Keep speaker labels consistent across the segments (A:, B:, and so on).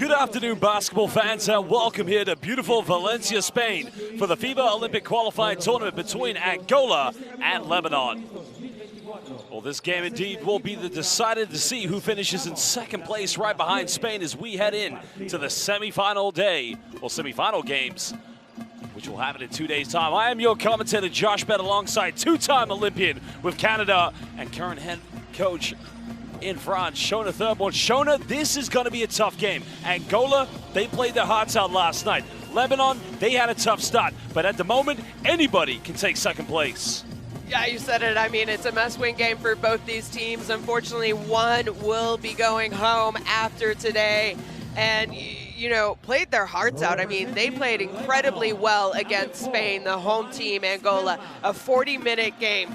A: Good afternoon, basketball fans, and welcome here to beautiful Valencia, Spain for the FIBA Olympic qualifying tournament between Angola and Lebanon. Well, this game indeed will be the decider to see who finishes in second place right behind Spain as we head in to the semifinal day, or semifinal games, which will happen in 2 days' time. I am your commentator, Josh Bett, alongside two-time Olympian with Canada and current head coach in France, Shona Thurborn. Shona, this is going to be a tough game. Angola, they played their hearts out last night. Lebanon, they had a tough start, but at the moment, anybody can take second place.
B: Yeah, you said it. I mean, it's a must-win game for both these teams. Unfortunately, one will be going home after today. And, you know, played their hearts out. I mean, they played incredibly well against Spain, the home team, Angola, a 40-minute game.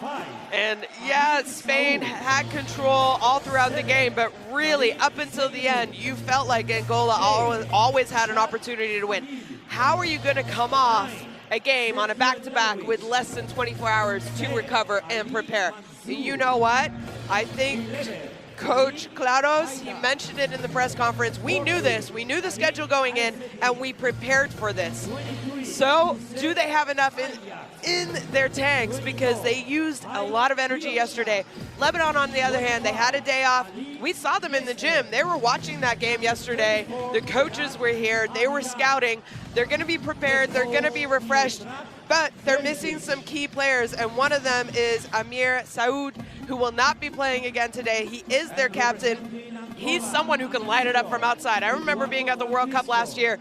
B: And, yeah, Spain had control all throughout the game, but really, up until the end, you felt like Angola always had an opportunity to win. How are you going to come off a game on a back-to-back with less than 24 hours to recover and prepare? You know what? I think Coach Claros, he mentioned it in the press conference. We knew this. We knew the schedule going in, and we prepared for this. So, do they have enough in their tanks? Because they used a lot of energy yesterday. Lebanon, on the other hand, they had a day off. We saw them in the gym. They were watching that game yesterday. The coaches were here. They were scouting. They're going to be prepared. They're going to be refreshed. But they're missing some key players, and one of them is Amir Saoud, who will not be playing again today. He is their captain. He's someone who can light it up from outside. I remember being at the World Cup last year,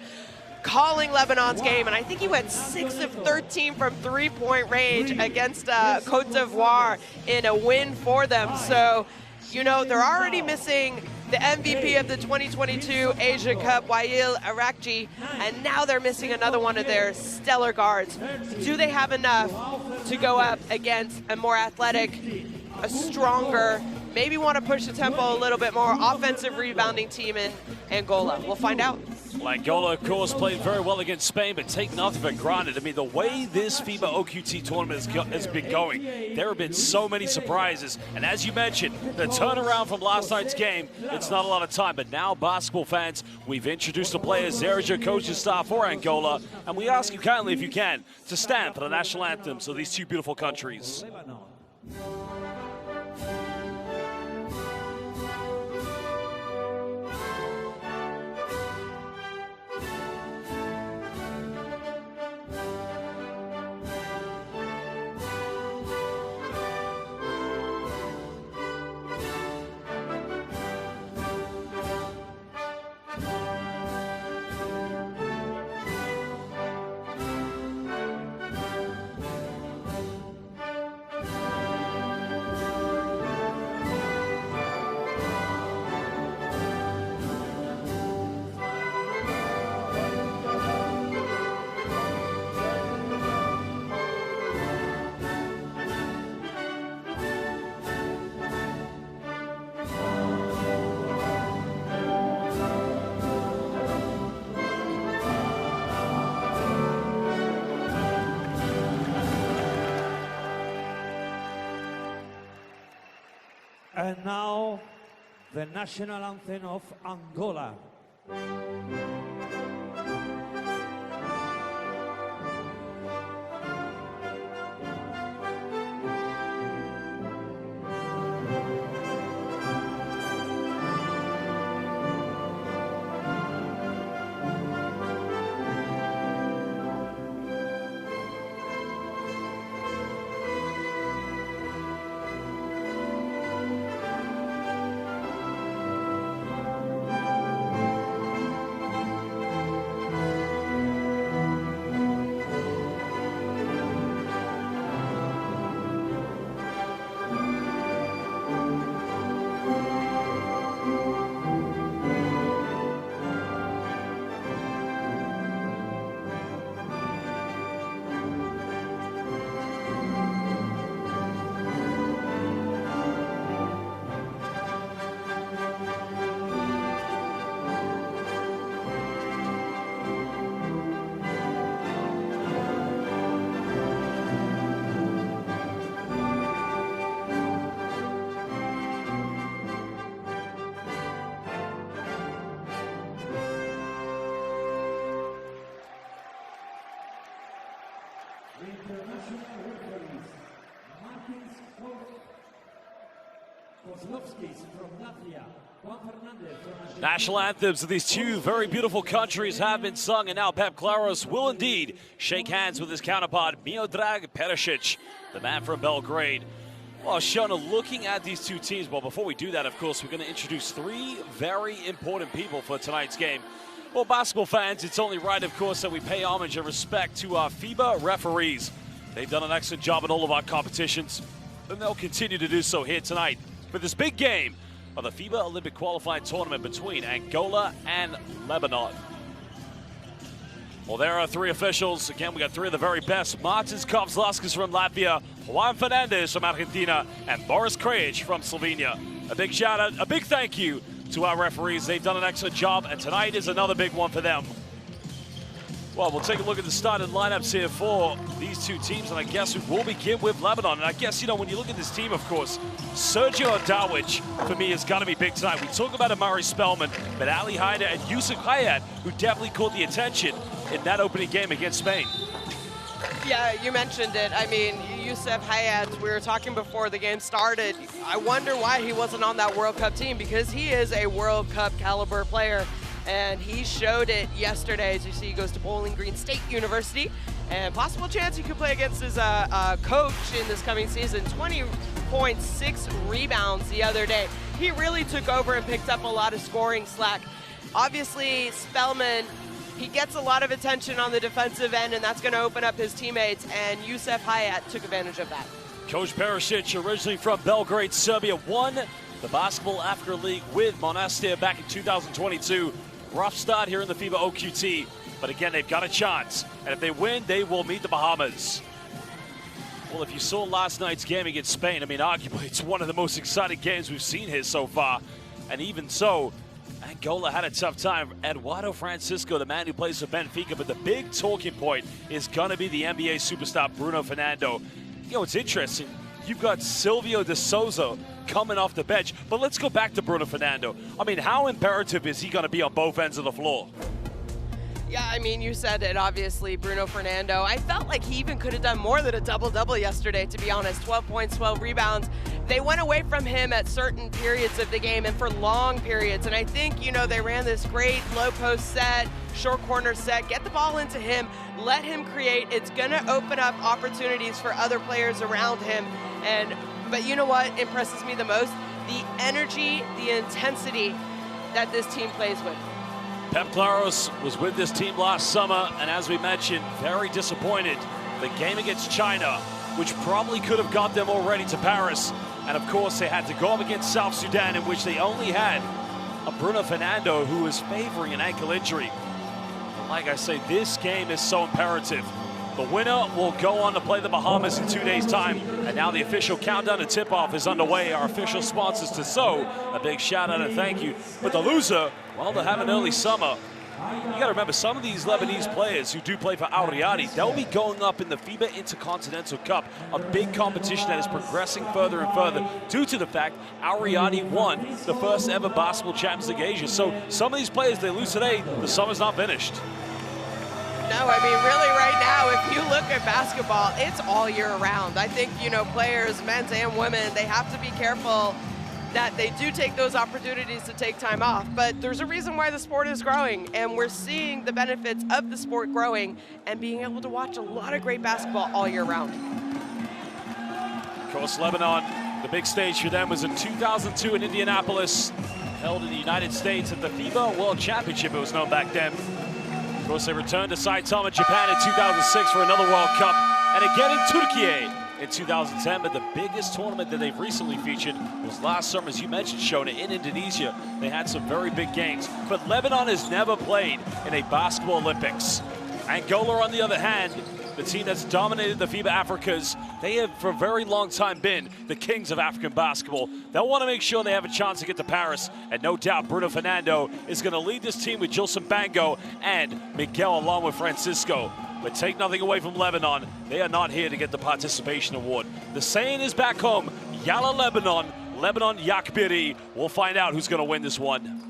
B: calling Lebanon's game, and I think he went 6 of 13 from three-point range against Cote d'Ivoire in a win for them. So, you know, they're already missing the MVP of the 2022 Asia Cup, Wael Arakji, and now they're missing another one of their stellar guards. Do they have enough to go up against a more athletic, a stronger, maybe want to push the tempo a little bit more, offensive rebounding team in Angola? We'll find out.
A: Well, Angola, of course, played very well against Spain, but take nothing for granted. I mean, the way this FIBA OQT tournament has been going, there have been so many surprises. And as you mentioned, the turnaround from last night's game, it's not a lot of time. But now, basketball fans, we've introduced the players. There is your coaching staff for Angola. And we ask you kindly, if you can, to stand for the national anthems of these two beautiful countries.
C: And now, the national anthem of Angola.
A: National anthems of these two very beautiful countries have been sung, and now Pep Claros will indeed shake hands with his counterpart, Miodrag Perisic, the man from Belgrade. Well, Shona, looking at these two teams, well, before we do that, of course, we're going to introduce three very important people for tonight's game. Well, basketball fans, it's only right, of course, that we pay homage and respect to our FIBA referees. They've done an excellent job in all of our competitions, and they'll continue to do so here tonight for this big game of the FIBA Olympic qualifying tournament between Angola and Lebanon. Well, there are three officials. Again, we got three of the very best. Martins Kovzlaskis from Latvia, Juan Fernandez from Argentina, and Boris Krajic from Slovenia. A big shout out, a big thank you to our referees. They've done an excellent job, and tonight is another big one for them. Well, we'll take a look at the starting lineups here for these two teams, and I guess we will begin with Lebanon. And I guess, you know, when you look at this team, of course, Sergio Darwich, for me, has got to be big tonight. We talk about Amari Spellman, but Ali Haider and Yusuf Hayat, who definitely caught the attention in that opening game against Spain.
B: Yeah, you mentioned it. I mean, Yusuf Hayat, we were talking before the game started. I wonder why he wasn't on that World Cup team, because he is a World Cup caliber player. And he showed it yesterday. As you see, he goes to Bowling Green State University, and possible chance he could play against his coach in this coming season. 20.6 rebounds the other day. He really took over and picked up a lot of scoring slack. Obviously, Spellman, he gets a lot of attention on the defensive end, and that's going to open up his teammates, and Yusuf Hayat took advantage of that.
A: Coach Perisic, originally from Belgrade, Serbia, won the Basketball Africa League with Monastir back in 2022. Rough start here in the FIBA OQT, but again, they've got a chance. And if they win, they will meet the Bahamas. Well, if you saw last night's game against Spain, I mean, arguably it's one of the most exciting games we've seen here so far. And even so, Angola had a tough time. Eduardo Francisco, the man who plays for Benfica, but the big talking point is going to be the NBA superstar Bruno Fernando. You know, it's interesting. You've got Silvio de Souza coming off the bench, but let's go back to Bruno Fernando. I mean, how imperative is he going to be on both ends of the floor?
B: Yeah, I mean, you said it, obviously, Bruno Fernando. I felt like he even could have done more than a double-double yesterday, to be honest. 12 points, 12 rebounds. They went away from him at certain periods of the game and for long periods, and I think, you know, they ran this great low-post set, short corner set, get the ball into him, let him create. It's going to open up opportunities for other players around him. But you know what impresses me the most? The energy, the intensity that this team plays with.
A: Pep Claros was with this team last summer, and as we mentioned, very disappointed. The game against China, which probably could have got them already to Paris. And of course, they had to go up against South Sudan, in which they only had a Bruno Fernando who was favoring an ankle injury. But like I say, this game is so imperative. The winner will go on to play the Bahamas in 2 days' time. And now the official countdown to tip-off is underway. Our official sponsors to a big shout-out and thank you. But the loser, well, they'll have an early summer. You got to remember, some of these Lebanese players who do play for Al Riyadi, they'll be going up in the FIBA Intercontinental Cup, a big competition that is progressing further and further due to the fact Al Riyadi won the first ever Basketball Champions League Asia. So some of these players, they lose today, the summer's not finished.
B: No, I mean, really right now, if you look at basketball, it's all year round. I think, you know, players, men's and women, they have to be careful that they do take those opportunities to take time off. But there's a reason why the sport is growing, and we're seeing the benefits of the sport growing and being able to watch a lot of great basketball all year round.
A: Of course, Lebanon, the big stage for them was in 2002 in Indianapolis, held in the United States at the FIBA World Championship, it was known back then. Of course, they returned to Saitama, Japan in 2006 for another World Cup, and again in Turkey in 2010, but the biggest tournament that they've recently featured was last summer, as you mentioned, Shona, in Indonesia. They had some very big games, but Lebanon has never played in a basketball Olympics. Angola, on the other hand, the team that's dominated the FIBA Africas, they have for a very long time been the kings of African basketball. They'll want to make sure they have a chance to get to Paris, and no doubt Bruno Fernando is going to lead this team with Gilson Bango and Miguel along with Francisco. But take nothing away from Lebanon, they are not here to get the participation award. The saying is back home, Yalla Lebanon, Lebanon Yakbiri. We'll find out who's going to win this one.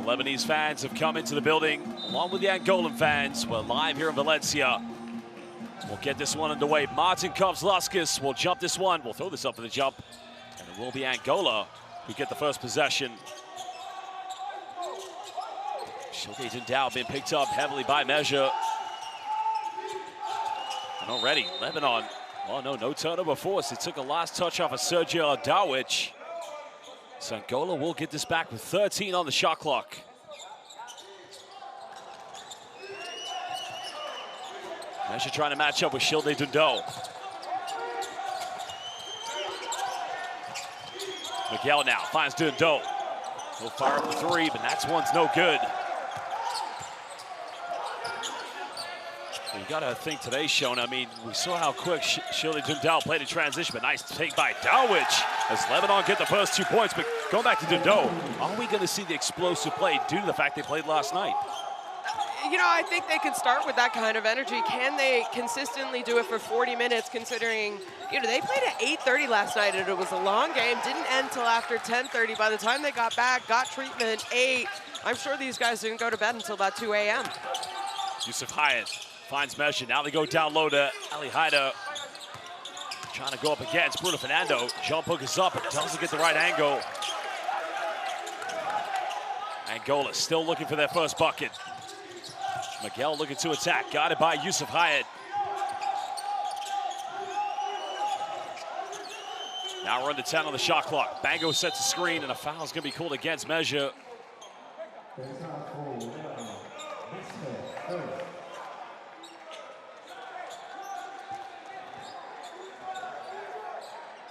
A: Lebanese fans have come into the building, along with the Angolan fans. We're live here in Valencia. We'll get this one underway. Martin Kovzlaskis will jump this one. We'll throw this up for the jump. And it will be Angola who get the first possession. Shilde Dundao being picked up heavily by Measure. And already, Lebanon, oh no turnover force. It took a last touch off of Sergio Darwich. So Angola will get this back with 13 on the shot clock. Measure trying to match up with Shilde Dundao. Miguel now finds Dundao. He'll fire up the three, but that one's no good. You gotta think today's shown. I mean, we saw how quick Shilde Dundao played in transition, but nice take by Darwich as Lebanon get the first 2 points. But going back to Dundao, are we gonna see the explosive play due to the fact they played last night?
B: You know, I think they can start with that kind of energy. Can they consistently do it for 40 minutes, considering, you know, they played at 8:30 last night, and it was a long game. Didn't end till after 10:30. By the time they got back, got treatment, ate, I'm sure these guys didn't go to bed until about 2 a.m.
A: Yusuf Hyatt finds Measure. Now they go down low to Ali Haida. Trying to go up against Bruno Fernando. Jump hook is up, but doesn't get the right angle. Angola still looking for their first bucket. Miguel looking to attack, guarded by Yusuf Hyatt. Now we're under 10 on the shot clock. Bango sets a screen, and a foul is going to be called against Measure.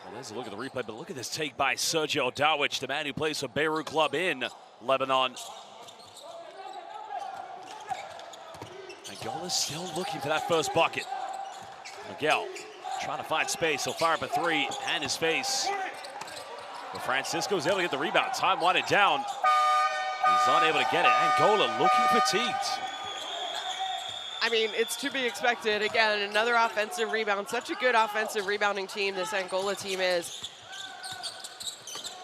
A: Well, there's a look at the replay, but look at this take by Sergio Darwich, the man who plays for Beirut Club in Lebanon. Angola's still looking for that first bucket. Miguel trying to find space. He'll fire up a three and his face. But Francisco's able to get the rebound. Time winded down. He's unable to get it. Angola looking fatigued.
B: I mean, it's to be expected. Again, another offensive rebound. Such a good offensive rebounding team this Angola team is.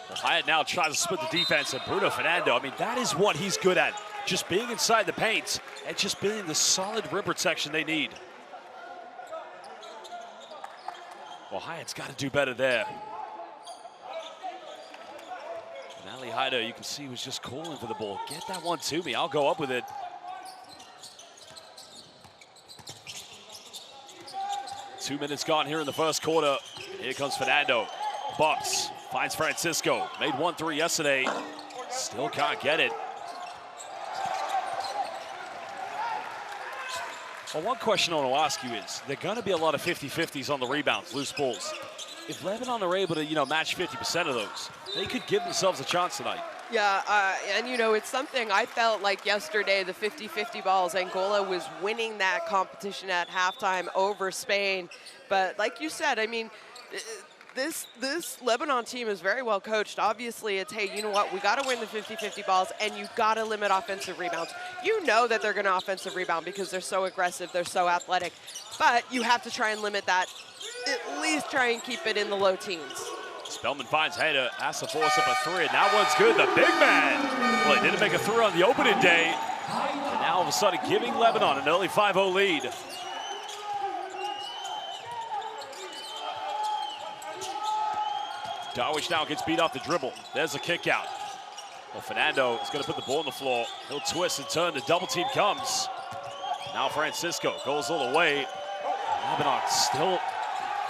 A: Well, Hyatt now tries to split the defense, and Bruno Fernando, I mean, that is what he's good at. Just being inside the paint and just being the solid rim protection they need. Well, Hyatt's got to do better there. And Ali Haida, you can see, was just calling for the ball. Get that one to me. I'll go up with it. Two minutes gone here in the first quarter. Here comes Fernando. Bucks finds Francisco. Made 1-3 yesterday. Still can't get it. Well, one question I want to ask you is, there are going to be a lot of 50-50s on the rebounds, loose balls. If Lebanon are able to, you know, match 50% of those, they could give themselves a chance tonight.
B: Yeah, and you know, it's something I felt like yesterday, the 50-50 balls, Angola was winning that competition at halftime over Spain. But like you said, I mean, this Lebanon team is very well coached. Obviously, it's, hey, you know what? We got to win the 50-50 balls, and you got to limit offensive rebounds. You know that they're going to offensive rebound because they're so aggressive, they're so athletic. But you have to try and limit that, at least try and keep it in the low teens.
A: Spellman finds Haida, has to force up a three, and that one's good. The big man. Well, he didn't make a three on the opening day. And now all of a sudden giving Lebanon an early 5-0 lead. Darwich now gets beat off the dribble. There's a kick out. Well, Fernando is going to put the ball on the floor. He'll twist and turn. The double team comes. Now Francisco goes all the way. Lebanon still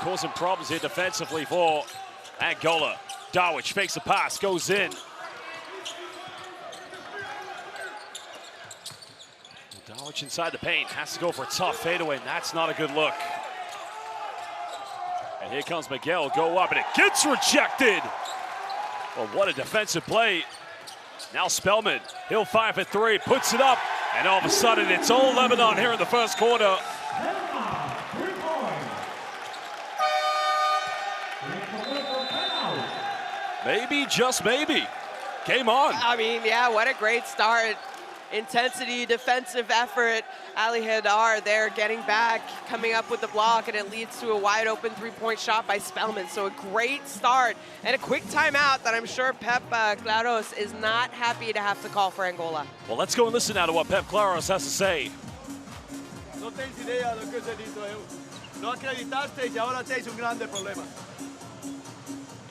A: causing problems here defensively for Angola. Darwich fakes a pass, goes in. Darwich inside the paint, has to go for a tough fadeaway, and that's not a good look. And here comes Miguel, go up, and it gets rejected. Well, what a defensive play. Now Spellman, he'll fire for three, puts it up, and all of a sudden it's all Lebanon here in the first quarter. Maybe, just maybe. Game on.
B: I mean, yeah, what a great start. intensity, defensive effort. Ali Haidar there getting back, coming up with the block, and it leads to a wide open three-point shot by Spellman. So a great start and a quick timeout that I'm sure Pep Claros is not happy to have to call for Angola.
A: Well, let's go and listen now to what Pep Claros has to say.
D: No tens idea de lo que es delito, no acreditaste y ahora tenéis un grande problema.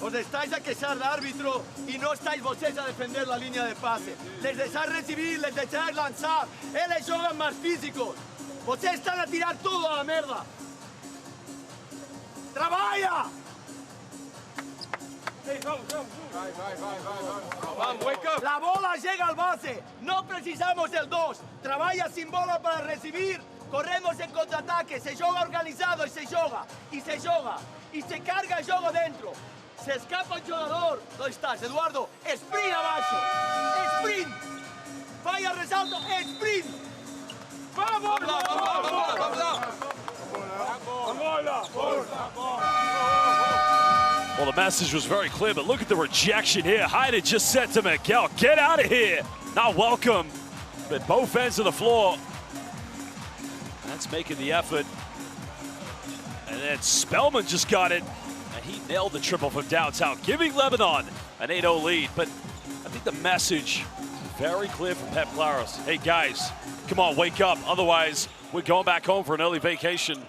D: Os estáis a queixar de árbitro y no estáis vocês a defender la línea de pase. Les deixáis recibir, les deixáis lançar. Eles jogam más físicos. Vocês están a tirar todo a la merda. ¡Trabaja! La bola llega al base. No precisamos el 2. Trabaja sin bola para recibir. Corremos en contraataque. Se joga organizado y se joga. Y se joga. Y se carga el juego dentro. Se escapa el jugador. ¿Dónde estás, Eduardo? Sprint abajo. Sprint. Falla resalto. Sprint. ¡Vamos!
A: Well, the message was very clear, but look at the rejection here. Haidar just said to Miguel, get out of here. Not welcome at both ends of the floor. That's making the effort. And then Spellman just got it, and he nailed the triple from downtown, giving Lebanon an 8-0 lead. But I think the message, very clear from Pep Claros. Hey, guys, come on, wake up. Otherwise, we're going back home for an early vacation.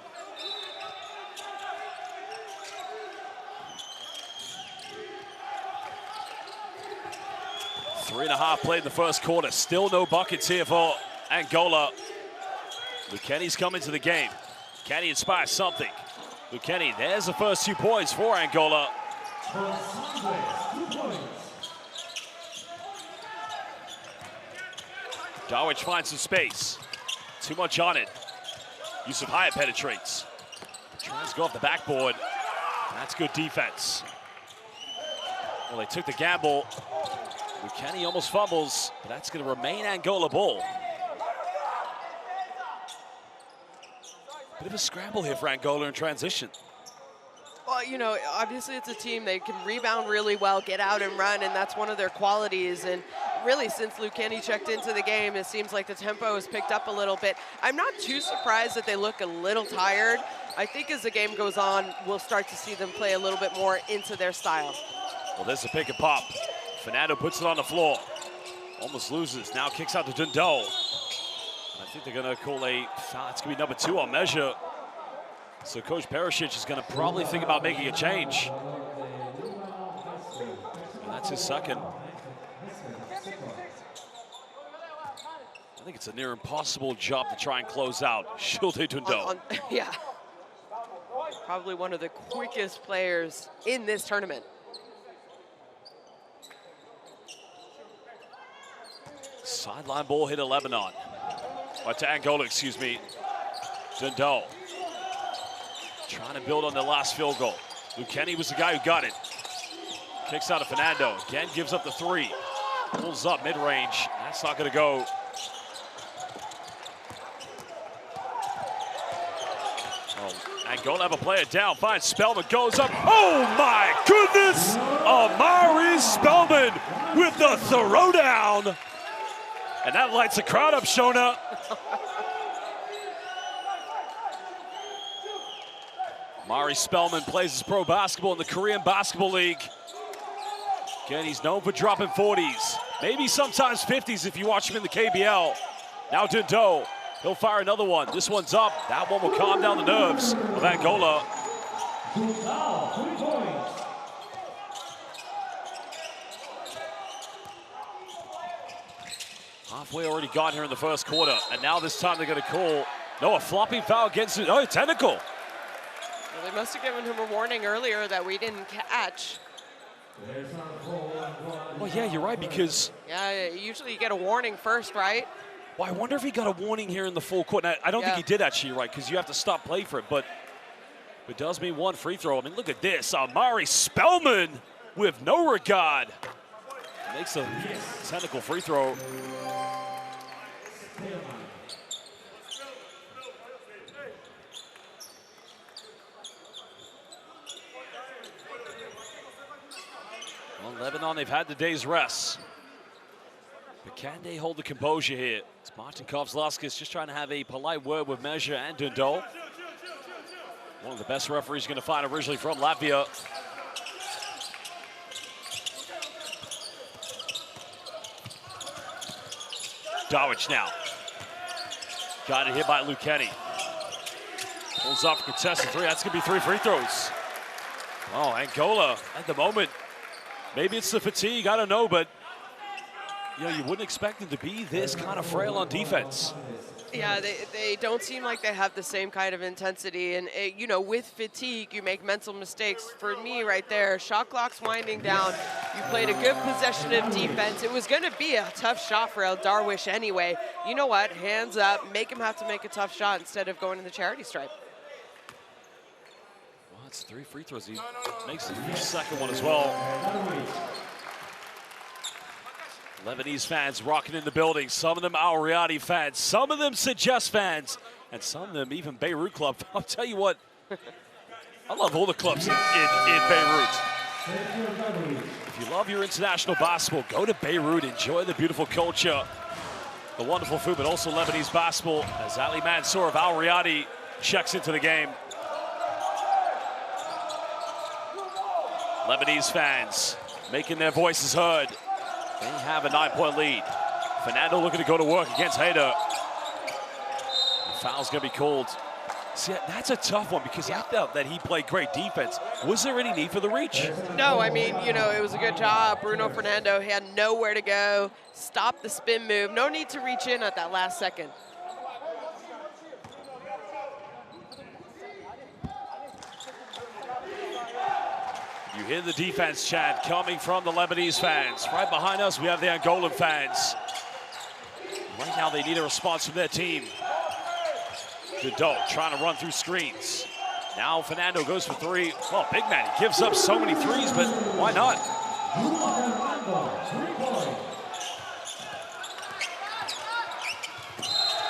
A: Three and a half played in the first quarter. Still no buckets here for Angola. Lukeni's coming to the game. Can he inspire something? Lukeni, there's the first 2 points for Angola. Darwich finds some space. Too much on it. Yusuf Hyatt penetrates. Tries to go off the backboard. That's good defense. Well, they took the gamble. Lukeni almost fumbles, but that's going to remain Angola ball. Bit of a scramble here for Angola in transition.
B: Well, you know, obviously it's a team that can rebound really well, get out and run, and that's one of their qualities. And really, since Lukeni checked into the game, it seems like the tempo has picked up a little bit. I'm not too surprised that they look a little tired. I think as the game goes on, we'll start to see them play a little bit more into their style.
A: Well, there's a pick and pop. Fernando puts it on the floor. Almost loses. Now kicks out to Dundal. I think they're going to call a foul. It's going to be number 2 on measure. So Coach Perisic is going to probably think about making a change. And that's his second. I think it's a near impossible job to try and close out Shulde Dundal.
B: Yeah. Probably one of the quickest players in this tournament.
A: Sideline ball hit to Lebanon. Or to Angola, excuse me. Dundal. Trying to build on the last field goal. Lukeni was the guy who got it. Kicks out to Fernando. Again, gives up the 3. Pulls up mid-range. That's not going to go. Oh, Angola have a player down. Finds Spellman. Goes up. Oh, my goodness! Amari Spellman with the throwdown. And that lights the crowd up, Shona. Mari Spellman plays his pro basketball in the Korean Basketball League. Again, he's known for dropping 40s, maybe sometimes 50s if you watch him in the KBL. Now Dundal, he'll fire another one. This one's up. That one will calm down the nerves of Angola. Halfway already got here in the first quarter, and now this time they're going to call, no, a flopping foul against it. Oh, technical.
B: Well, they must have given him a warning earlier that we didn't catch.
A: Well, yeah, you're right, because...
B: Yeah, usually you get a warning first, right?
A: Well, I wonder if he got a warning here in the full court. Now, I don't think he did actually, right, because you have to stop play for it, but it does mean one free throw. I mean, look at this. Amari Spellman with no regard. Makes a technical free throw. Well, Lebanon, they've had the day's rest. But can they hold the composure here? It's Martin Kovzlaskis just trying to have a polite word with Measure and Dundal. One of the best referees you're going to find, originally from Latvia. Darwich now. Got it hit by Lukeni. Pulls up for contested three. That's going to be 3 free throws. Oh, Angola at the moment. Maybe it's the fatigue, I don't know, but you know, you wouldn't expect them to be this kind of frail on defense.
B: Yeah, they don't seem like they have the same kind of intensity. And, you know, with fatigue, you make mental mistakes. For me right there, shot clock's winding down. You played a good possession of defense. It was going to be a tough shot for El Darwish anyway. You know what? Hands up. Make him have to make a tough shot instead of going to the charity stripe.
A: Well, it's 3 free throws. He makes the second one as well. Lebanese fans rocking in the building. Some of them Al Riyadi fans, some of them Suggest fans, and some of them even Beirut Club. I'll tell you what, I love all the clubs in Beirut. If you love your international basketball, go to Beirut, enjoy the beautiful culture, the wonderful food, but also Lebanese basketball, as Ali Mansour of Al Riyadi checks into the game. Lebanese fans making their voices heard. They have a 9-point lead. Fernando looking to go to work against Hader. The foul's going to be called. See, that's a tough one because I felt that he played great defense. Was there any need for the reach?
B: No, I mean, you know, it was a good job. Bruno Fernando had nowhere to go. Stopped the spin move. No need to reach in at that last second.
A: You hear the defense chant coming from the Lebanese fans. Right behind us, we have the Angolan fans. Right now, they need a response from their team. Dundal trying to run through screens. Now Fernando goes for 3. Well, big man, he gives up so many threes, but why not?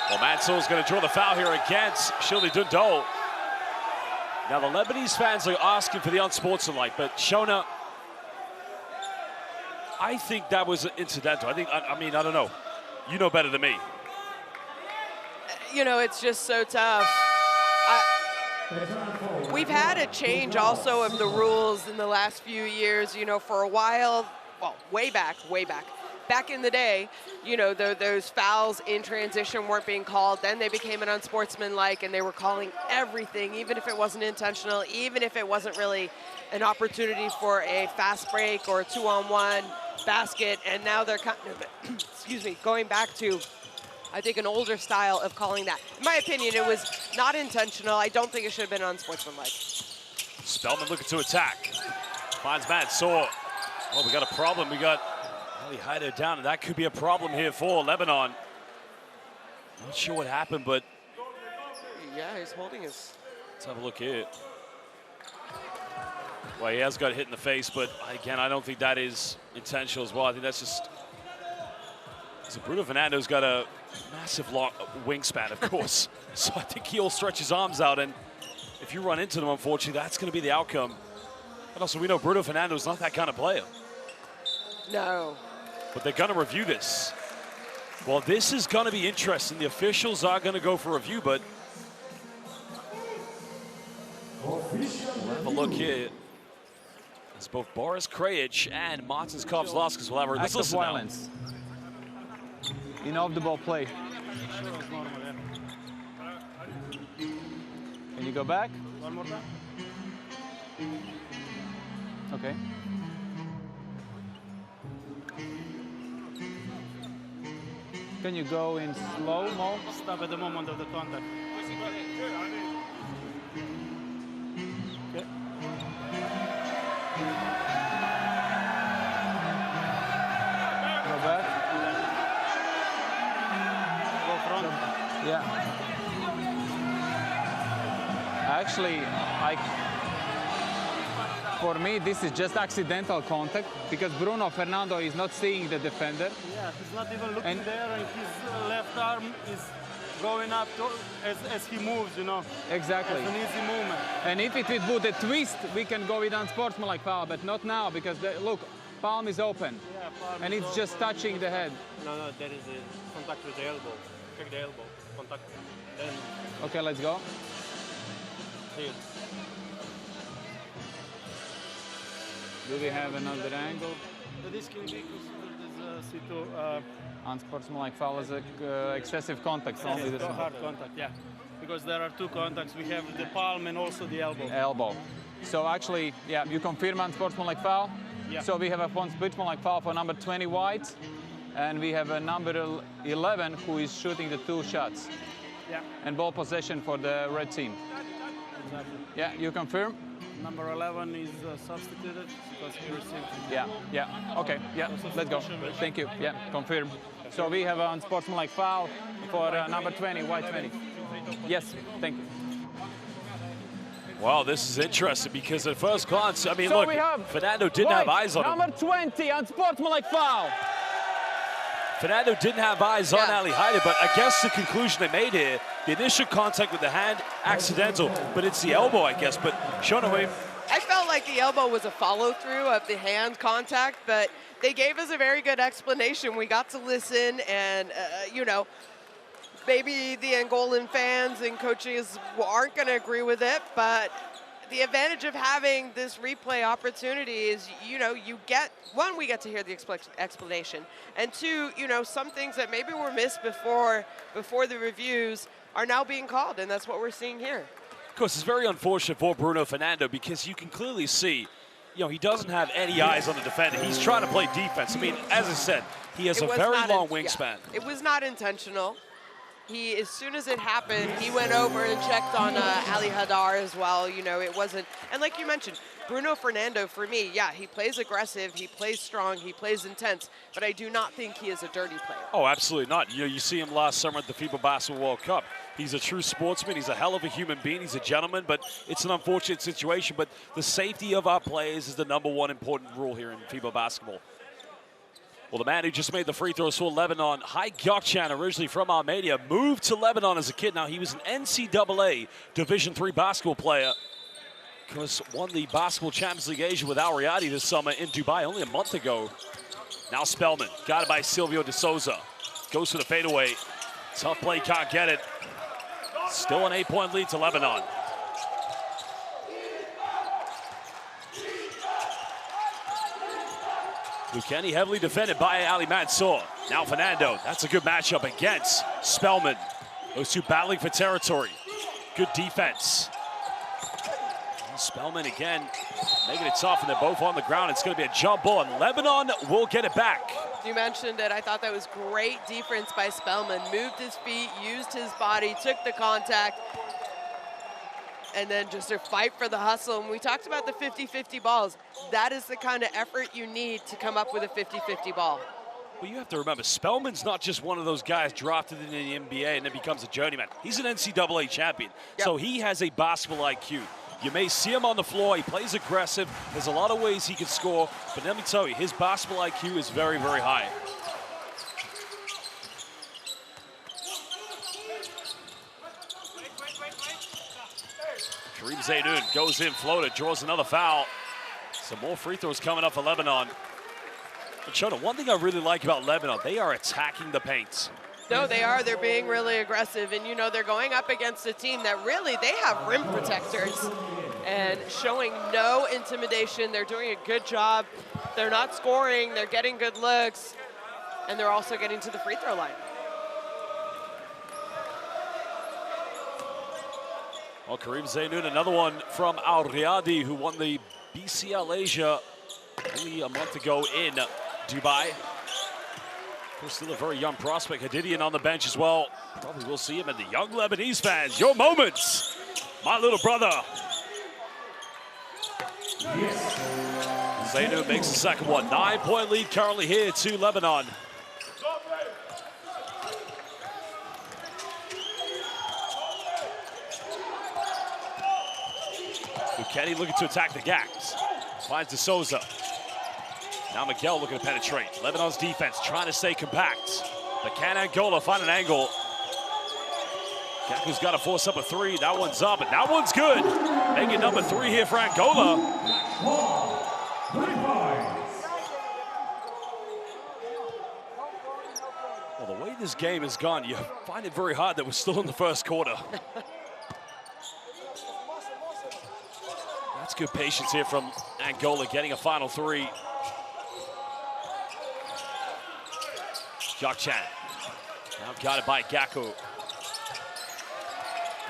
A: Well, Mansour's going to draw the foul here against Shirley Dundal. Now, the Lebanese fans are asking for the unsportsmanlike, but Shona, I think that was incidental. I mean, I don't know. You know better than me.
B: You know, it's just so tough. We've had a change also of the rules in the last few years. You know, for a while, well, way back. Back in the day, you know, those fouls in transition weren't being called. Then they became an unsportsmanlike, and they were calling everything, even if it wasn't intentional, even if it wasn't really an opportunity for a fast break or a 2-on-1 basket. And now they're kind of, excuse me, going back to, I think, an older style of calling that. In my opinion, it was not intentional. I don't think it should have been unsportsmanlike.
A: Spellman looking to attack. Finds Mansour. Oh, we got a problem. We got Ali Hader down, and that could be a problem here for Lebanon. Not sure what happened, but
B: yeah, he's holding his.
A: Let's have a look here. Well, he has got hit in the face, but again, I don't think that is intentional as well. I think that's just. So Bruno Fernando's got a massive long wingspan, of course. So I think he'll stretch his arms out, and if you run into them, unfortunately, that's going to be the outcome. And also, we know Bruno Fernando's not that kind of player.
B: No.
A: But they're going to review this. Well, this is going to be interesting. The officials are going to go for review, but we'll have a look here. As both Boris Krajic and Martins Kovzlaskis will have a
E: act of violence. In off-the-ball play. Can you go back? One more time. Okay. Can you go in slow-mo?
F: Stop at the moment of the contact. Okay.
E: Go back.
F: Go front.
E: Yeah. Actually, for me, this is just accidental contact because Bruno Fernando is not seeing the defender.
F: Yeah, he's not even looking there, and his left arm is going up as he moves, you know.
E: Exactly.
F: It's an easy movement.
E: And if it would a twist, we can go with unsportsmanlike foul, but not now because, look, palm is open,
F: Yeah, palm
E: and
F: is
E: it's
F: open.
E: just touching the head.
F: No, there is a contact with the elbow. Check the elbow. Contact. Then
E: Okay, let's go.
F: here.
E: Do we have another angle?
F: This can be considered
E: Unsportsmanlike foul is excessive contact. Only this one.
F: hard contact, yeah. Because there are two contacts. We have the palm and also the elbow.
E: Elbow. So actually, yeah, you confirm unsportsmanlike foul.
F: Yeah.
E: So we have a unsportsmanlike foul for number 20 white, and we have a number 11 who is shooting the 2 shots.
F: Yeah,
E: And ball possession for the red team.
F: exactly.
E: Yeah, you confirm?
F: Number 11 is substituted because he received.
E: Yeah. Okay, yeah, let's go. Thank you. Yeah, confirm. So we have an unsportsmanlike foul for number 20, white 20. Yes, thank you.
A: Wow, this is interesting because at first glance, I mean,
E: So
A: look,
E: we have
A: Fernando didn't have eyes on him.
E: Number 20, unsportsmanlike foul.
A: Fernando didn't have eyes on
B: Yeah.
A: Ali Haider, but I guess the conclusion they made here, the initial contact with the hand, accidental, but it's the elbow, I guess. But Shonaway,
B: I felt like the elbow was a follow-through of the hand contact, but they gave us a very good explanation. We got to listen, and, you know, maybe the Angolan fans and coaches aren't going to agree with it, but the advantage of having this replay opportunity is, you know, you get, one, we get to hear the explanation, and two, you know, some things that maybe were missed before the reviews are now being called, and that's what we're seeing here.
A: of course, it's very unfortunate for Bruno Fernando because you can clearly see, you know, he doesn't have any eyes on the defender. He's trying to play defense. I mean, as I said, he has a very long wingspan.
B: Yeah, it was not intentional. He, as soon as it happened, he went over and checked on Ali Hadar as well. You know, it wasn't, and like you mentioned, Bruno Fernando, for me, yeah, he plays aggressive, he plays strong, he plays intense, but I do not think he is a dirty player.
A: Oh, absolutely not. You know, you see him last summer at the FIBA Basketball World Cup. He's a true sportsman. He's a hell of a human being. He's a gentleman, but it's an unfortunate situation. But the safety of our players is the #1 important rule here in FIBA basketball. Well, the man who just made the free throws for Lebanon, Hai Gyokchan, originally from Armenia, moved to Lebanon as a kid. Now, he was an NCAA Division III basketball player. Of course, won the Basketball Champions League Asia with Al Riyadi this summer in Dubai only a month ago. Now Spellman, got it by Silvio De Souza. Goes for the fadeaway. Tough play, can't get it. Still an 8-point lead to Lebanon. Lucani heavily defended by Ali Mansour. Now Fernando, that's a good matchup against Spellman. Those two battling for territory. Good defense. And Spellman again, making it tough, and they're both on the ground. It's gonna be a jump ball, and Lebanon will get it back.
B: You mentioned it. I thought that was great defense by Spellman. Moved his feet, used his body, took the contact, and then just a fight for the hustle. And we talked about the 50-50 balls. That is the kind of effort you need to come up with a 50-50 ball.
A: Well, you have to remember, Spellman's not just one of those guys drafted in the NBA and then becomes a journeyman. He's an NCAA champion, so he has a basketball IQ. You may see him on the floor. He plays aggressive. There's a lot of ways he can score, but let me tell you, his basketball IQ is very, very high. Kareem Zaydoun goes in, floater, draws another foul. Some more free throws coming up for Lebanon. But Shona, one thing I really like about Lebanon, they are attacking the paint.
B: No, they are. They're being really aggressive. And, you know, they're going up against a team that really, they have rim protectors and showing no intimidation. They're doing a good job. They're not scoring. They're getting good looks. And they're also getting to the free throw line.
A: Well, Kareem Zaydoun, another one from Al Riyadi, who won the BCL Asia only a month ago in Dubai. Still a very young prospect. Hadidian on the bench as well. Probably will see him in the young Lebanese fans. Your moments, my little brother. Zaydoun makes the second one. 9-point lead currently here to Lebanon. Kenny looking to attack the gaps. Finds De Souza. Now Miguel looking to penetrate. Lebanon's defense trying to stay compact. But can Angola find an angle? Gaku's got to force up a three. That one's up, and that one's good. Making number 3 here for Angola. this game has gone, you find it very hard that we're still in the first quarter. That's good patience here from Angola, getting a final three. Jokchan, now got it by Gaku. Here's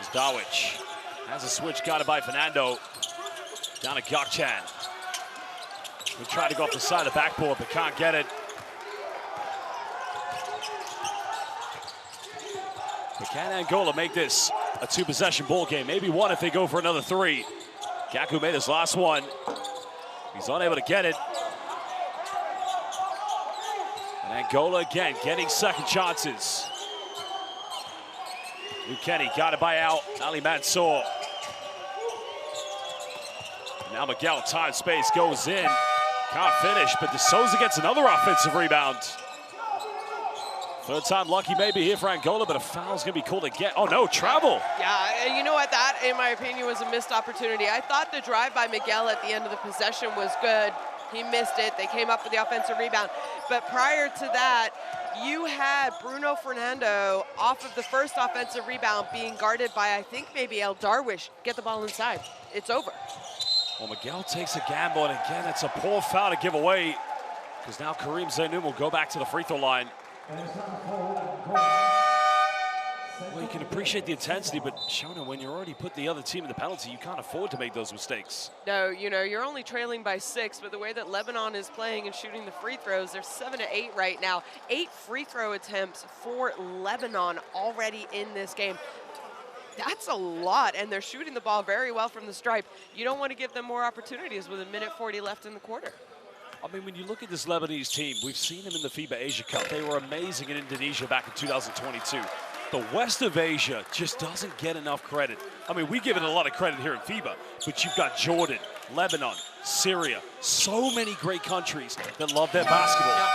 A: Dawich, has a switch, got it by Fernando. Down to Jokchan. We try to go off the side of the backboard, but can't get it. But can Angola make this a two-possession ball game? Maybe one if they go for another three. Gaku made his last one. He's unable to get it. And Angola again getting second chances. Kenny got it by Ali Mansour. Now Miguel, time, space, goes in. Can't finish, but De Souza gets another offensive rebound. Third time lucky maybe here for Angola, but a foul's gonna be called again. Oh no, travel.
B: Yeah, and you know what, that, in my opinion, was a missed opportunity. I thought the drive by Miguel at the end of the possession was good. He missed it, they came up with the offensive rebound. But prior to that, you had Bruno Fernando off of the first offensive rebound being guarded by, I think, maybe El Darwish. Get the ball inside, it's over.
A: Well, Miguel takes a gamble, and again, it's a poor foul to give away, because now Karim Zainoum will go back to the free throw line. Well, you can appreciate the intensity, but Shona, when you're already put the other team in the penalty, you can't afford to make those mistakes.
B: No, you know, you're only trailing by 6, but the way that Lebanon is playing and shooting the free throws, they're 7-8 right now. 8 free throw attempts for Lebanon already in this game. That's a lot, and they're shooting the ball very well from the stripe. You don't want to give them more opportunities with 1:40 left in the quarter.
A: I mean, when you look at this Lebanese team, we've seen them in the FIBA Asia Cup. They were amazing in Indonesia back in 2022. The West of Asia just doesn't get enough credit. I mean, we give it a lot of credit here in FIBA, but you've got Jordan, Lebanon, Syria, so many great countries that love their basketball.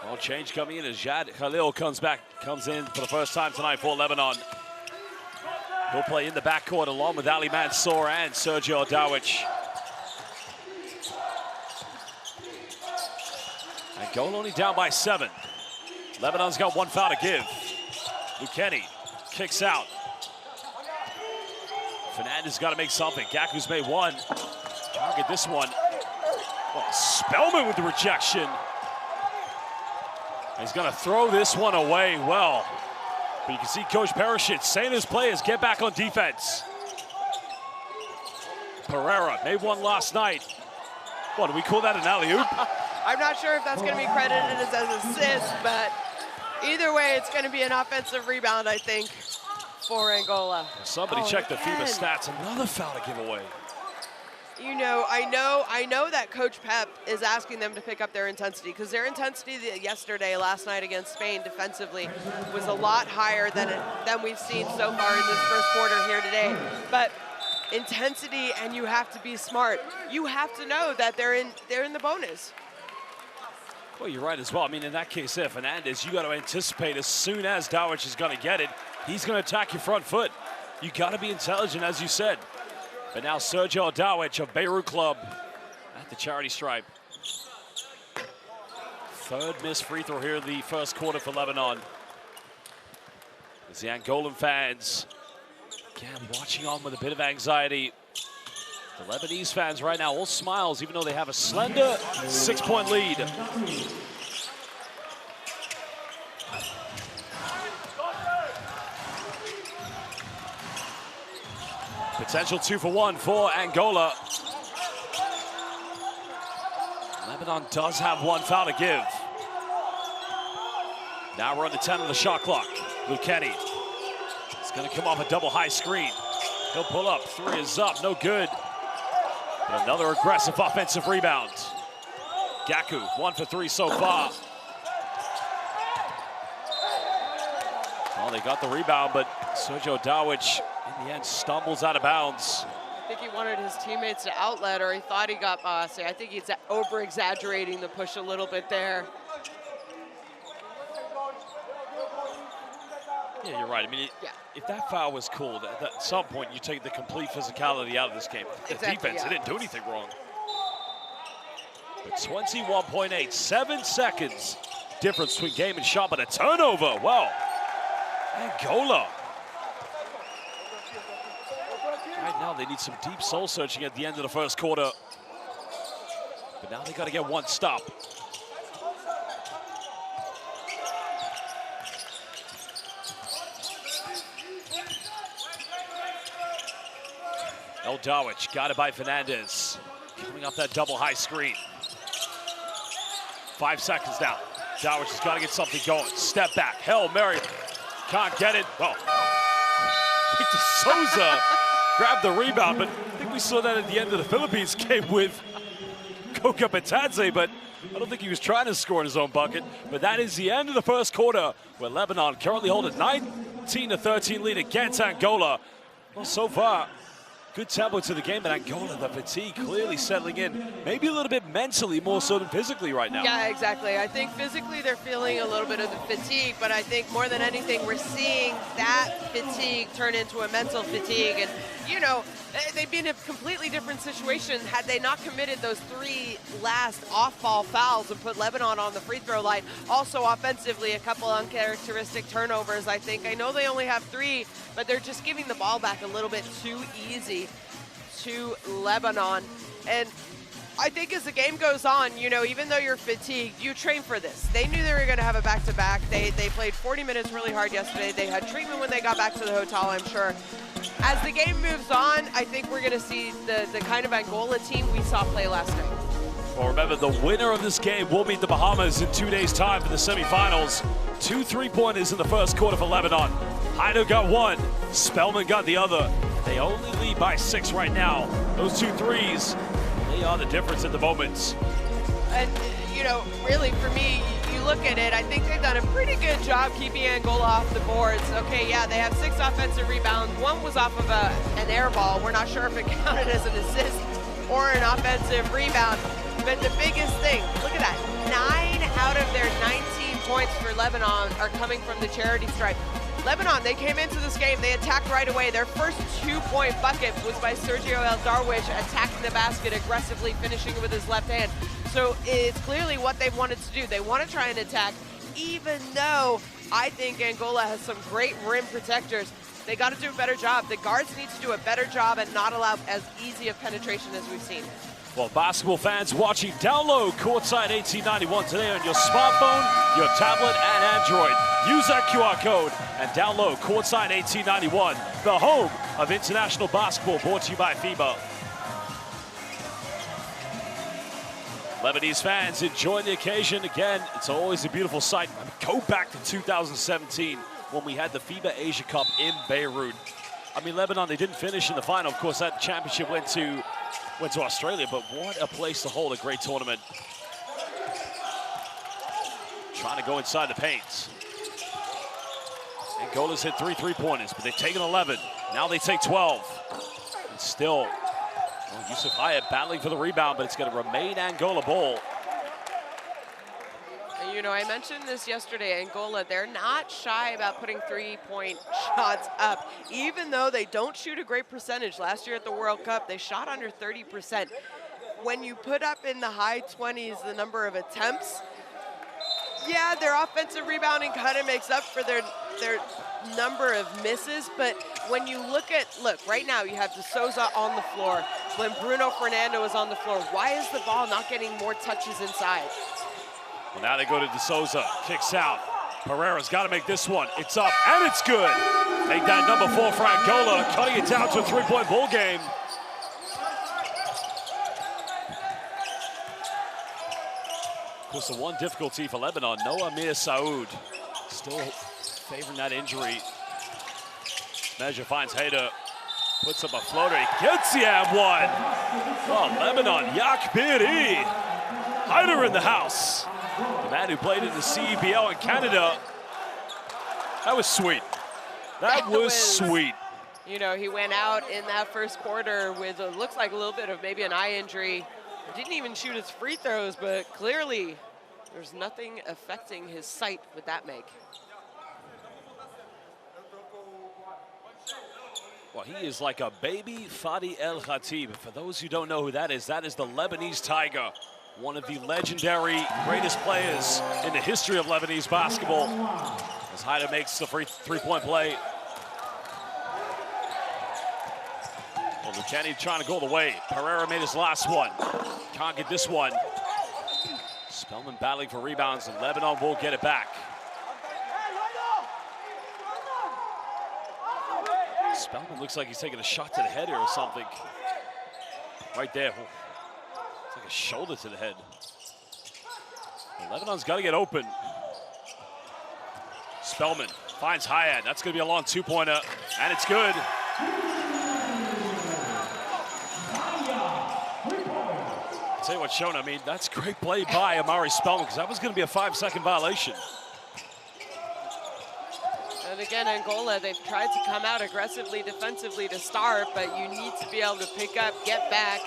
A: Well, change coming in as Jad Khalil comes in for the first time tonight for Lebanon. He'll play in the backcourt along with Ali Mansour and Sergio Dawich. Angola only down by 7. Lebanon's got 1 foul to give. Kenny kicks out. Fernandez got to make something. Gaku's made 1. I'll get this one. Oh, Spellman with the rejection. He's going to throw this one away well. But you can see Coach Parashit saying to his players, get back on defense. Pereira made 1 last night. What, do we call that an alley-oop?
B: I'm not sure if that's going to be credited as an assist, but either way, it's going to be an offensive rebound, I think, for Angola.
A: Somebody check the FIBA stats. Another foul to give away.
B: You know, I know that Coach Pep is asking them to pick up their intensity, because their intensity last night against Spain defensively was a lot higher than we've seen so far in this first quarter here today. But intensity, and you have to be smart. You have to know that they're in the bonus.
A: Well, you're right as well. I mean, in that case, Fernandez, you got to anticipate as soon as Dawich is going to get it, he's going to attack your front foot. You got to be intelligent, as you said. But now Sergio Dawich of Beirut Club at the charity stripe. 3rd missed free throw here in the first quarter for Lebanon. As the Angolan fans, again, watching on with a bit of anxiety. The Lebanese fans right now all smiles, even though they have a slender 6-point lead. Potential 2-for-1 for Angola. Lebanon does have 1 foul to give. Now we're on the 10 on the shot clock. Kenny. It's going to come off a double high screen. He'll pull up. 3 is up. No good. But another aggressive offensive rebound. Gaku, 1 for 3 so far. Well, they got the rebound, but Sergio Dawich, in the end, stumbles out of bounds.
B: I think he wanted his teammates to outlet, or he thought he got bossy. I think he's over-exaggerating the push a little bit there.
A: Yeah, you're right. I mean, if that foul was called, at some point you take the complete physicality out of this game. The defense, they didn't do anything wrong. But 21.8, 7 seconds difference between game and shot, but a turnover. Well, Angola. Right now they need some deep soul searching at the end of the first quarter. But now they got to get one stop. El Dawich got it by Fernandez. Coming off that double high screen. 5 seconds now. Dawich has got to get something going. Step back, Hail Mary. Can't get it. Well, I think Souza grabbed the rebound, but I think we saw that at the end of the Philippines game with Coca Patadze, but I don't think he was trying to score in his own bucket. But that is the end of the first quarter, where Lebanon currently hold a 19-13 lead against Angola. Well, so far, good tempo to the game, but Angola, the fatigue clearly settling in. Maybe a little bit mentally more so than physically right now.
B: Yeah, exactly. I think physically they're feeling a little bit of the fatigue, but I think more than anything, we're seeing that fatigue turn into a mental fatigue. And, you know, they'd be in a completely different situation had they not committed those 3 last off-ball fouls and put Lebanon on the free throw line. Also offensively, a couple uncharacteristic turnovers, I think. I know they only have 3, but they're just giving the ball back a little bit too easy to Lebanon. And I think as the game goes on, you know, even though you're fatigued, you train for this. They knew they were going to have a back-to-back. They played 40 minutes really hard yesterday. They had treatment when they got back to the hotel, I'm sure. As the game moves on, I think we're going to see the kind of Angola team we saw play last night.
A: Well, remember, the winner of this game will meet the Bahamas in 2 days' time for the semifinals. 2 3-pointers in the first quarter for Lebanon. Heider got 1, Spellman got the other. They only lead by 6 right now. Those 2 threes, they are the difference at the moment.
B: And, you know, really for me, you look at it, I think they've done a pretty good job keeping Angola off the boards. Okay, yeah, they have 6 offensive rebounds. 1 was off of an air ball. We're not sure if it counted as an assist or an offensive rebound. But the biggest thing, look at that, 9 out of their 19 points for Lebanon are coming from the charity stripe. Lebanon, they came into this game, they attacked right away. Their first 2-point bucket was by Sergio El Darwish, attacking the basket aggressively, finishing with his left hand. So it's clearly what they wanted to do. They want to try and attack, even though I think Angola has some great rim protectors. They got to do a better job. The guards need to do a better job and not allow as easy of penetration as we've seen.
A: Well, basketball fans watching, download Courtside 1891 today on your smartphone, your tablet, and Android. Use that QR code and download Courtside 1891, the home of international basketball, brought to you by FIBA. Lebanese fans enjoying the occasion. Again, it's always a beautiful sight. Go back to 2017 when we had the FIBA Asia Cup in Beirut. I mean, Lebanon, they didn't finish in the final. Of course, that championship went to Australia, but what a place to hold a great tournament. Trying to go inside the paint. Angola's hit 3 3-pointers, but they've taken 11. Now they take 12. And still, well, Yusuf Hyatt battling for the rebound, but it's going to remain Angola ball.
B: You know, I mentioned this yesterday, Angola, they're not shy about putting 3-point shots up, even though they don't shoot a great percentage. Last year at the World Cup, they shot under 30%. When you put up in the high 20s the number of attempts, yeah, their offensive rebounding kind of makes up for their number of misses, but when you look, right now you have De Souza on the floor. When Bruno Fernando is on the floor, why is the ball not getting more touches inside?
A: Well, now they go to De Souza, kicks out. Pereira's got to make this one. It's up, and it's good. Make that number 4 for Angola, cutting it down to a 3-point ball game. Of course, the one difficulty for Lebanon, no Amir Saoud. Still favoring that injury. Measure finds Hayder, puts up a floater, he gets the and one. Oh, Lebanon, Yakbiri. Hayder in the house. The man who played in the CEBL in Canada. That was sweet. That was sweet.
B: You know, he went out in that first quarter with what looks like a little bit of maybe an eye injury. Didn't even shoot his free throws, but clearly there's nothing affecting his sight with that make.
A: Well, he is like a baby Fadi El Khatib. For those who don't know who that is the Lebanese Tiger. one of the legendary greatest players in the history of Lebanese basketball. As Haida makes the three-point play. Well, Lucani trying to go the way. Pereira made his last one. Can't get this one. Spellman battling for rebounds, and Lebanon will get it back. Spellman looks like he's taking a shot to the head here or something. Right there. It's like a shoulder to the head. Well, Lebanon's got to get open. Spellman finds Hayat. That's going to be a long two-pointer, and it's good. I'll tell you what, Shona, I mean, that's great play by Amari Spellman, because that was going to be a 5-second violation.
B: And again, Angola, they've tried to come out aggressively defensively to start, but you need to be able to pick up, get back,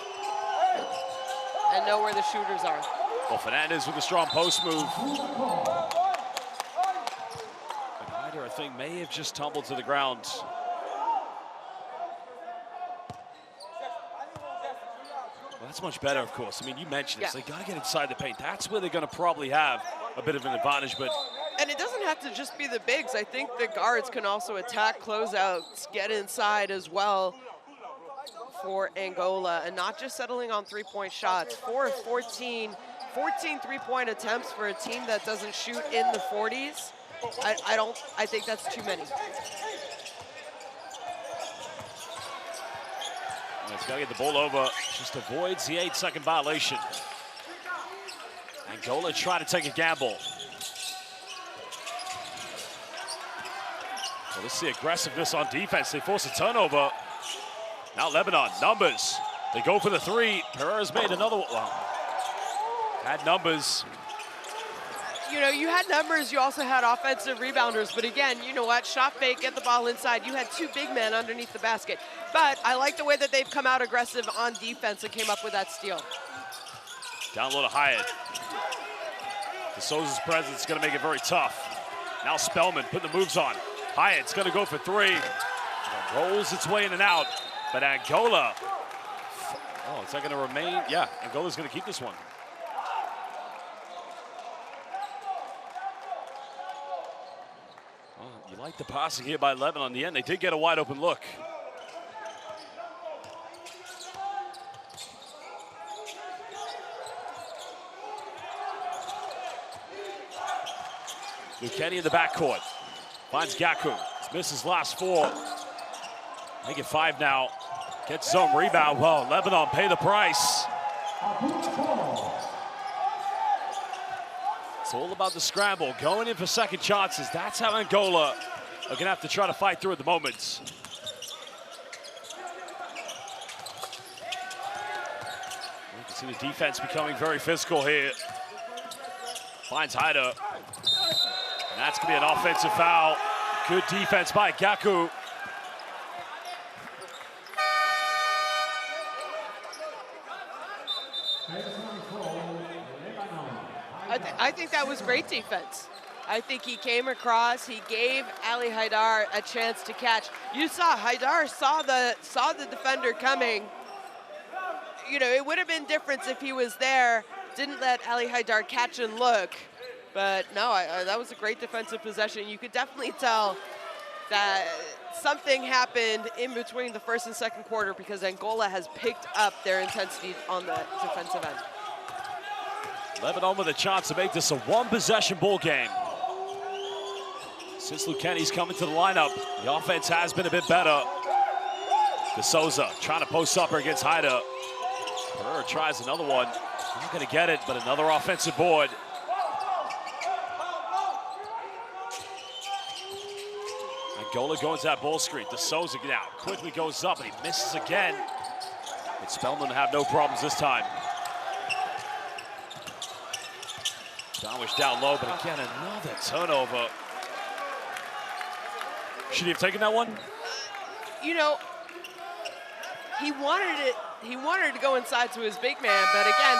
B: and know where the shooters are.
A: Well, Fernandez with a strong post move. Ryder, I think, may have just tumbled to the ground. Well, that's much better, of course. I mean, you mentioned it. So they got to get inside the paint. That's where they're going to probably have a bit of an advantage, but...
B: And it doesn't have to just be the bigs. I think the guards can also attack closeouts, get inside as well for Angola, and not just settling on three-point shots. 4 of 14 three-point attempts for a team that doesn't shoot in the 40s. I think that's too many.
A: He's got to get the ball over. Just avoids the 8-second violation. Angola trying to take a gamble. Well, let's see aggressiveness on defense. They force a turnover. Now Lebanon, numbers. They go for the three. Pereira's made another one. Well, had numbers.
B: You know, you had numbers, you also had offensive rebounders, but again, you know what? Shot fake, get the ball inside. You had two big men underneath the basket. But I like the way that they've come out aggressive on defense and came up with that steal.
A: Down low to Hyatt. De Souza's presence is going to make it very tough. Now Spellman putting the moves on. Hyatt's going to go for three. It rolls its way in and out. But Angola, oh, is that going to remain? Yeah, Angola's going to keep this one. Well, you like the passing here by Lebanon. In the end, they did get a wide open look. Lucani in the backcourt. Finds Gaku. He's missed his last four. Make it 5 now. Gets zone rebound. Well, Lebanon pay the price. It's all about the scramble. Going in for second chances. That's how Angola are going to have to try to fight through at the moment. You can see the defense becoming very physical here. Finds Haida. And that's going to be an offensive foul. Good defense by Gaku.
B: I think that was great defense. I think he came across, he gave Ali Haidar a chance to catch. You saw Haidar saw the defender coming. You know, it would have been different if he was there, didn't let Ali Haidar catch and look. But no, that was a great defensive possession. You could definitely tell that something happened in between the first and second quarter because Angola has picked up their intensity on the defensive end.
A: Lebanon with a chance to make this a one-possession ball game. Since Lucani's coming to the lineup, the offense has been a bit better. De Souza trying to post up against Haida. Pereira tries another one. Not going to get it, but another offensive board. Angola goes that ball screen. De Souza now quickly goes up and he misses again. But Spellman have no problems this time. Donwish down low, but again, another turnover. Should he have taken that one?
B: You know, he wanted to go inside to his big man, but again,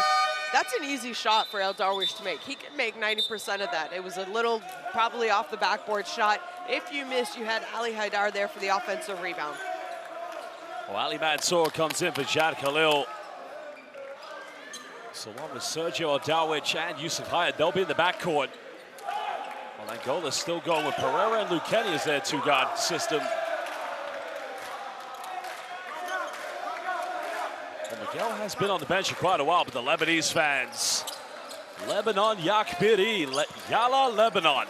B: that's an easy shot for El Darwish to make. He can make 90% of that. It was a little, probably off the backboard shot. If you missed, you had Ali Haidar there for the offensive rebound.
A: Well, Ali Mansour comes in for Jad Khalil. So along with Sergio Aldowich and Yusuf Hayat, they'll be in the backcourt. Well, Angola's still going with Pereira and Lucchini as their two-guard system. Well, Miguel has been on the bench for quite a while, but the Lebanese fans, Lebanon Yakbiri, Yala Lebanon.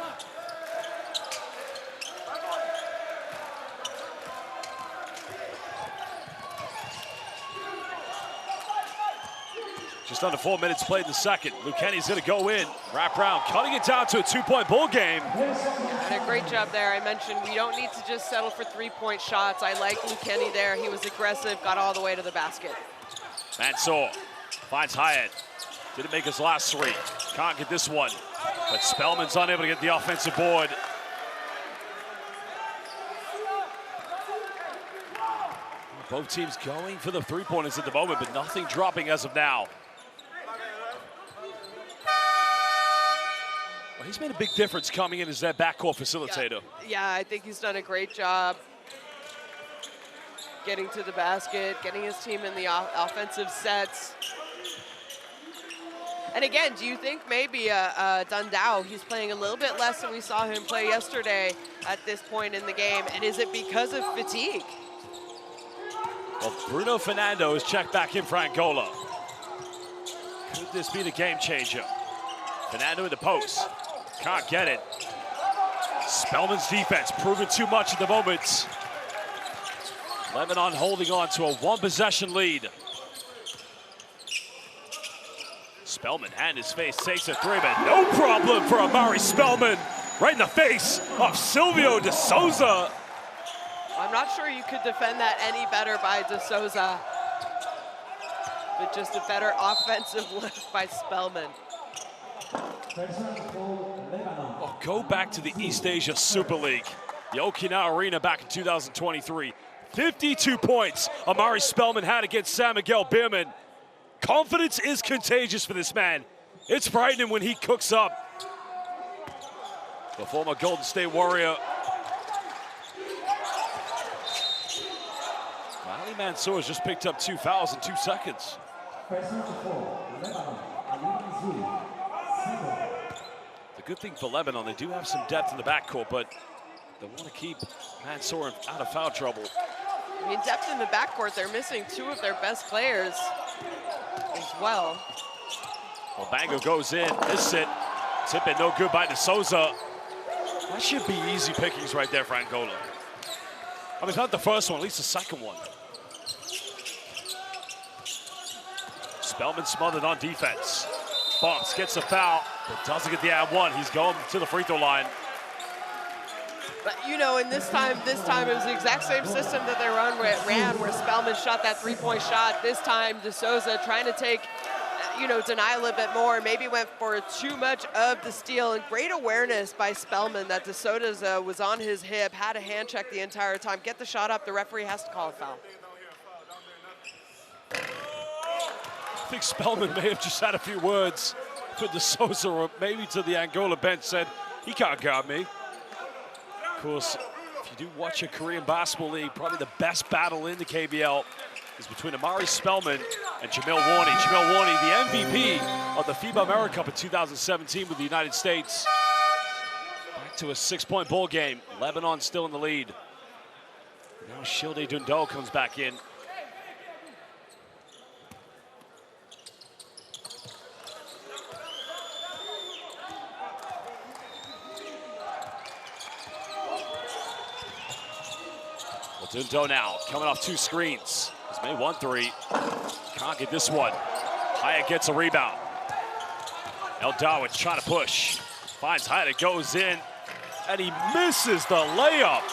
A: Just under 4 minutes played in the second. Lucchini's gonna go in, wrap around, cutting it down to a 2-point ball game.
B: And a great job there. I mentioned we don't need to just settle for 3-point shots. I like Lucchini there. He was aggressive, got all the way to the basket.
A: Mansour finds Hyatt. Didn't make his last three. Can't get this one. But Spellman's unable to get the offensive board. Both teams going for the three-pointers at the moment, but nothing dropping as of now. Well, he's made a big difference coming in as that backcourt facilitator.
B: Yeah, I think he's done a great job getting to the basket, getting his team in the offensive sets. And again, do you think maybe Dundao, he's playing a little bit less than we saw him play yesterday at this point in the game, and is it because of fatigue?
A: Well, Bruno Fernando is checked back in for Angola. Could this be the game changer? Fernando in the post. Can't get it. Spellman's defense proving too much at the moment. Lebanon holding on to a one-possession lead. Spellman, hand his face, takes a three, but no problem for Amari Spellman. Right in the face of Silvio De Souza.
B: I'm not sure you could defend that any better by De Souza, but just a better offensive lift by Spellman.
A: Oh, go back to the East Asia Super League, the Okinawa Arena back in 2023. 52 points Amari Spellman had against San Miguel Beerman. Confidence is contagious for this man. It's frightening when he cooks up. The former Golden State Warrior. Ali Mansour has just picked up 2 fouls in 2 seconds. The good thing for Lebanon, they do have some depth in the backcourt, but they want to keep Mansour out of foul trouble.
B: I mean, depth in the backcourt, they're missing 2 of their best players as well.
A: Well, Bango goes in, this it. Tip it, no good by De Souza. That should be easy pickings right there for Angola. I mean, it's not the first one, at least the second one. Spellman smothered on defense. Bumps, gets a foul, but doesn't get the and one. He's going to the free throw line.
B: But you know, and this time it was the exact same system that they ran where Spellman shot that 3-point shot. This time, De Souza trying to take, deny a little bit more. Maybe went for too much of the steal, and great awareness by Spellman that De Souza was on his hip, had a hand check the entire time. Get the shot up, the referee has to call a foul.
A: I think Spellman may have just had a few words with De Souza, or maybe to the Angola bench, said, he can't guard me. Of course, if you do watch a Korean basketball league, probably the best battle in the KBL is between Amari Spellman and Jamil Warney. Jamil Warney, the MVP of the FIBA America Cup in 2017 with the United States. Back to a 6-point ball game. Lebanon still in the lead. Now Shilde Dundo comes back in. Dundo now, coming off 2 screens. He's made 1 3. Can't get this one. Hyatt gets a rebound. Aldowich trying to push. Finds Hyatt, it goes in, and he misses the layup.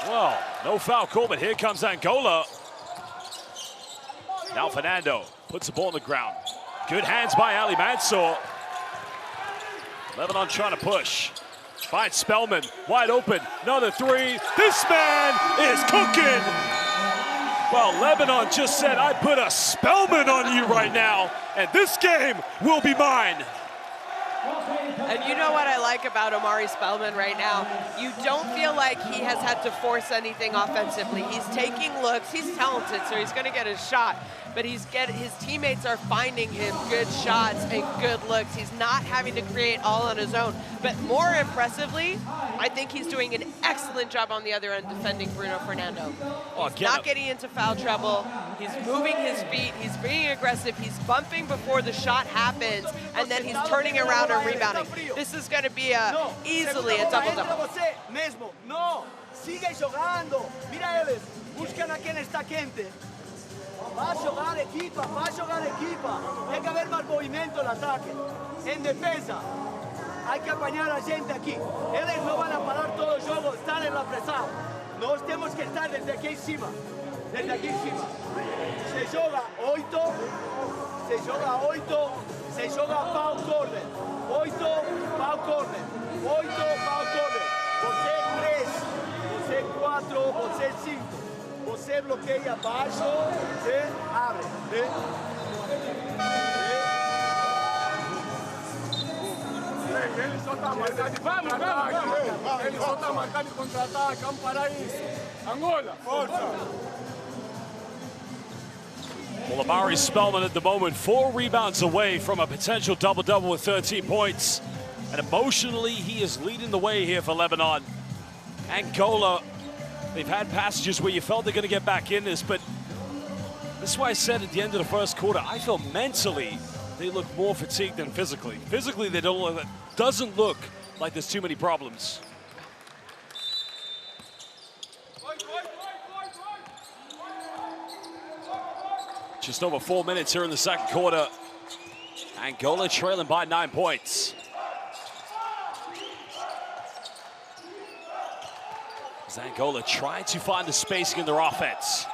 A: Well, no foul call, but here comes Angola. Now Fernando puts the ball on the ground. Good hands by Ali Mansour. Lebanon trying to push. Finds Spellman, wide open, another 3. This man is cooking. Well, Lebanon just said, I put a Spellman on you right now, and this game will be mine.
B: And you know what I like about Omari Spellman right now? You don't feel like he has had to force anything offensively. He's taking looks. He's talented, so he's going to get his shot. But his teammates are finding him good shots and good looks. He's not having to create all on his own. But more impressively, I think he's doing an excellent job on the other end defending Bruno Fernando. He's not getting into foul trouble. He's moving his feet. He's being aggressive. He's bumping before the shot happens, and then he's turning around and rebounding. This is going to be easily a double-double.
D: No, sigue jugando. Mira ellos, buscan a quien está quente. Va a jugar equipa, va a jugar equipa. Hay que haber más movimiento en el ataque. En defensa, hay que apañar a gente aquí. Ellos no van a parar todo el juego, están en la presa. Nos tenemos que estar desde aquí encima. Desde aquí encima. Se juega 8, se juega 8, se juega foul corner. 8, foul corner. 8, foul corner. Você 3, você 4, você 5. Você bloqueia abaixo, você abre. Ele só está marcando. Vamos. Ele só está marcando contra-ataque. Vamos parar isso. Angola, força.
A: Well, Omari Spellman at the moment 4 rebounds away from a potential double-double with 13 points. And emotionally, he is leading the way here for Lebanon. Angola, they've had passages where you felt they're going to get back in this, but this is why I said at the end of the first quarter, I felt mentally they look more fatigued than physically. Physically, they don't look, doesn't look like there's too many problems. Just over 4 minutes here in the second quarter. Angola trailing by 9 points. As Angola tried to find the spacing in their offense.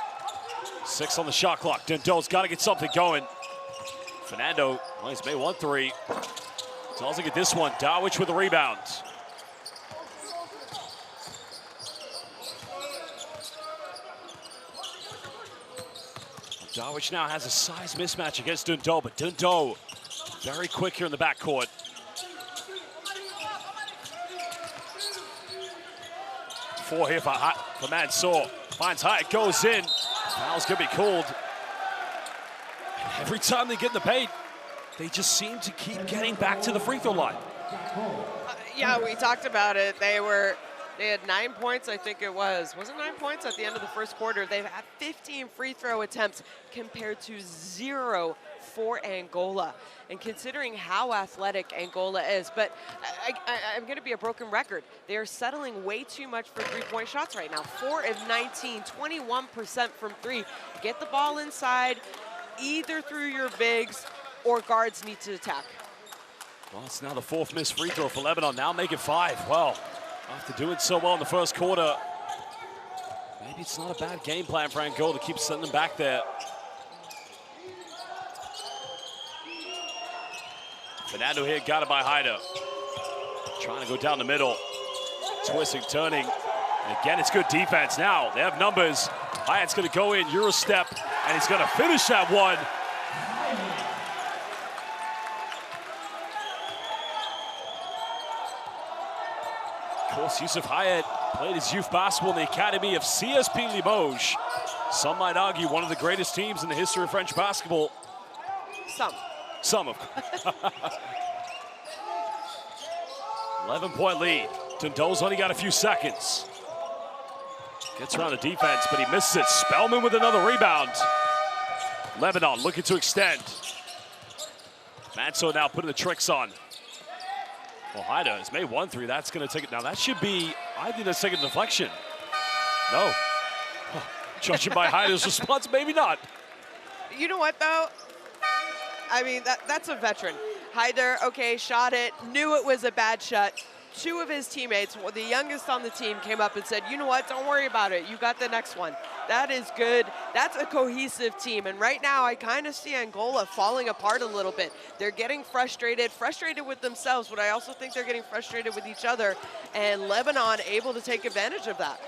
A: 6 on the shot clock. Dundo's got to get something going. Fernando, well, he's made 1 3. Tells him to get this one. Dowich with the rebound. Dowich now has a size mismatch against Dundo, but Dundo very quick here in the backcourt. Four here for Mansour. Finds Hyatt, goes in. Foul's gonna be called. Every time they get in the paint, they just seem to keep getting back to the free throw line.
B: Yeah, we talked about it. They had 9 points, I think it was. Was it 9 points at the end of the first quarter? They've had 15 free throw attempts compared to 0 for Angola. And considering how athletic Angola is, but I'm going to be a broken record. They are settling way too much for three-point shots right now. 4 of 19, 21% from 3. Get the ball inside, either through your bigs or guards need to attack.
A: Well, it's now the 4th missed free throw for Lebanon. Now make it 5. Well, after doing so well in the first quarter, maybe it's not a bad game plan for Angola to keep sending them back there. Fernando here, got it by Haida. Trying to go down the middle. Twisting, turning. And again, it's good defense. Now, they have numbers. Hyatt's going to go in, Euro step, and he's going to finish that one. Of course, Yusuf Hyatt played his youth basketball in the academy of CSP Limoges. Some might argue one of the greatest teams in the history of French basketball. Some of course. 11-point lead. Dundo's only got a few seconds. Gets around the defense, but he misses it. Spellman with another rebound. Lebanon looking to extend. Manso now putting the tricks on. Well, Haida has made 1 3. That's going to take it. Now, that should be, I think that's taking a deflection. No. Judging by Haida's response, maybe not.
B: You know what, though? I mean, that's a veteran. Haida, okay, shot it, knew it was a bad shot. 2 of his teammates, the youngest on the team, came up and said, you know what, don't worry about it. You got the next one. That is good. That's a cohesive team. And right now, I kind of see Angola falling apart a little bit. They're getting frustrated with themselves, but I also think they're getting frustrated with each other. And Lebanon able to take advantage of that.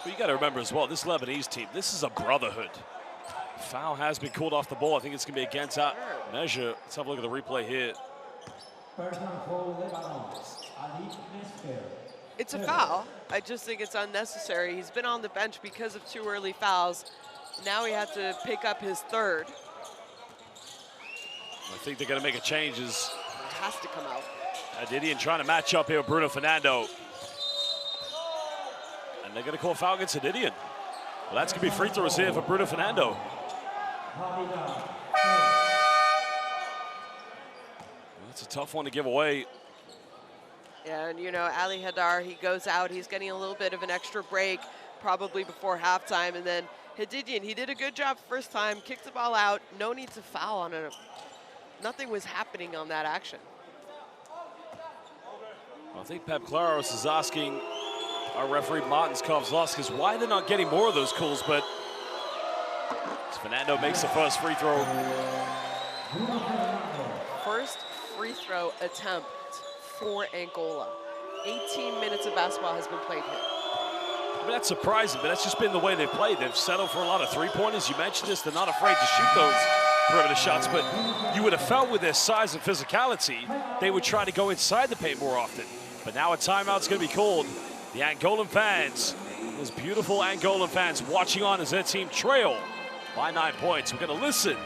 A: Well, you got to remember as well, this Lebanese team, this is a brotherhood. Foul has been called off the ball. I think it's going to be against that measure. Let's have a look at the replay here.
C: Personal foul, Lebanon. Ali Nesper.
B: It's a foul. I just think it's unnecessary. He's been on the bench because of 2 early fouls. Now he had to pick up his 3rd.
A: I think they're going to make a change.
B: It has to come out.
A: Didion trying to match up here with Bruno Fernando. And they're going to call foul against Didion. Well, that's going to be free throws here for Bruno Fernando. That's a tough one to give away.
B: Yeah, and you know, Ali Haidar, he goes out, he's getting a little bit of an extra break, probably before halftime, and then Hadidian, he did a good job first time, kicked the ball out, no need to foul on it. Nothing was happening on that action.
A: Well, I think Pep Claros is asking our referee Martins Kovzlowskis why they're not getting more of those calls, but Fernando makes the first free throw.
B: First free throw attempt for Angola. 18 minutes of basketball has been played here.
A: I mean, that's surprising, but that's just been the way they've played. They've settled for a lot of three-pointers. You mentioned this, they're not afraid to shoot those perimeter shots, but you would have felt with their size and physicality, they would try to go inside the paint more often. But now a timeout's going to be called. The Angolan fans, those beautiful Angolan fans watching on as their team trail by 9 points. We're going to listen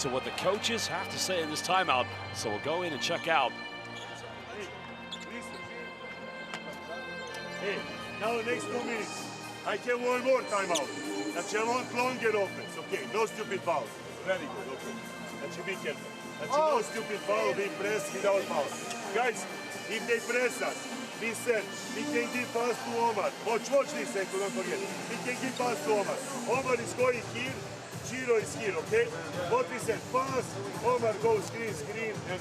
A: to what the coaches have to say in this timeout. So we'll go in and check out.
G: Hey, now the next 2 minutes, I have one more timeout. That you want longer offense. Okay, no stupid fouls. Very good, okay. That you be careful. That you no stupid foul, we press without foul. Guys, if they press us, we said, we can give pass to Omar. Watch this second, don't forget. We can give pass to Omar. Omar is going here, Giro is here, okay? What we said, pass, Omar goes screen, and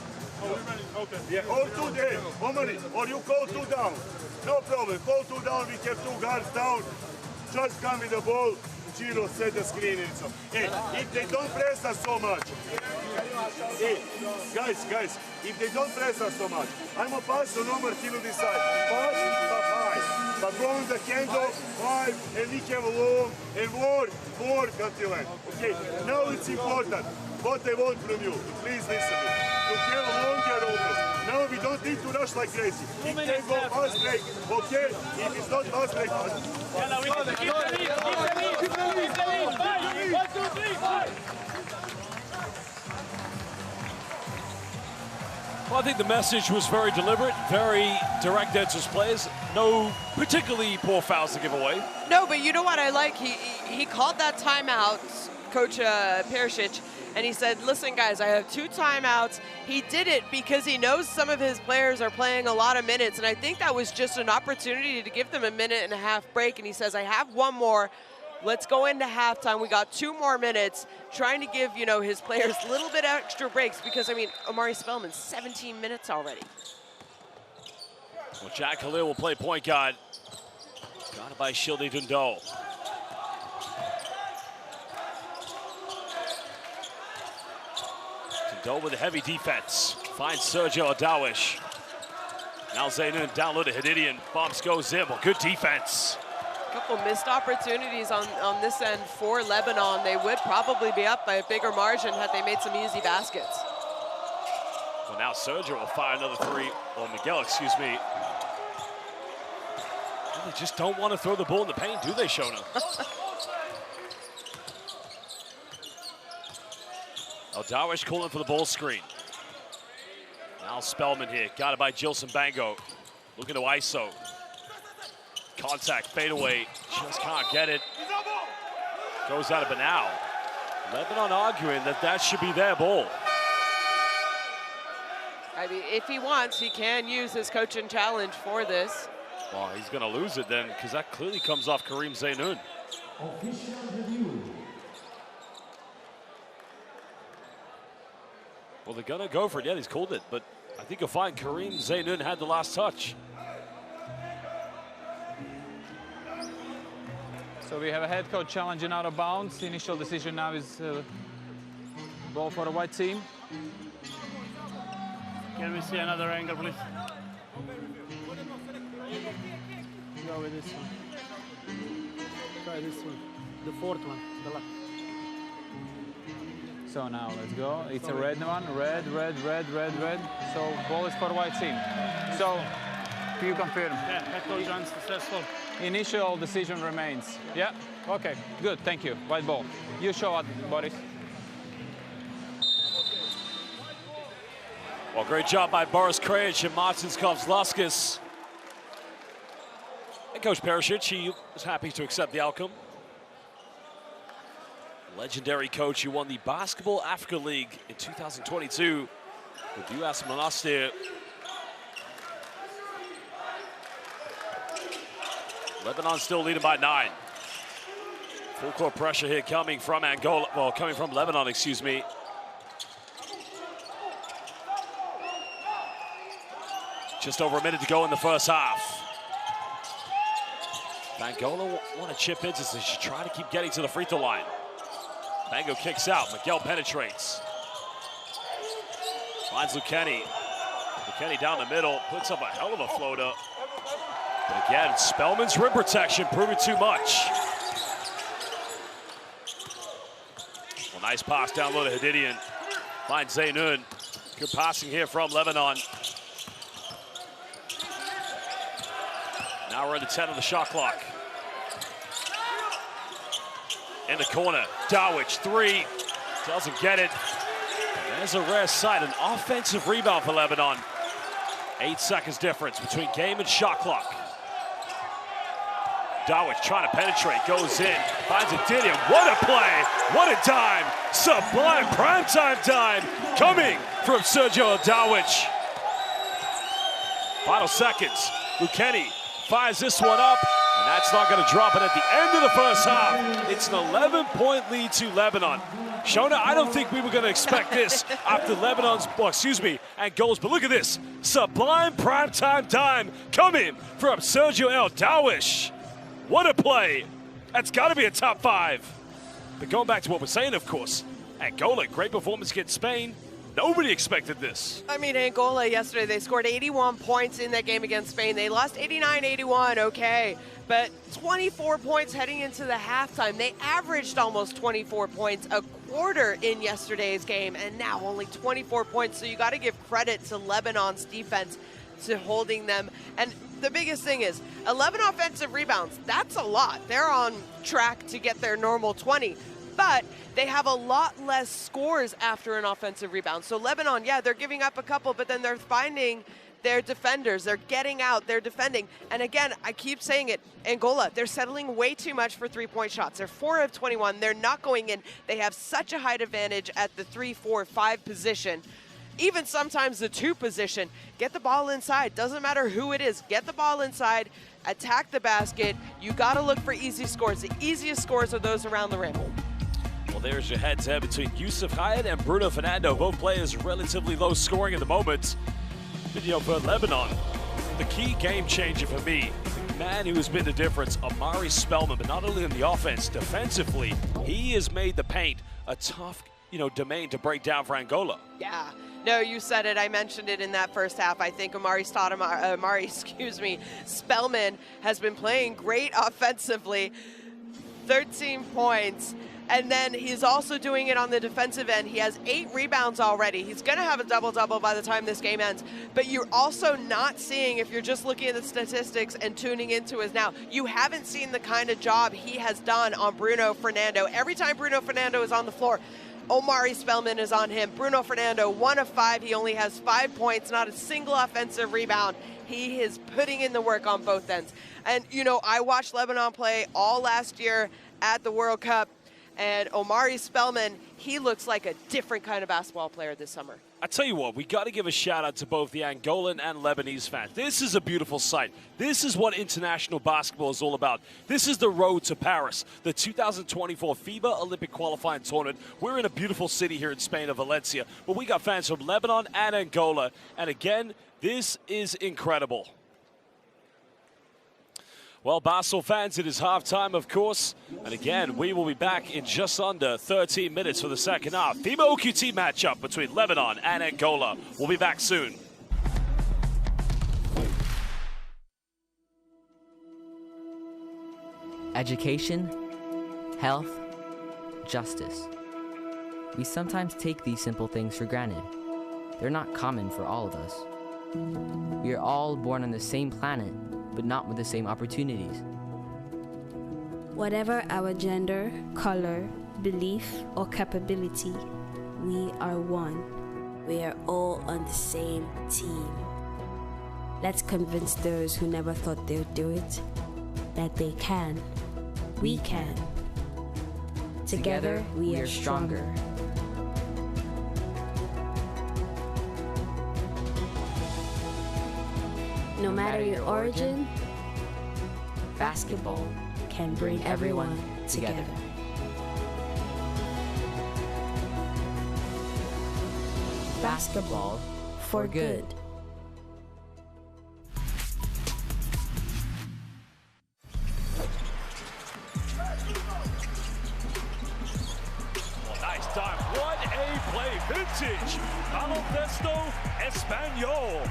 G: okay. Yeah, or 2 there, Omar, or you call 2 down. No problem, call 2 down, we have 2 guards down. Just come with the ball, Giro set the screen and so. Hey, if they don't press us so much, hey, guys, if they don't press us so much, I'm a pass on Omar till this side. Pass, but high. But go on the candle, 5, and we have a long, and work until end. Okay, now it's important. What I want from you, please listen to me. You have a longer offense. Now we don't need to rush like crazy. It can go fast break, okay? If it's not fast break,
A: Well, I think the message was very deliberate, very direct to his players. No particularly poor fouls to give away.
B: No, but you know what I like? He called that timeout, Coach Perisic, and he said, listen, guys, I have 2 timeouts. He did it because he knows some of his players are playing a lot of minutes, and I think that was just an opportunity to give them a 1.5-minute break, and he says, I have 1 more. Let's go into halftime. We got 2 more minutes, trying to give, you know, his players a little bit extra breaks because, I mean, Omari Spellman, 17 minutes already.
A: Well, Jack Khalil will play point guard. Guarded by Shildy Dundal. Dundal with a heavy defense. Finds Sergio Adawish. Now Zaynun down low to Hadidian. Bumps goes in. Well, good defense.
B: Couple missed opportunities on this end for Lebanon. They would probably be up by a bigger margin had they made some easy baskets.
A: Well, now Sergio will fire another 3, or Miguel, excuse me. Well, they just don't want to throw the ball in the paint, do they, Shona? Darwish calling for the ball screen. Now Spellman here, got it by Jilson Bango. Looking to ISO. Contact, fadeaway, just can't get it. Goes out of Banal. Lebanon arguing that that should be their ball.
B: I mean, if he wants, he can use his coaching challenge for this.
A: Well, he's going to lose it then, because that clearly comes off Kareem Zaynun. Well, they're going to go for it. Yeah, he's called it, but I think you'll find Kareem Zaynun had the last touch.
E: So we have a head coach challenging out of bounds. The initial decision now is ball for the white team.
F: Can we see another angle, please? Go with this one. Try this one. The 4th one. The left.
E: So now let's go. It's a red one. Red, red, red, red, red. So ball is for white team. So you confirm.
F: Yeah, head coach unsuccessful.
E: Initial decision remains. Yeah. Okay. Good. Thank you. White ball. You show up, Boris.
A: Well, great job by Boris Krejci and Martins Kovlaskis. And Coach Perisic, he was happy to accept the outcome. Legendary coach who won the Basketball Africa League in 2022 with US Monastir. Lebanon still leading by 9. Full court pressure here coming from Angola, well, coming from Lebanon, excuse me. Just over a minute to go in the first half. Angola want to chip in as they should try to keep getting to the free throw line. Mango kicks out, Miguel penetrates. Finds Lucchini. Lucchini down the middle, puts up a hell of a floater. But again, Spellman's rim protection proving too much. Well, nice pass down low to Hadidian. Finds Zaynun. Good passing here from Lebanon. Now we're in the 10 of the shot clock. In the corner, Dowich, 3, doesn't get it. There's a rare sight, an offensive rebound for Lebanon. 8 seconds difference between game and shot clock. Dowich trying to penetrate, goes in, finds Hadidian. What a play, what a dime. Sublime primetime dime coming from Sergio Dowich. Final seconds, Lucchini fires this one up, and that's not going to drop it at the end of the first half. It's an 11-point lead to Lebanon. Shona, I don't think we were going to expect this after Lebanon's, well, excuse me, and goals, but look at this. Sublime primetime dime coming from Sergio El Dowich. What a play. That's got to be a top 5. But going back to what we're saying, of course, Angola, great performance against Spain. Nobody expected this.
B: I mean, Angola yesterday, they scored 81 points in that game against Spain. They lost 89-81, okay. But 24 points heading into the halftime. They averaged almost 24 points a quarter in yesterday's game, and now only 24 points. So you got to give credit to Lebanon's defense to holding them. And the biggest thing is 11 offensive rebounds. That's a lot. They're on track to get their normal 20. But they have a lot less scores after an offensive rebound. So Lebanon, yeah, they're giving up a couple, but then they're finding their defenders. They're getting out, they're defending. And again, I keep saying it, Angola, they're settling way too much for three-point shots. They're 4 of 21. They're not going in. They have such a height advantage at the 3, 4, 5 position. Even sometimes the 2 position. Get the ball inside. Doesn't matter who it is. Get the ball inside. Attack the basket. You got to look for easy scores. The easiest scores are those around the rim.
A: Well, there's your head-to-head between Yusuf Hayat and Bruno Fernando. Both players relatively low scoring at the moment. But, you know, for Lebanon, the key game changer for me, the man who has been the difference, Omari Spellman, but not only in the offense, defensively, he has made the paint a tough, domain to break down for Angola.
B: Yeah. No, you said it. I mentioned it in that first half. I think Spellman has been playing great offensively. 13 points. And then he's also doing it on the defensive end. He has 8 rebounds already. He's going to have a double-double by the time this game ends. But you're also not seeing, if you're just looking at the statistics and tuning into us now, you haven't seen the kind of job he has done on Bruno Fernando. Every time Bruno Fernando is on the floor, Omari Spellman is on him. Bruno Fernando, 1 of 5. He only has 5 points, not a single offensive rebound. He is putting in the work on both ends. And, I watched Lebanon play all last year at the World Cup. And Omari Spellman, he looks like a different kind of basketball player this summer.
A: I tell you what, we got to give a shout out to both the Angolan and Lebanese fans. This is a beautiful sight. This is what international basketball is all about. This is the road to Paris, the 2024 FIBA Olympic qualifying tournament. We're in a beautiful city here in Spain, of Valencia, but we got fans from Lebanon and Angola. And again, this is incredible. Well, Basel fans, it is halftime, of course. And again, we will be back in just under 13 minutes for the second half. FIBA OQT matchup between Lebanon and Angola. We'll be back soon.
H: Education, health, justice. We sometimes take these simple things for granted. They're not common for all of us. We are all born on the same planet, but not with the same opportunities.
I: Whatever our gender, color, belief, or capability, we are one. We are all on the same team. Let's convince those who never thought they'd do it that they can. We can. Together, we are stronger. No matter your origin, basketball can bring everyone together. Basketball for good.
A: Nice time. What a play. Vintage. Baloncesto Español.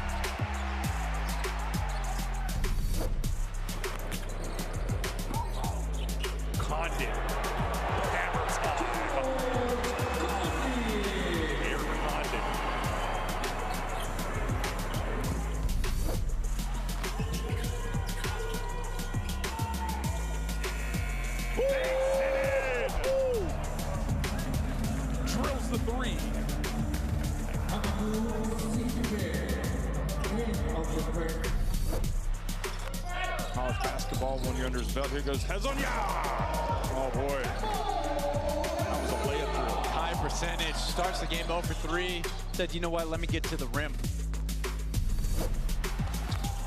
A: Condon hammers home. Here for Condon. Banks it in. Drills the three.
J: College basketball, 1 year under his belt. Here goes Hezonia. Oh boy. That was a layup drill.
K: High percentage, starts the game 0 for 3. Said, you know what, let me get to the rim.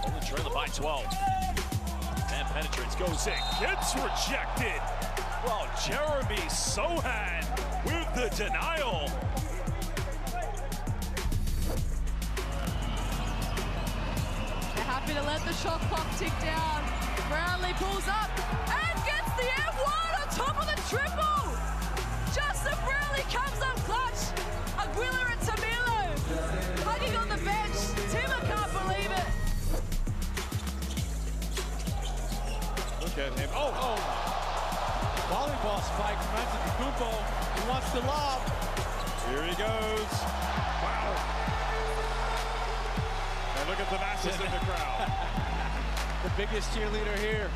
A: Only trailing by 12. And penetrates, goes in, gets rejected. Well, Jeremy Sohan with the denial.
L: They're happy to let the shot clock tick down. Brownlee pulls up and gets the F1 on top of the triple. Justin Brownlee comes up clutch. Aguilar and Tamilo hugging on the bench. Tima can't believe it.
J: Look at him. Oh.
K: Volleyball spike from Antetokounmpo. He wants to lob.
J: Here he goes. Wow. And look at the masses in the crowd.
K: The biggest cheerleader here.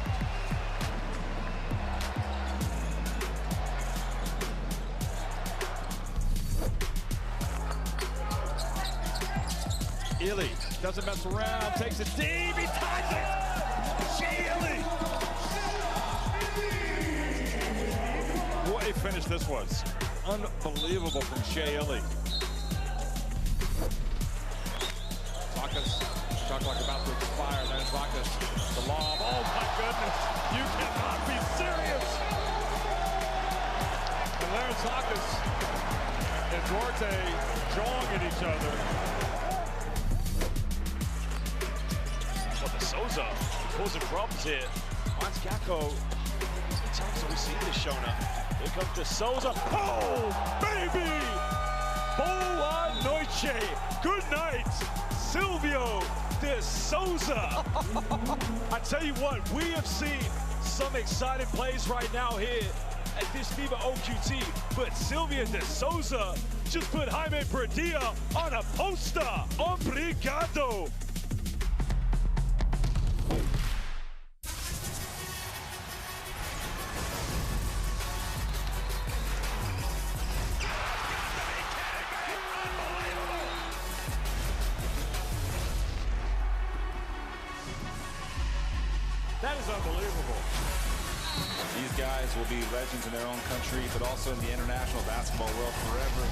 J: Ely doesn't mess around, takes it deep, he ties it! Shea Ely! What a finish this was. Unbelievable from Shea Ely. Vakas, talk like about to expire, there's Vakas, the lob, oh my goodness, you cannot be serious! And there's Vakas and Duarte jawing at each other.
A: Souza causing problems here. Hans Gacko, times have we seen this showing up? Here comes De Souza. Oh, baby! Boa noite. Good night, Silvio De Souza. I tell you what, we have seen some exciting plays right now here at this FIBA OQT, but Silvio De Souza just put Jaime Pradilla on a poster. Obrigado.
J: That is unbelievable.
M: These guys will be legends in their own country, but also in the international basketball world forever.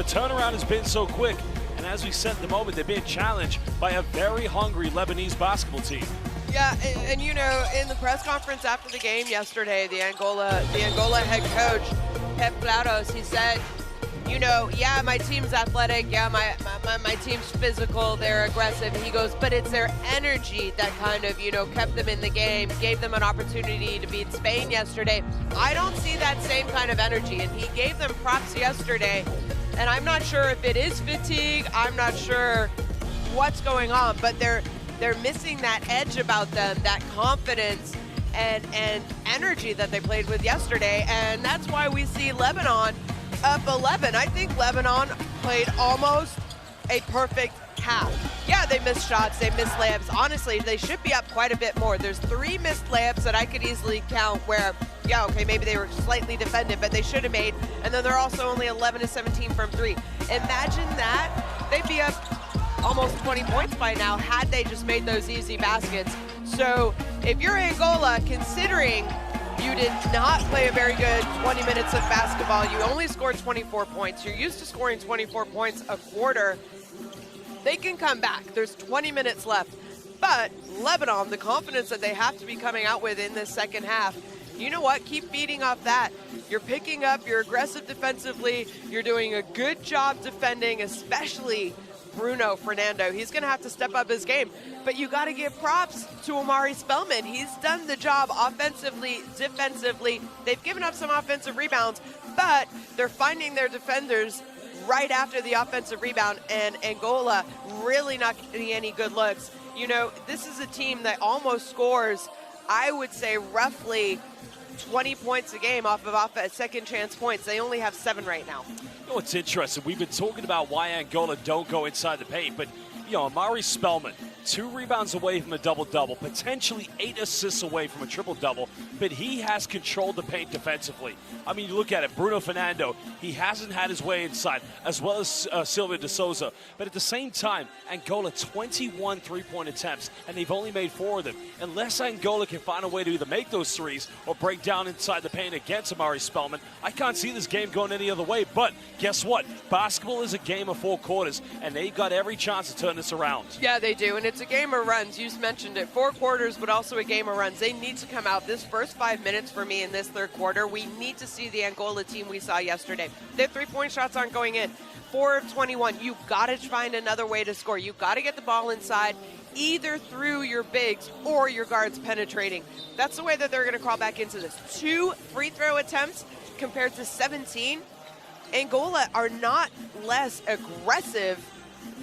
A: The turnaround has been so quick, and as we said at the moment, they're being challenged by a very hungry Lebanese basketball team.
B: Yeah, and you know, in the press conference after the game yesterday, the Angola head coach, Pep Claros, he said, you know, yeah, my team's athletic, yeah, my team's physical, they're aggressive. He goes, but it's their energy that kind of, you know, kept them in the game, gave them an opportunity to beat Spain yesterday. I don't see that same kind of energy, and he gave them props yesterday, and I'm not sure if it is fatigue, I'm not sure what's going on, but they're missing that edge about them, that confidence and energy that they played with yesterday, and that's why we see Lebanon up 11. I think Lebanon played almost a perfect half. Yeah, they missed shots, they missed layups. Honestly, they should be up quite a bit more. There's 3 missed layups that I could easily count where, yeah, okay, maybe they were slightly defended, but they should have made. And then they're also only 11 to 17 from 3. Imagine that. They'd be up almost 20 points by now had they just made those easy baskets. So if you're Angola, considering you did not play a very good 20 minutes of basketball, you only scored 24 points, you're used to scoring 24 points a quarter, they can come back. There's 20 minutes left. But Lebanon, the confidence that they have to be coming out with in this second half, you know what? Keep feeding off that. You're picking up, you're aggressive defensively, you're doing a good job defending, especially Bruno Fernando. He's going to have to step up his game. But you got to give props to Omari Spellman. He's done the job offensively, defensively. They've given up some offensive rebounds, but they're finding their defenders right after the offensive rebound, and Angola really not getting any good looks. You know, this is a team that almost scores, I would say, roughly 20 points a game off of second chance points. They only have 7 right now.
A: You know, it's interesting. We've been talking about why Angola don't go inside the paint, but, you know, Omari Spellman, 2 rebounds away from a double-double, potentially 8 assists away from a triple-double, but he has controlled the paint defensively. I mean, you look at it, Bruno Fernando, he hasn't had his way inside, as well as Silva de Souza. But at the same time, Angola, 21 three-point attempts, and they've only made 4 of them. Unless Angola can find a way to either make those threes or break down inside the paint against Omari Spellman, I can't see this game going any other way. But guess what? Basketball is a game of 4 quarters, and they've got every chance to turn this around.
B: Yeah, they do, and it's a game of runs. You mentioned it, 4 quarters, but also a game of runs. They need to come out this first 5 minutes for me in this third quarter. We need to see the Angola team we saw yesterday. Their 3-point shots aren't going in. 4 of 21. You've got to find another way to score. You've got to get the ball inside, either through your bigs or your guards penetrating. That's the way that they're going to crawl back into this. 2 free throw attempts compared to 17. Angola are not less aggressive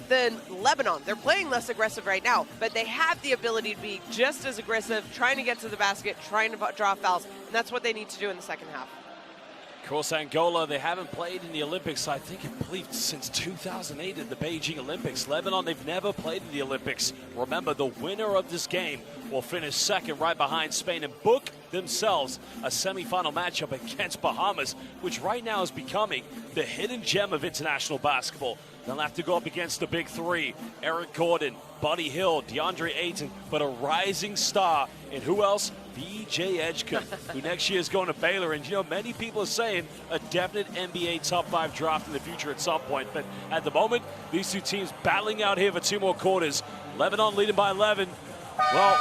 B: than Lebanon. They're playing less aggressive right now, but they have the ability to be just as aggressive, trying to get to the basket, trying to draw fouls, and that's what they need to do in the second half.
A: Of course, Angola, they haven't played in the Olympics, I believe, since 2008 at the Beijing Olympics. Lebanon, they've never played in the Olympics. Remember, the winner of this game will finish second right behind Spain and book themselves a semifinal matchup against Bahamas, which right now is becoming the hidden gem of international basketball. They'll have to go up against the big 3, Eric Gordon, Buddy Hield, DeAndre Ayton, but a rising star in who else? VJ Edgecombe, who next year is going to Baylor. And, you know, many people are saying a definite NBA top 5 draft in the future at some point. But at the moment, these 2 teams battling out here for 2 more quarters. Lebanon leading by 11. Well,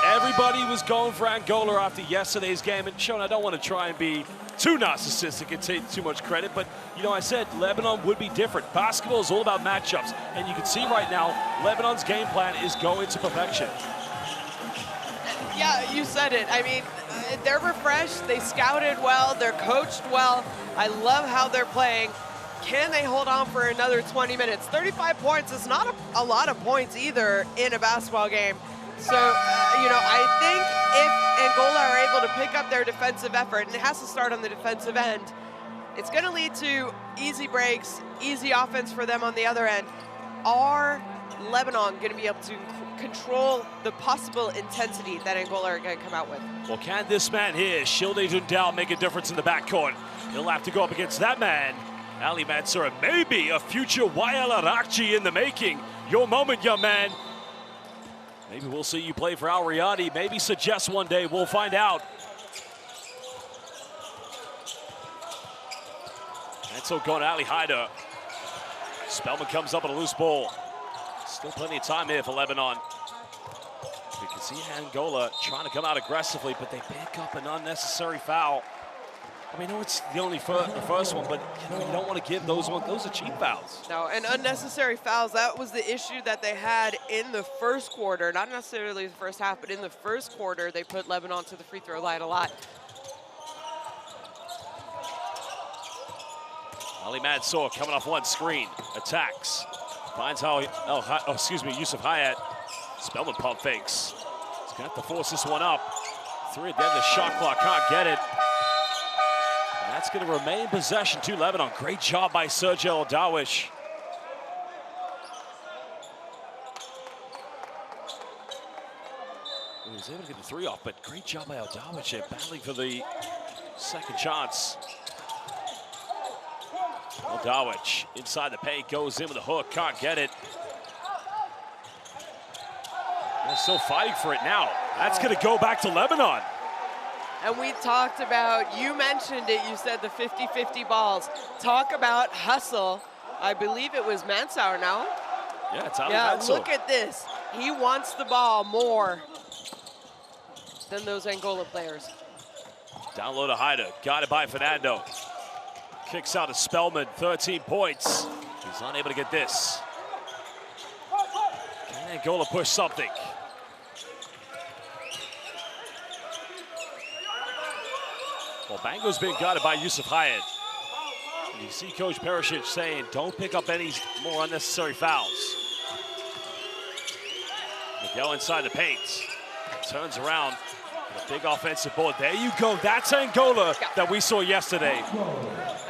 A: everybody was going for Angola after yesterday's game. And, Sean, I don't want to try and be too narcissistic and take too much credit, but, you know, I said Lebanon would be different. Basketball is all about matchups, and you can see right now Lebanon's game plan is going to perfection.
B: Yeah, you said it. I mean, they're refreshed, they scouted well, they're coached well. I love how they're playing. Can they hold on for another 20 minutes? 35 points is not a lot of points either in a basketball game. So, you know, I think if Angola are able to pick up their defensive effort, and it has to start on the defensive end, it's going to lead to easy breaks, easy offense for them on the other end. Are Lebanon going to be able to control the possible intensity that Angola are going to come out with?
A: Well, can this man here, Shilde Dundal, make a difference in the backcourt? He'll have to go up against that man, Ali Mansour, maybe a future Wael Arakchi in the making. Your moment, young man. Maybe we'll see you play for Al Riyadi. Maybe suggest one day. We'll find out. Mansour going to Ali Haidar. Spellman comes up with a loose ball. Still plenty of time here for Lebanon. We can see Angola trying to come out aggressively, but they pick up an unnecessary foul. I mean, no, it's the only the first one, but you don't want to give those ones. Those are cheap fouls.
B: No, and unnecessary fouls, that was the issue that they had in the first quarter. Not necessarily the first half, but in the first quarter, they put Lebanon to the free throw line a lot.
A: Ali Mansour coming off one screen, attacks, finds Yusuf Hayat. Spellman pump fakes. He's gonna have to force this one up. 3 at the end of the shot clock, can't get it. And that's gonna remain possession to Lebanon. Great job by Sergio Dawish. He was able to get the 3 off, but great job by Dawish there, battling for the second chance. Dawish inside the paint, goes in with a hook, can't get it. They're still fighting for it now. That's going to go back to Lebanon.
B: And we talked about, you mentioned it, you said the 50-50 balls. Talk about hustle. I believe it was Mansour now.
A: Yeah, it's Ali Mansour.
B: Look at this. He wants the ball more than those Angola players.
A: Down low to Haida, got it by Fernando. Kicks out to Spellman, 13 points. He's unable to get this. Can Angola push something? Well, Bango's being guarded by Yusuf Hayat. And you see Coach Perisic saying, don't pick up any more unnecessary fouls. Miguel inside the paint. Turns around. A big offensive board. There you go. That's Angola that we saw yesterday.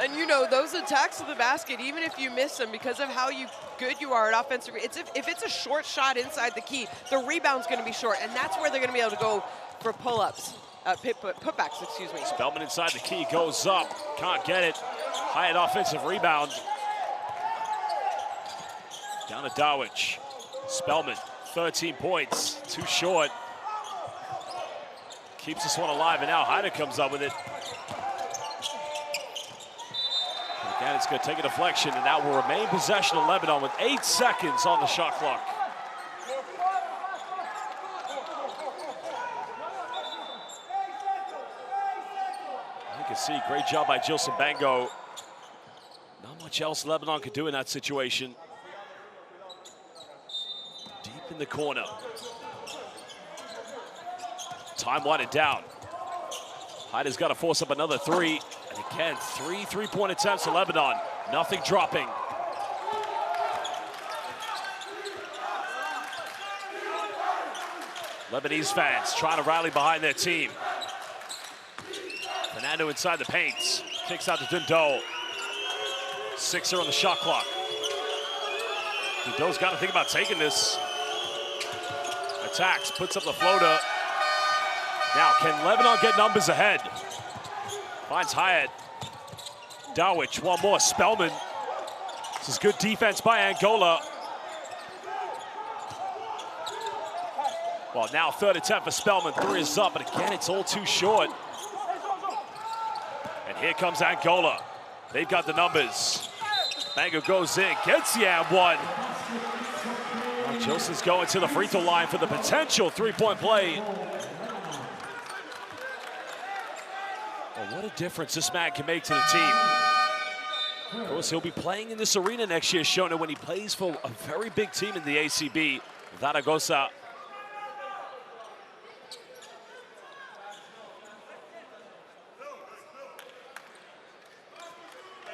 B: And you know, those attacks to the basket, even if you miss them because of how good you are at offensive, if it's a short shot inside the key, the rebound's going to be short, and that's where they're going to be able to go for pull-ups, putbacks, excuse me.
A: Spellman inside the key, goes up, can't get it. Hyatt offensive rebound. Down to Dawish. Spellman, 13 points, too short. Keeps this one alive, and now Haida comes up with it. Again, it's going to take a deflection, and that will remain possession of Lebanon with 8 seconds on the shot clock. You can see, great job by Jilson Bango. Not much else Lebanon could do in that situation. Deep in the corner. Time winding down. Haida's got to force up another 3. And again, 3 3-point attempts to Lebanon. Nothing dropping. Lebanese fans trying to rally behind their team. Fernando inside the paint. Kicks out to Dundole. 6 on the shot clock. Dundole's got to think about taking this. Attacks, puts up the floater. Now, can Lebanon get numbers ahead? Finds Hayat. Dawish, one more. Spellman. This is good defense by Angola. Well, now 3rd attempt for Spellman. 3 is up, but again, it's all too short. And here comes Angola. They've got the numbers. Bango goes in, gets the and 1. Joseph's going to the free throw line for the potential 3-point play. Well, what a difference this man can make to the team. Of course, he'll be playing in this arena next year, Shona, when he plays for a very big team in the ACB, Zaragoza.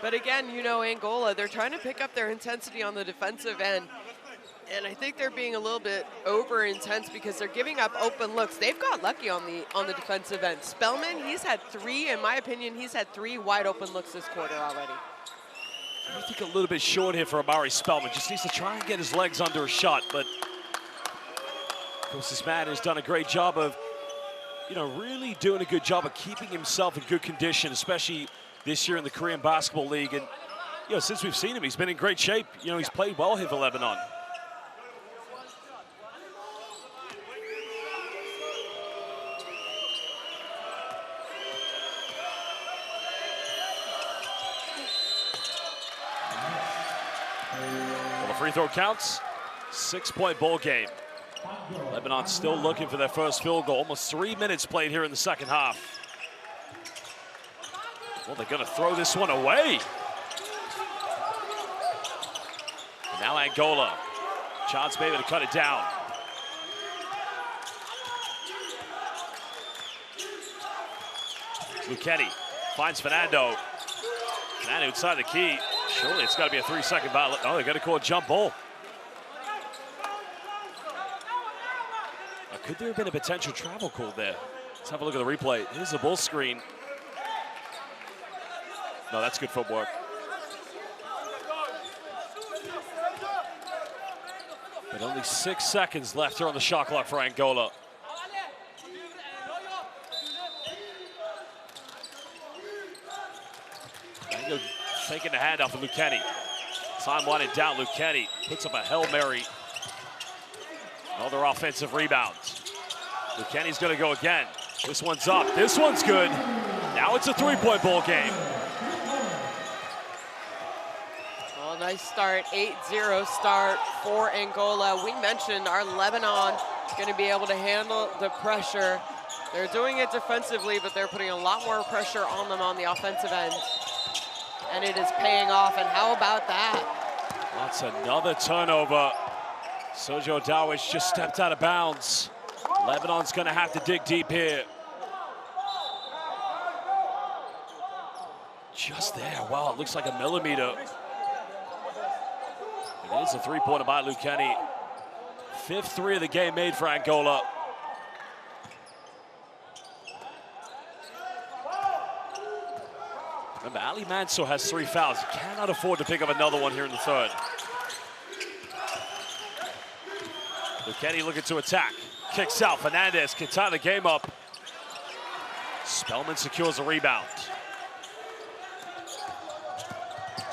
B: But again, you know, Angola, they're trying to pick up their intensity on the defensive end. And I think they're being a little bit over intense because they're giving up open looks. They've got lucky on the defensive end. Spellman, he's had 3, in my opinion, he's had 3 wide open looks this quarter already.
A: I think a little bit short here for Amari Spellman. Just needs to try and get his legs under a shot, but of course this man has done a great job of, you know, really doing a good job of keeping himself in good condition, especially this year in the Korean Basketball League. And, you know, since we've seen him, he's been in great shape. You know, he's played well here for Lebanon. free throw counts. 6-point ball game. Lebanon still looking for their first field goal. Almost 3 minutes played here in the second half. Well, they're going to throw this one away. And now Angola. Chance maybe to cut it down. Luchetti finds Fernando. Fernando inside the key. Surely it's got to be a 3-second violation. Oh, they're going to call a jump ball. Now, could there have been a potential travel call there? Let's have a look at the replay. Here's the ball screen. No, that's good footwork. But only 6 seconds left here on the shot clock for Angola. Angola taking the handoff of Luchetti. Time winding down. Luchetti puts up a Hail Mary. Another offensive rebound. Luchetti's going to go again. This one's up. This one's good. Now it's a 3-point ball game.
B: Well, nice start. 8-0 start for Angola. We mentioned our Lebanon is going to be able to handle the pressure. They're doing it defensively, but they're putting a lot more pressure on them on the offensive end. And it is paying off, and how about that?
A: That's another turnover. Sergio Darwish just stepped out of bounds. Lebanon's gonna have to dig deep here. Just there, wow, it looks like a millimeter. It is a 3-pointer by Luchetti. 5th 3 of the game made for Angola. Remember, Ali Mansour has 3 fouls. He cannot afford to pick up another one here in the third. Luchetti looking to attack. Kicks out. Fernandez can tie the game up. Spellman secures a rebound.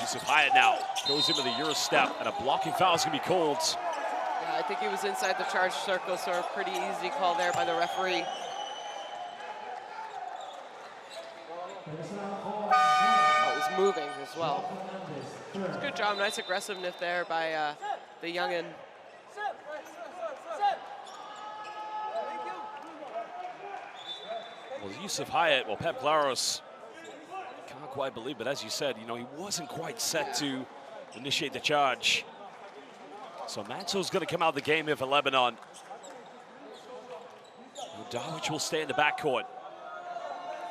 A: Yusuf Hyatt now goes into the Euro step, and a blocking foul is going to be called.
B: Yeah, I think he was inside the charge circle, so a pretty easy call there by the referee. Oh, it was moving as well. It's a good job, nice aggressiveness there by the youngin.
A: Well, Yusuf Hyatt, well, Pep Claros can't quite believe, but as you said, you know, he wasn't quite set to initiate the charge. So Mansour's going to come out of the game here for Lebanon. Darwish will stay in the backcourt.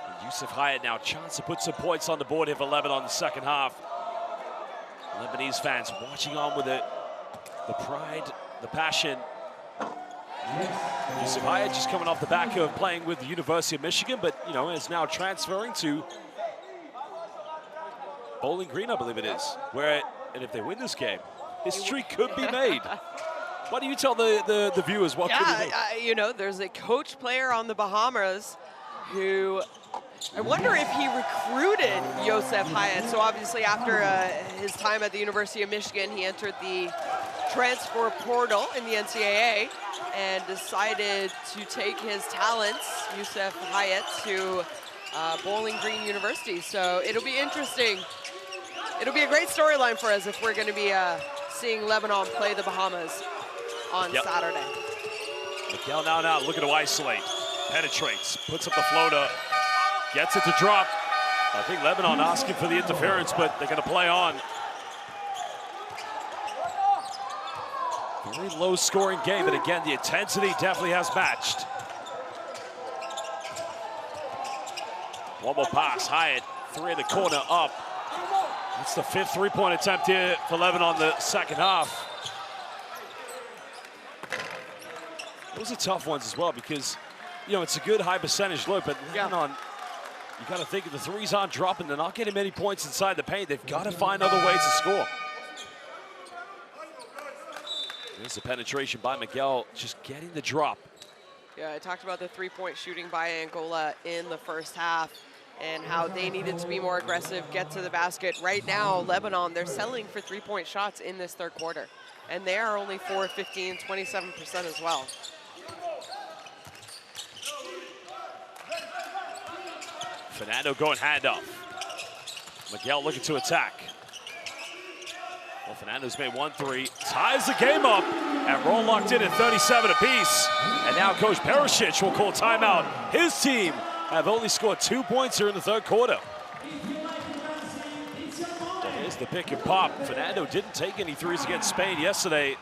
A: And Yusuf Hyatt now chance to put some points on the board here for Lebanon in the second half. Lebanese fans watching on with it, the pride, the passion. Yusuf Hyatt just coming off the back of playing with the University of Michigan, but, you know, is now transferring to Bowling Green, I believe it is, where, and if they win this game, history could be made. Why do you tell the viewers what could be made?
B: You know, there's a coach player on the Bahamas who, I wonder if he recruited Yusuf Hyatt. So obviously after his time at the University of Michigan, he entered the transfer portal in the NCAA and decided to take his talents, Yusuf Hyatt, to Bowling Green University. So it'll be interesting. It'll be a great storyline for us if we're going to be seeing Lebanon play the Bahamas on Saturday.
A: Miguel now looking to isolate. Penetrates, puts up the floater, gets it to drop. I think Lebanon asking for the interference, but they're going to play on. Very low scoring game, but again, the intensity definitely has matched. One more pass, Hyatt, 3 in the corner, up. That's the 5th 3-point attempt here for Lebanon the second half. Those are tough ones as well because, you know, it's a good high percentage look, but Lebanon, you got to think if the threes aren't dropping, they're not getting many points inside the paint. They've got to find other ways to score. There's the penetration by Miguel, just getting the drop.
B: Yeah, I talked about the 3-point shooting by Angola in the first half and how they needed to be more aggressive, get to the basket. Right now, Lebanon, they're settling for 3-point shots in this third quarter. And they are only 4 of 15, 27% as well. Fernando going handoff.
A: Miguel looking to attack. Well, Fernando's made 1-3, ties the game up, and we're all locked in at 37 apiece. And now Coach Perisic will call timeout. His team have only scored 2 points here in the third quarter. So here's the pick and pop. Fernando didn't take any threes against Spain yesterday.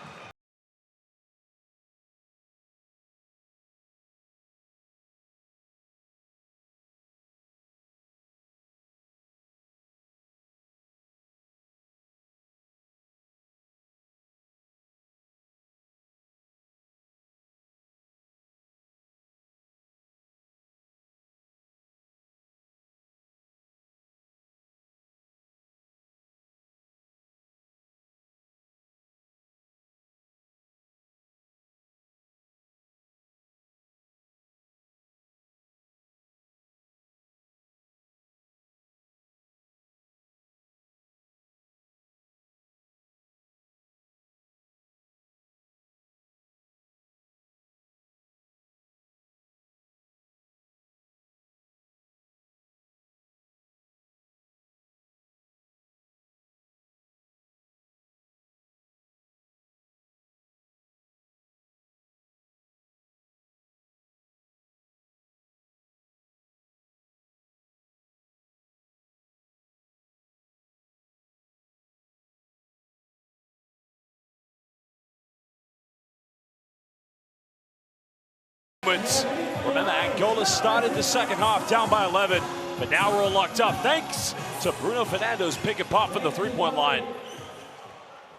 A: Remember, Angola started the second half down by 11, but now we're all locked up thanks to Bruno Fernando's pick and pop from the three-point line.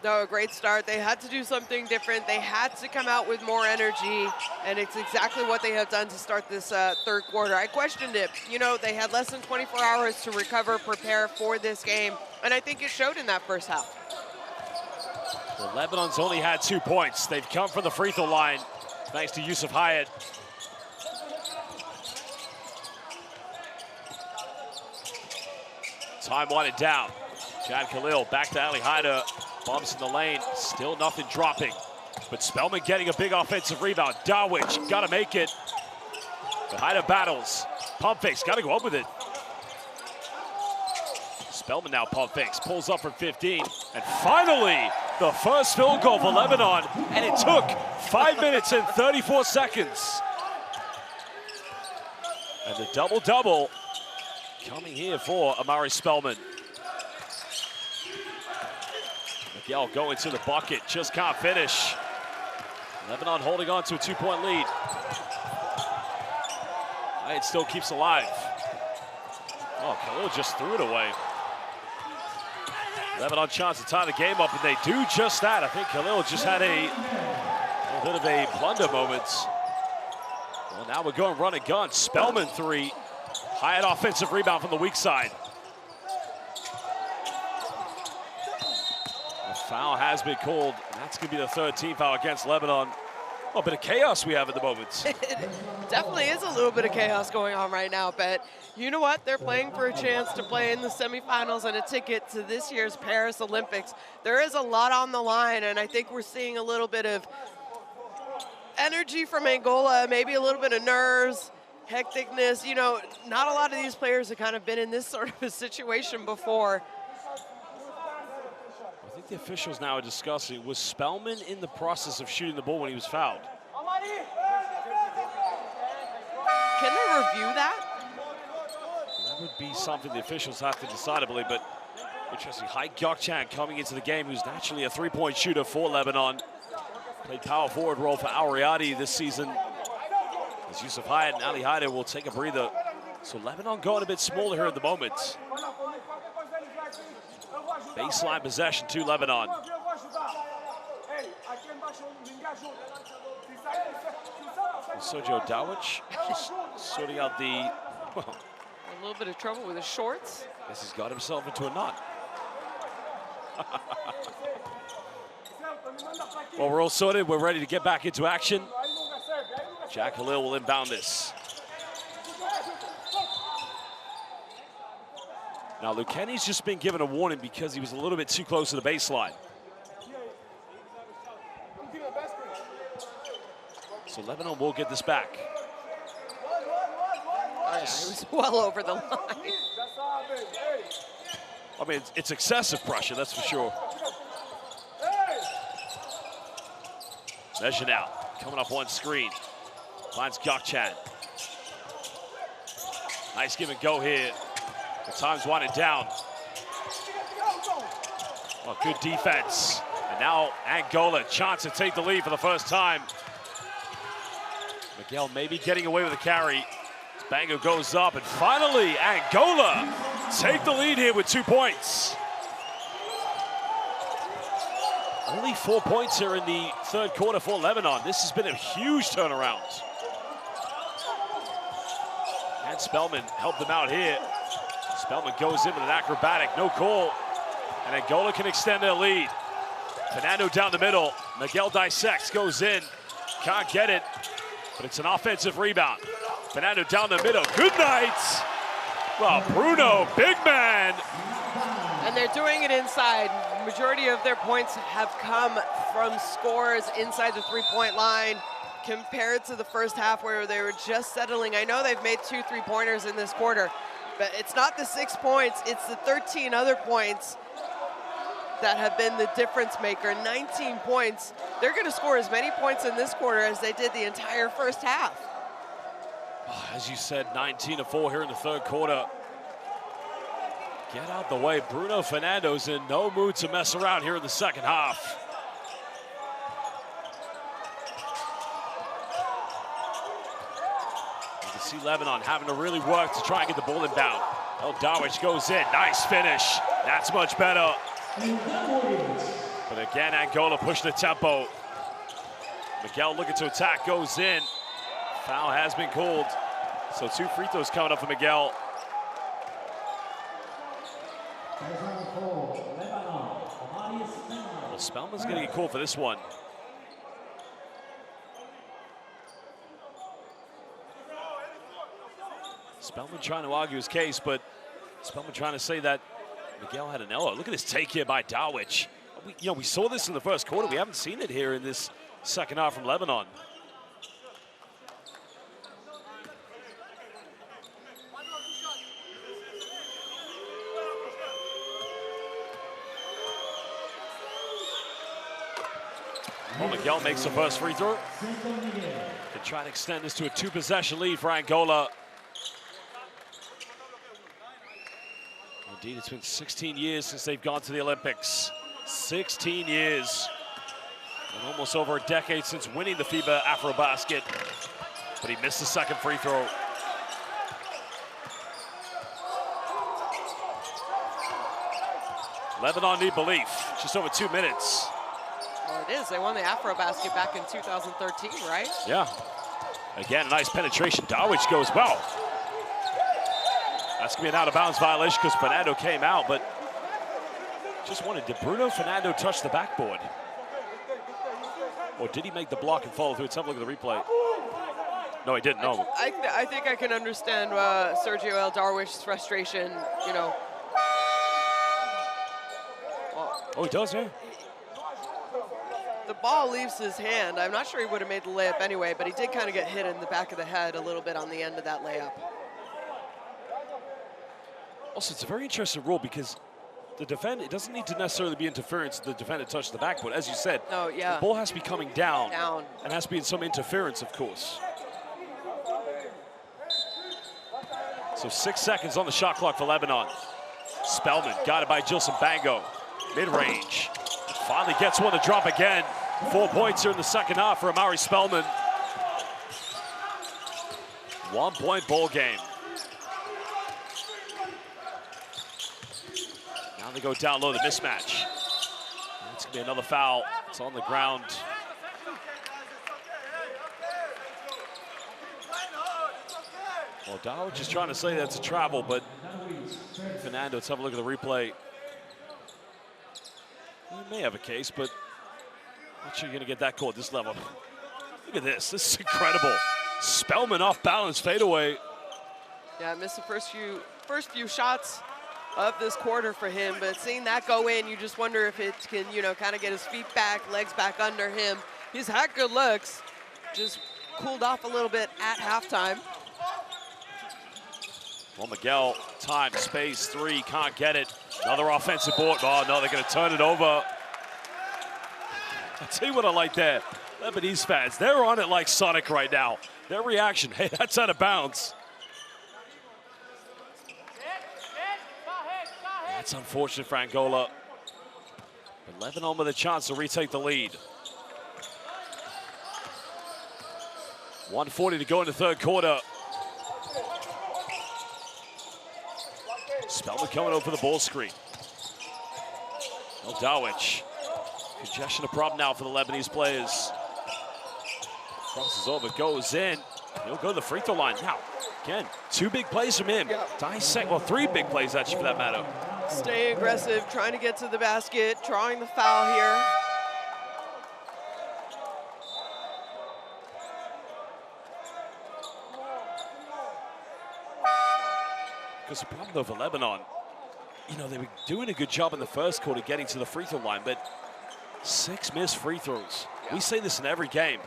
B: No, a great start. They had to do something different. They had to come out with more energy, and it's exactly what they have done to start this third quarter. I questioned it. You know, they had less than 24 hours to recover, prepare for this game, and I think it showed in that first half.
A: Well, Lebanon's only had 2 points. They've come from the free throw line thanks to Yusuf Hyatt. Time wanted down. Chad Khalil back to Ali Hyder. Bumps in the lane. Still nothing dropping. But Spellman getting a big offensive rebound. Darwich got to make it. But Hyder battles. Pump fakes. Got to go up with it. Spellman now pump fakes. Pulls up from 15. And finally, the first field goal for Lebanon. And it took 5 minutes and 34 seconds. And the double-double coming here for Amari Spellman. Miguel going to the bucket, just can't finish. Lebanon holding on to a 2-point lead. It still keeps alive. Oh, Khalil just threw it away. Lebanon chance to tie the game up, and they do just that. I think Khalil just had a bit of a blunder moment. Well, now we're going run and gun. Spellman three. Hyatt offensive rebound from the weak side. The foul has been called, and that's going to be the third team foul against Lebanon. Oh, a bit of chaos we have at the moment.
B: It definitely is a little bit of chaos going on right now, but you know what? They're playing for a chance to play in the semifinals and a ticket to this year's Paris Olympics. There is a lot on the line, and I think we're seeing a little bit of energy from Angola, maybe a little bit of nerves, hecticness. You know, not a lot of these players have kind of been in this sort of a situation before.
A: I think the officials now are discussing, was Spellman in the process of shooting the ball when he was fouled?
B: Can they review that?
A: That would be something the officials have to decide, I believe, but interesting. Hai Gyokchan coming into the game, who's naturally a three-point shooter for Lebanon. Played power forward role for Al Riyadi this season. As Yusuf Hyatt and Ali Hyder will take a breather. So Lebanon going a bit smaller here at the moment. Baseline possession to Lebanon. Sergio Dawich just sorting out the...
B: A little bit of trouble with his shorts.
A: Guess he's got himself into a knot. Well, we're all sorted. We're ready to get back into action. Jack Khalil will inbound this. Now, Lucchini's just been given a warning because he was a little bit too close to the baseline. So Lebanon will get this back.
B: Oh, yeah, he was well over the line.
A: I mean, it's excessive pressure, that's for sure. Measure now, coming up one screen. Finds Gokchan. Nice give and go here. The time's winding down. Oh, good defense. And now Angola, chance to take the lead for the first time. Miguel maybe getting away with the carry. Bango goes up, and finally Angola take the lead here with 2 points. Only 4 points here in the third quarter for Lebanon. This has been a huge turnaround. And Spellman helped them out here. Spellman goes in with an acrobatic, no call. And Angola can extend their lead. Fernando down the middle. Miguel dissects, goes in. Can't get it, but it's an offensive rebound. Fernando down the middle, good night. Well, Bruno, big man.
B: And they're doing it inside. Majority of their points have come from scores inside the three-point line compared to the first half where they were just settling. I know they've made 2 3-pointers in this quarter, but it's not the 6 points, it's the 13 other points that have been the difference maker. 19 points. They're going to score as many points in this quarter as they did the entire first half.
A: As you said, 19-4 here in the third quarter. Get out the way. Bruno Fernando's in no mood to mess around here in the second half. You can see Lebanon having to really work to try and get the ball inbound. Oh, Darwish goes in. Nice finish. That's much better. But again, Angola pushed the tempo. Miguel looking to attack, goes in. Foul has been called. So 2 free throws coming up for Miguel. Well, Spellman's going to get called for this one. Spellman trying to argue his case, but Spellman trying to say that Miguel had an elbow. Look at this take here by Darwish. We saw this in the first quarter. We haven't seen it here in this second half from Lebanon. Well, Miguel makes the first free throw. Can try and extend this to a 2-possession lead for Angola. Indeed, it's been 16 years since they've gone to the Olympics. 16 years. And almost over a decade since winning the FIBA Afrobasket. But he missed the second free throw. Lebanon need belief. Just over 2 minutes.
B: Well, it is. They won the Afrobasket back in 2013, right?
A: Yeah. Again, a nice penetration. Darwish goes well. That's going to be an out-of-bounds violation because Fernando came out, but just wondered, did Bruno Fernando touch the backboard? Or did he make the block and follow through? Let's have a look at the replay. No, he didn't, no.
B: I think I can understand Sergio El Darwish's frustration, you know.
A: Oh, he does, yeah.
B: The ball leaves his hand. I'm not sure he would have made the layup anyway, but he did kind of get hit in the back of the head a little bit on the end of that layup.
A: Also, it's a very interesting rule because the defender, it doesn't need to necessarily be interference. The defender touched the backboard. As you said,
B: no, yeah.
A: The ball has to be coming down.
B: And
A: has to be in some interference, of course. So 6 seconds on the shot clock for Lebanon. Spellman got it by Gilson Bango. Mid-range. Finally gets one to drop again. 4 points here in the second half for Amari Spellman. 1 point ball game. Now they go down low, the mismatch. It's gonna be another foul. It's on the ground. Well, Darwish is trying to say that's a travel, but Fernando, let's have a look at the replay. He may have a case, but not sure you're gonna get that call at this level. Look at this, this is incredible. Spellman off balance, fadeaway.
B: Yeah, missed the first few shots of this quarter for him, but seeing that go in, you just wonder if it can, you know, kind of get his feet back, legs back under him. He's had good looks, just cooled off a little bit at halftime.
A: Well, Miguel, time, space, 3, can't get it. Another offensive board. Oh, no, they're going to turn it over. I'll tell you what I like there. Lebanese fans, they're on it like Sonic right now. Their reaction, hey, that's out of bounds. That's unfortunate for Angola. But Lebanon with a chance to retake the lead. 1:40 to go in the third quarter. Spellman coming over the ball screen. Dowich. Congestion a problem now for the Lebanese players. Crosses over, goes in. He'll go to the free throw line. Now, again, 2 big plays from him. Dissect, well, 3 big plays actually for that matter.
B: Staying aggressive, trying to get to the basket, drawing the foul here.
A: Because the problem though for Lebanon, you know, they were doing a good job in the first quarter getting to the free throw line, but 6 missed free throws. We say this in every game.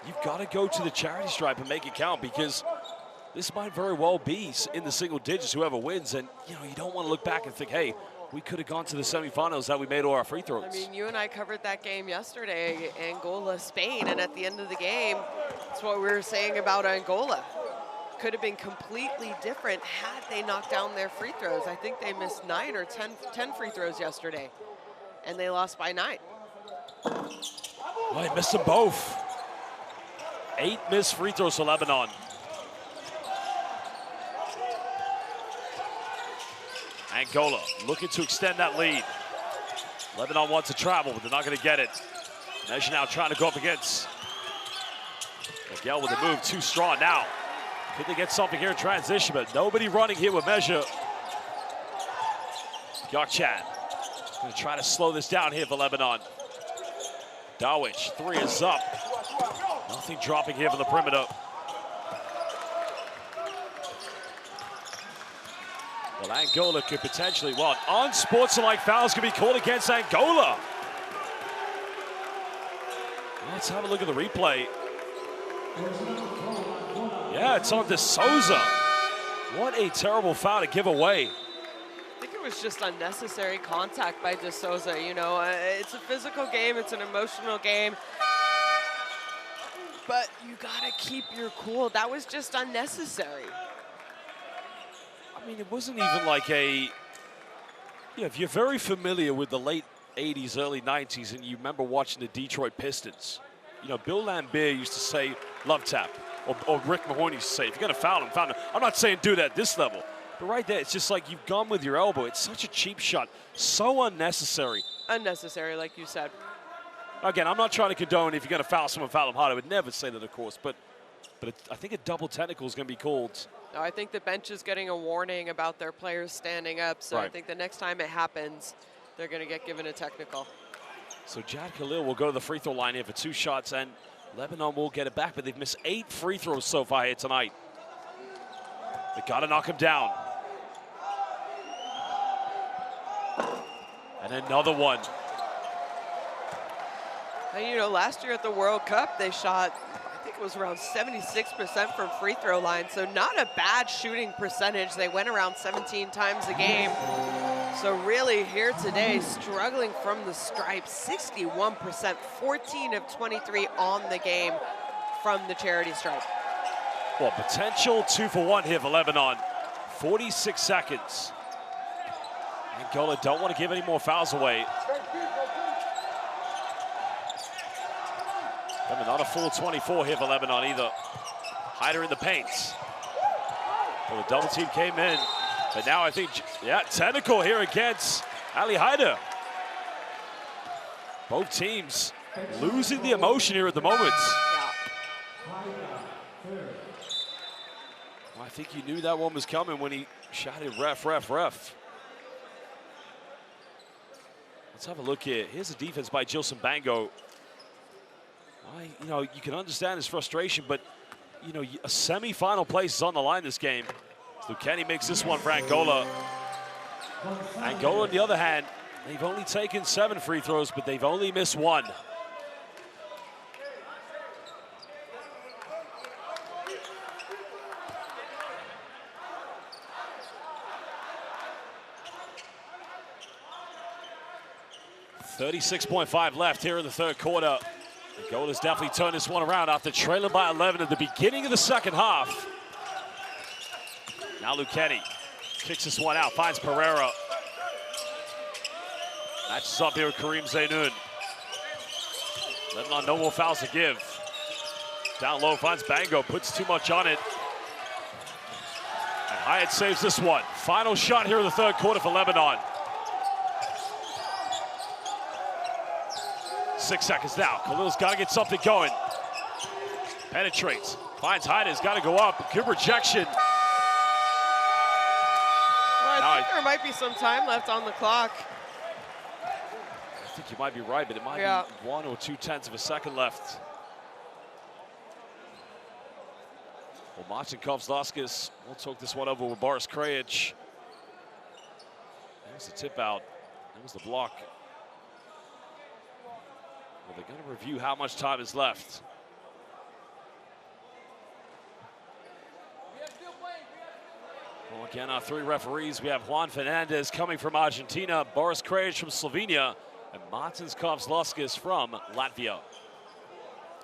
A: You've got to go to the charity stripe and make it count, because this might very well be in the single digits whoever wins, and you know, you don't want to look back and think, hey, we could have gone to the semifinals had we made all our free throws.
B: I mean, you and I covered that game yesterday, Angola, Spain, and at the end of the game, that's what we were saying about Angola. Could have been completely different had they knocked down their free throws. I think they missed 9 or 10 free throws yesterday, and they lost by 9.
A: Well, he missed them both. 8 missed free throws for Lebanon. Angola looking to extend that lead. Lebanon wants to travel, but they're not going to get it. Measure now trying to go up against Miguel with the move, too strong now. Could they get something here in transition, but nobody running here with Measure. Gökçen going to try to slow this down here for Lebanon. Dowich, 3 is up. Nothing dropping here from the perimeter. Well, Angola could potentially, well, an unsportsmanlike foul's going to be called against Angola. Let's have a look at the replay. Yeah, it's on De Souza. What a terrible foul to give away.
B: I think it was just unnecessary contact by De Souza. You know, it's a physical game, it's an emotional game, but you gotta keep your cool. That was just unnecessary.
A: I mean, it wasn't even like a, yeah, if you're very familiar with the late 80s, early 90s, and you remember watching the Detroit Pistons, you know, Bill Laimbeer used to say, love tap, or Rick Mahorn used to say, if you're gonna foul him, foul him. I'm not saying do that at this level, but right there, it's just like you've gone with your elbow. It's such a cheap shot, so unnecessary.
B: Unnecessary, like you said.
A: Again, I'm not trying to condone if you're gonna foul someone, foul them hard. I would never say that, of course, but I think a double technical is gonna be called.
B: No, I think the bench is getting a warning about their players standing up, so I think the next time it happens, they're gonna get given a technical.
A: So Jad Khalil will go to the free throw line here for 2 shots, and Lebanon will get it back, but they've missed 8 free throws so far here tonight. They gotta knock him down. And another one.
B: And you know, last year at the World Cup, they shot, I think it was around 76% from free throw line, so not a bad shooting percentage. They went around 17 times a game. So really here today, struggling from the stripe, 61%, 14 of 23 on the game from the charity stripe.
A: Well, potential 2 for 1 here for Lebanon. 46 seconds. Angola don't want to give any more fouls away. And not a full 24 here for Lebanon either. Hyder in the paint. Well, the double team came in. But now I think, yeah, technical here against Ali Hyder. Both teams losing the emotion here at the moment. Well, I think you knew that one was coming when he shouted ref, ref, ref. Let's have a look here. Here's the defense by Gilson Bango. You know, you can understand his frustration, but, you know, a semi-final place is on the line this game. Lucchini makes this one for Angola. Angola, on the other hand, they've only taken 7 free throws, but they've only missed 1. .36.5 left here in the third quarter. Angola's definitely turned this one around after trailing by 11 at the beginning of the second half. Now Luchetti kicks this one out, finds Pereira. Matches up here with Karim Zainoun. Lebanon, no more fouls to give. Down low, finds Bango, puts too much on it. And Hyatt saves this one. Final shot here in the third quarter for Lebanon. 6 seconds now. Khalil's got to get something going. Penetrates, finds Hyatt, has got to go up. Good rejection.
B: Well, I think there might be some time left on the clock.
A: I think you might be right, but it might be 1 or 2/10 of a second left. Well, Martin Kovzlaskis will talk this one over with Boris Krajic. There's the tip out. That was the block. Well, they're going to review how much time is left. Well, again, our 3 referees. We have Juan Fernandez coming from Argentina, Boris Krajic from Slovenia, and Martins Kovzlaskis from Latvia.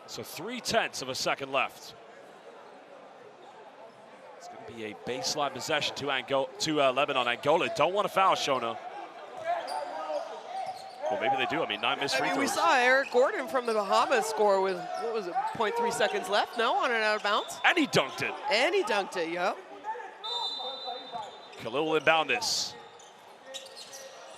A: So 3/10 of a second left. It's going to be a baseline possession to Lebanon. Angola don't want to foul, Shona. Well, maybe they do. I mean, 9 missed free throws.
B: We saw Eric Gordon from the Bahamas score with, what was it, 0.3 seconds left? No, on and out of bounds.
A: And he dunked it.
B: And he dunked it, yep.
A: Khalil will inbound this.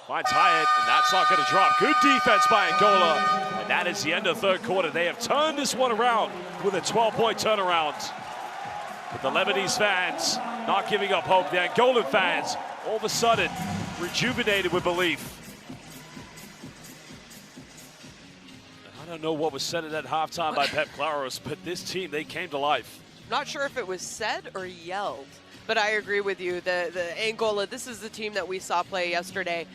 A: Finds Hyatt, and that's not going to drop. Good defense by Angola. And that is the end of the third quarter. They have turned this one around with a 12-point turnaround. But the Lebanese fans not giving up hope. The Angolan fans, all of a sudden, rejuvenated with belief. I don't know what was said at that halftime by Pep Claros, but this team, they came to life.
B: Not sure if it was said or yelled, but I agree with you. The Angola, this is the team that we saw play yesterday.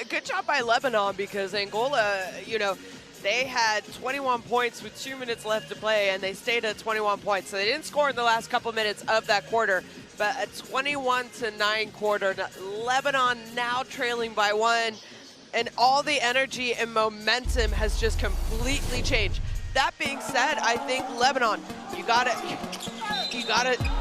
B: Good job by Lebanon, because Angola, you know, they had 21 points with 2 minutes left to play, and they stayed at 21 points. So they didn't score in the last couple minutes of that quarter, but a 21-9 quarter. Lebanon now trailing by 1. And all the energy and momentum has just completely changed. That being said, I think Lebanon, you gotta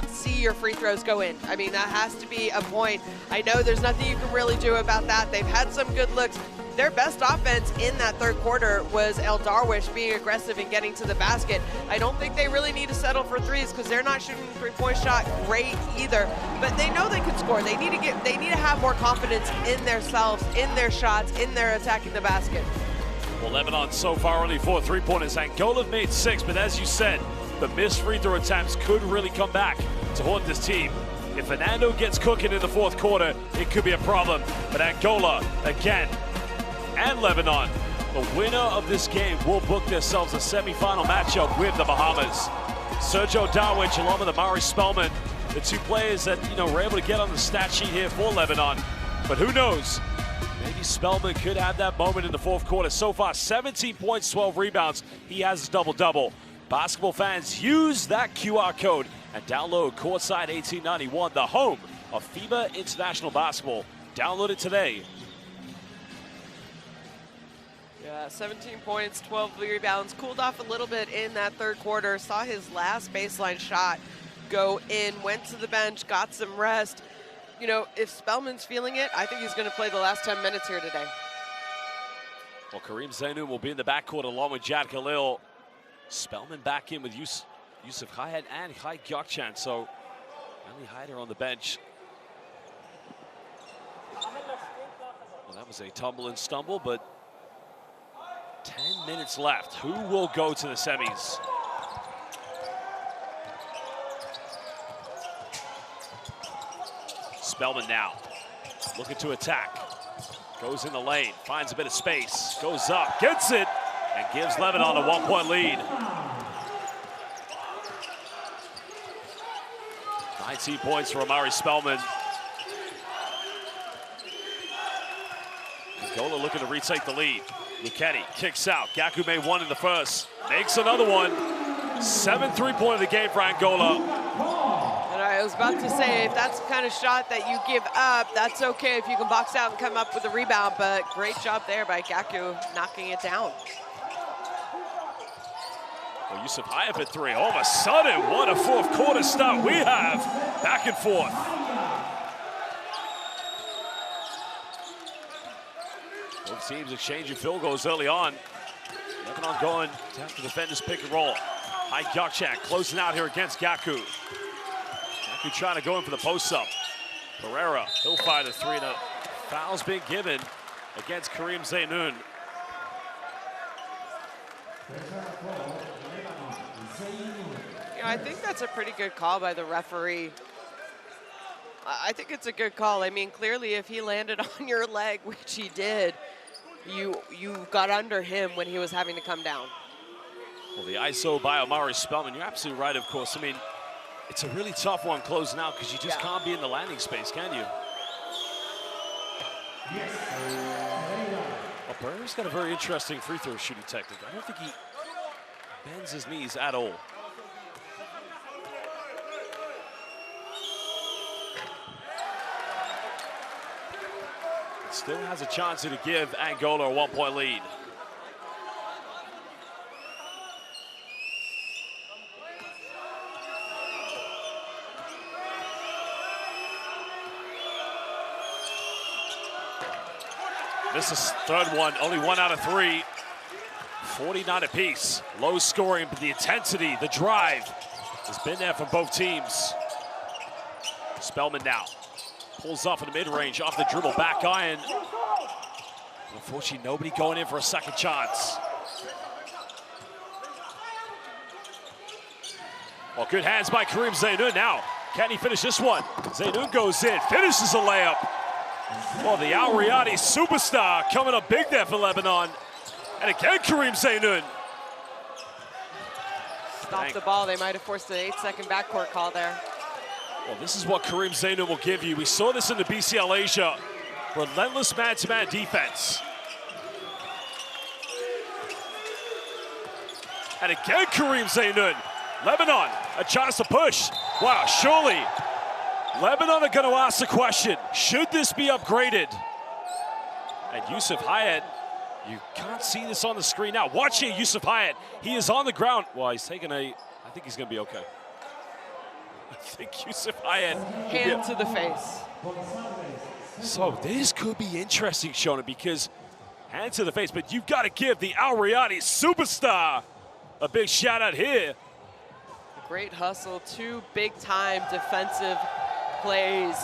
B: see your free throws go in. I mean, that has to be a point. I know there's nothing you can really do about that. They've had some good looks. Their best offense in that third quarter was El Darwish being aggressive and getting to the basket. I don't think they really need to settle for threes, because they're not shooting the three-point shot great either. But they know they can score. They need to have more confidence in themselves, in their shots, in their attacking the basket.
A: Well, Lebanon so far only 4 3-pointers. Angola made 6, but as you said, the missed free throw attempts could really come back to haunt this team. If Fernando gets cooking in the fourth quarter, it could be a problem. But Angola, again, and Lebanon, the winner of this game will book themselves a semifinal matchup with the Bahamas. Sergio Darwich along with Amari Spellman, the 2 players that, you know, were able to get on the stat sheet here for Lebanon. But who knows? Maybe Spellman could have that moment in the fourth quarter. So far, 17 points, 12 rebounds. He has his double-double. Basketball fans, use that QR code and download Courtside 1891, the home of FIBA International Basketball. Download it today.
B: Yeah, 17 points, 12 rebounds. Cooled off a little bit in that third quarter. Saw his last baseline shot go in, went to the bench, got some rest. You know, if Spellman's feeling it, I think he's going to play the last 10 minutes here today.
A: Well, Karim Zainoun will be in the backcourt along with Jad Khalil. Spellman back in with Yusuf Hyatt and Hai Gyokchan. So, only Hyatt on the bench. Well, that was a tumble and stumble, but 10 minutes left. Who will go to the semis? Spellman now looking to attack. Goes in the lane, finds a bit of space, goes up, gets it, and gives Lebanon a 1-point lead. 19 points for Amari Spellman. Angola looking to retake the lead. Luchetti kicks out. Gaku made 1 in the first. Makes another one. 7th three-pointer of the game for Angola.
B: And I was about to say, if that's the kind of shot that you give up, that's okay if you can box out and come up with a rebound. But great job there by Gaku knocking it down.
A: Well, Yusuf Hayat at 3. All of a sudden, what a fourth quarter start we have. Back and forth. Both teams exchanging field goals early on. Lebanon going to have to defend this pick and roll. High Gakchak closing out here against Gaku. Gaku trying to go in for the post-up. Pereira, he'll fire the 3. And a foul's being given against Karim Zainoun.
B: I think that's a pretty good call by the referee. I think it's a good call. I mean, clearly if he landed on your leg, which he did, you got under him when he was having to come down.
A: Well, the ISO by Omari Spellman, you're absolutely right, of course. I mean, it's a really tough one closing out because you just can't be in the landing space, can you? Well, Pereira's got a very interesting free throw shooting technique. I don't think he bends his knees at all. Still has a chance to give Angola a 1-point lead. This is third one, only 1 out of 3. 49 apiece. Low scoring, but the intensity, the drive has been there from both teams. Spellman now. Pulls off in the mid-range, off the dribble, back iron. Unfortunately, nobody going in for a second chance. Well, good hands by Karim Zainoun now. Can he finish this one? Zainoun goes in, finishes a layup. Well, the Al Riyadi superstar coming up big there for Lebanon. And again, Karim Zainoun.
B: Stop the ball. They might have forced an 8-second backcourt call there.
A: Well, this is what Karim Zainoun will give you. We saw this in the BCL Asia. Relentless man-to-man defense. And again, Karim Zainoun. Lebanon, a chance to push. Wow, surely Lebanon are going to ask the question, should this be upgraded? And Yusuf Hayat, you can't see this on the screen now. Watch here, Yusuf Hayat. He is on the ground. Well, he's taking I think he's going to be okay. I think Yusuf Hayat.
B: Hand to the face.
A: So this could be interesting, Shona, because hand to the face, but you've got to give the Al Riyadi superstar a big shout out here.
B: Great hustle, 2 big-time defensive plays.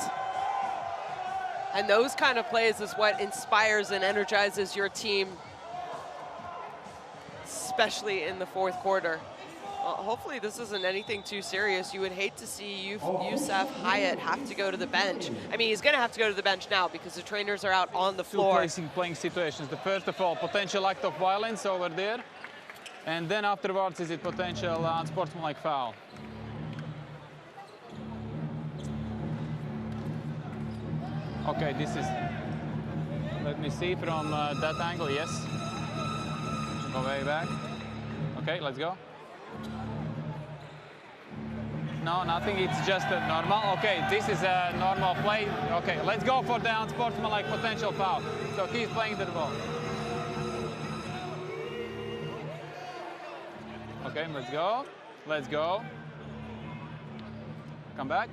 B: And those kind of plays is what inspires and energizes your team, especially in the fourth quarter. Well, hopefully this isn't anything too serious. You would hate to see Yusuf Hayat have to go to the bench. I mean, he's going to have to go to the bench now because the trainers are out on the floor.
E: Playing situations. The first of all, potential act of violence over there. And then afterwards, is it potential unsportsmanlike foul? Okay, this is, let me see from that angle, yes. Go way back. Okay, let's go. No, nothing, it's just a normal. Okay, this is a normal play. Okay, let's go for the unsportsmanlike potential foul. So he's playing the ball. Okay, let's go. Let's go. Come back.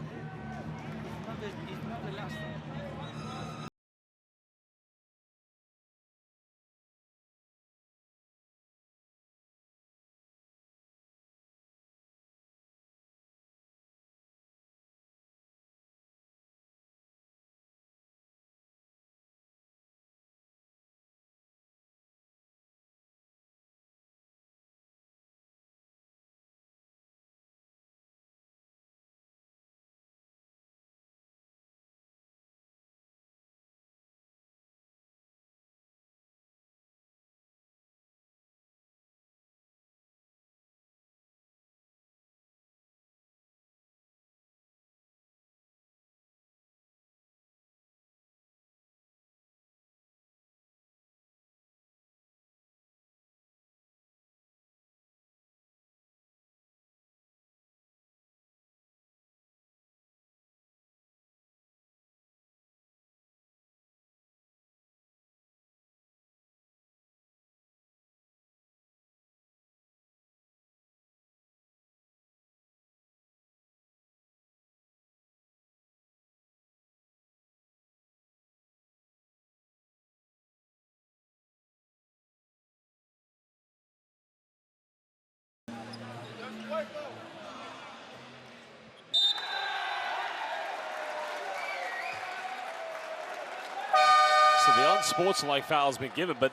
A: So the unsportsmanlike foul has been given, but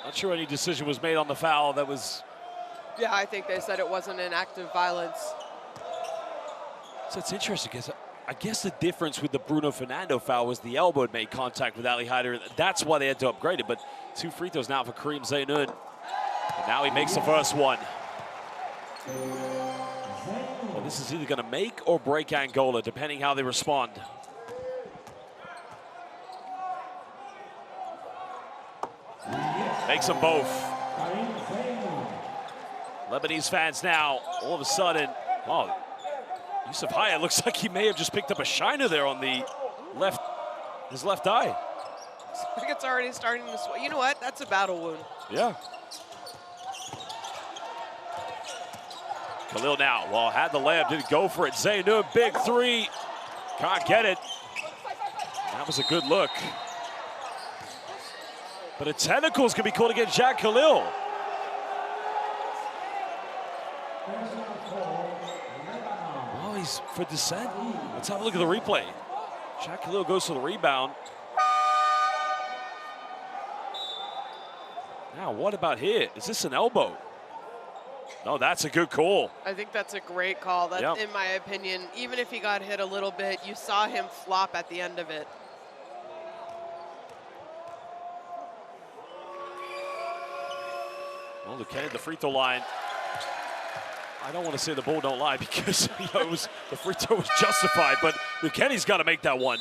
A: not sure any decision was made on the foul that was.
B: Yeah, I think they said it wasn't an act of violence.
A: So it's interesting because I guess the difference with the Bruno Fernando foul was the elbow had made contact with Ali Hyder. That's why they had to upgrade it, but 2 free throws now for Kareem Zainoun. And now he makes the first one. Well, this is either going to make or break Angola, depending how they respond. Makes them both. Lebanese fans now, all of a sudden, oh, Yusuf Haya looks like he may have just picked up a shiner there on the left, his left eye.
B: I think it's already starting to swell. You know what? That's a battle wound.
A: Yeah. Khalil now, well, had the layup, didn't go for it. Zainoun, big 3, can't get it. That was a good look. But a tentacles can be called against Jack Khalil. Oh, he's for dissent. Let's have a look at the replay. Jack Khalil goes for the rebound. Now, what about here? Is this an elbow? No, that's a good call.
B: I think that's a great call. That's,
A: yep.
B: In my opinion, even if he got hit a little bit, you saw him flop at the end of it.
A: Well, Lucannon at the free throw line. I don't want to say the bull don't lie because it was, the free throw was justified, but Lucannon's got to make that one.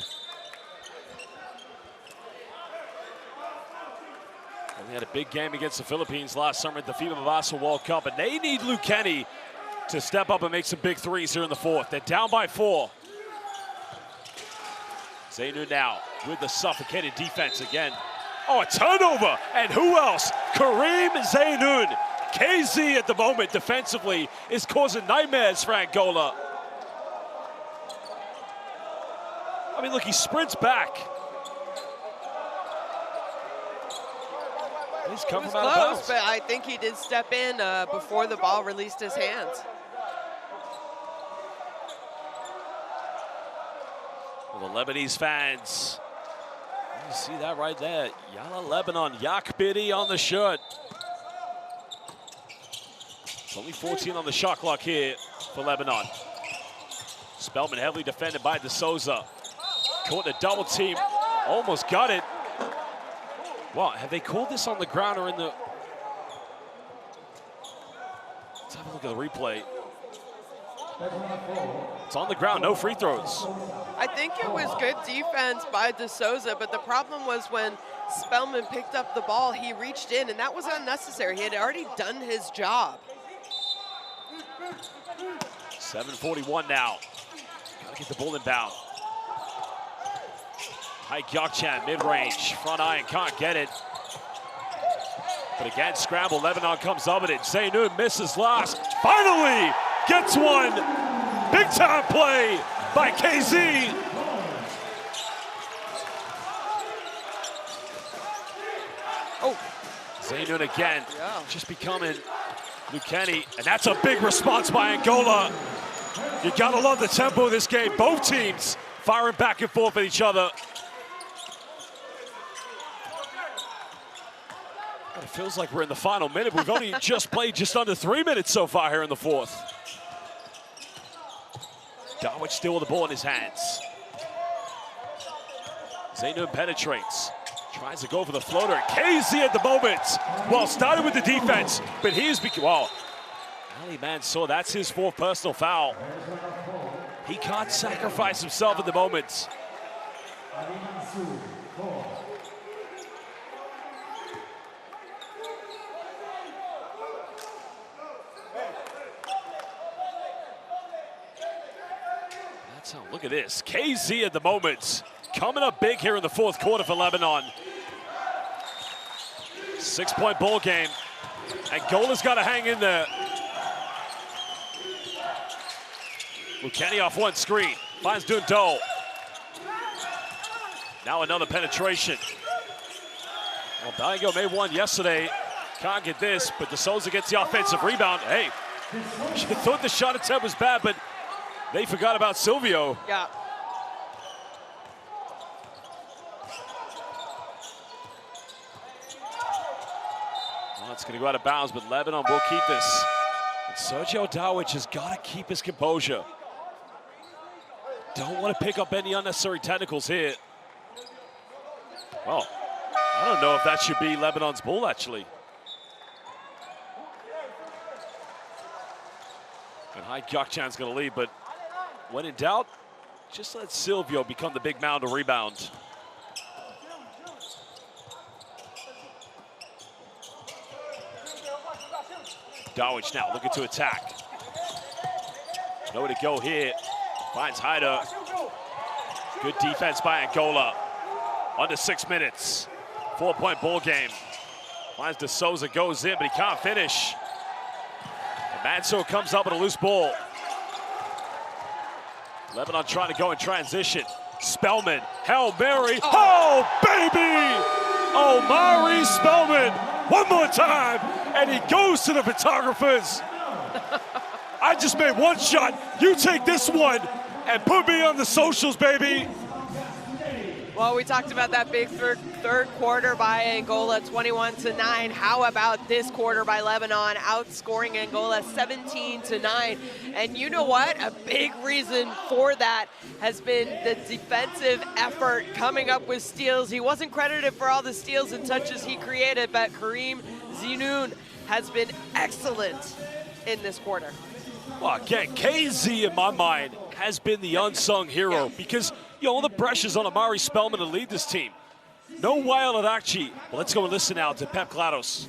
A: And they had a big game against the Philippines last summer at the FIBA Basketball World Cup, and they need Lucannon to step up and make some big threes here in the 4th. They're down by 4. Zainoun now with the suffocated defense again. Oh, a turnover, and who else? Kareem Zainoun. KZ at the moment defensively is causing nightmares for Angola. I mean, look, he sprints back. He's come from out of bounds.
B: But I think he did step in before the ball released his hands.
A: Well, the Lebanese fans, you see that right there. Yalla Lebanon, Yak Bidi on the shirt. It's only 14 on the shot clock here for Lebanon. Spellman heavily defended by De Souza. Caught in a double team, almost got it. Wow, have they called this on the ground or in the... Let's have a look at the replay. It's on the ground, no free throws.
B: I think it was good defense by De Souza, but the problem was when Spellman picked up the ball, he reached in, and that was unnecessary. He had already done his job.
A: 7:41 now. Gotta get the ball inbound. Hai Gyakchan, mid-range, front iron, can't get it. But again, scramble, Lebanon comes up with it. Zainoun misses last, finally gets one. Big time play by KZ. Oh, Zainoun again, just becoming Lucannon, and that's a big response by Angola. You gotta love the tempo of this game. Both teams firing back and forth at each other. It feels like we're in the final minute. We've only just played just under 3 minutes so far here in the 4th. Darwich still with the ball in his hands. Zainoun penetrates. Tries to go for the floater. KZ at the moment. Well, started with the defense, but he is well, Ali Mansour, that's his 4th personal foul. He can't sacrifice himself at the moment. That's how, look at this. KZ at the moment. Coming up big here in the 4th quarter for Lebanon. 6-point ball game. Angola's got to hang in there. Lucannon off one screen. Finds Dundole. Now another penetration. Well, Daingo made one yesterday. Can't get this, but De Souza gets the offensive rebound. Hey, she thought the shot attempt was bad, but they forgot about Silvio.
B: Yeah.
A: Oh, it's going to go out of bounds, but Lebanon will keep this. And Sergio Dawich has got to keep his composure. Don't want to pick up any unnecessary technicals here. Well, I don't know if that should be Lebanon's ball, actually. And Hai Gökçen's going to lead, but when in doubt, just let Silvio become the big mound to rebound. Dawich now looking to attack. Nowhere to go here. Finds Haida. Good defense by Angola. Under 6 minutes. 4-point ball game. Finds De Souza, goes in, but he can't finish. And Manso comes up with a loose ball. Lebanon trying to go in transition. Spellman, Hail Mary. Oh, baby! Omari Spellman, one more time, and he goes to the photographers. I just made one shot. You take this one and put me on the socials, baby.
B: Well, we talked about that big third quarter by Angola, 21-9. How about this quarter by Lebanon, outscoring Angola 17-9? And you know what? A big reason for that has been the defensive effort, coming up with steals. He wasn't credited for all the steals and touches he created, but Karim Zinoun has been excellent in this quarter.
A: Well, again, KZ, in my mind, has been the unsung hero because, you know, all the pressure's on Omari Spellman to lead this team. No wild at Akchi. Well, let's go and listen now to Pep GLaDOS.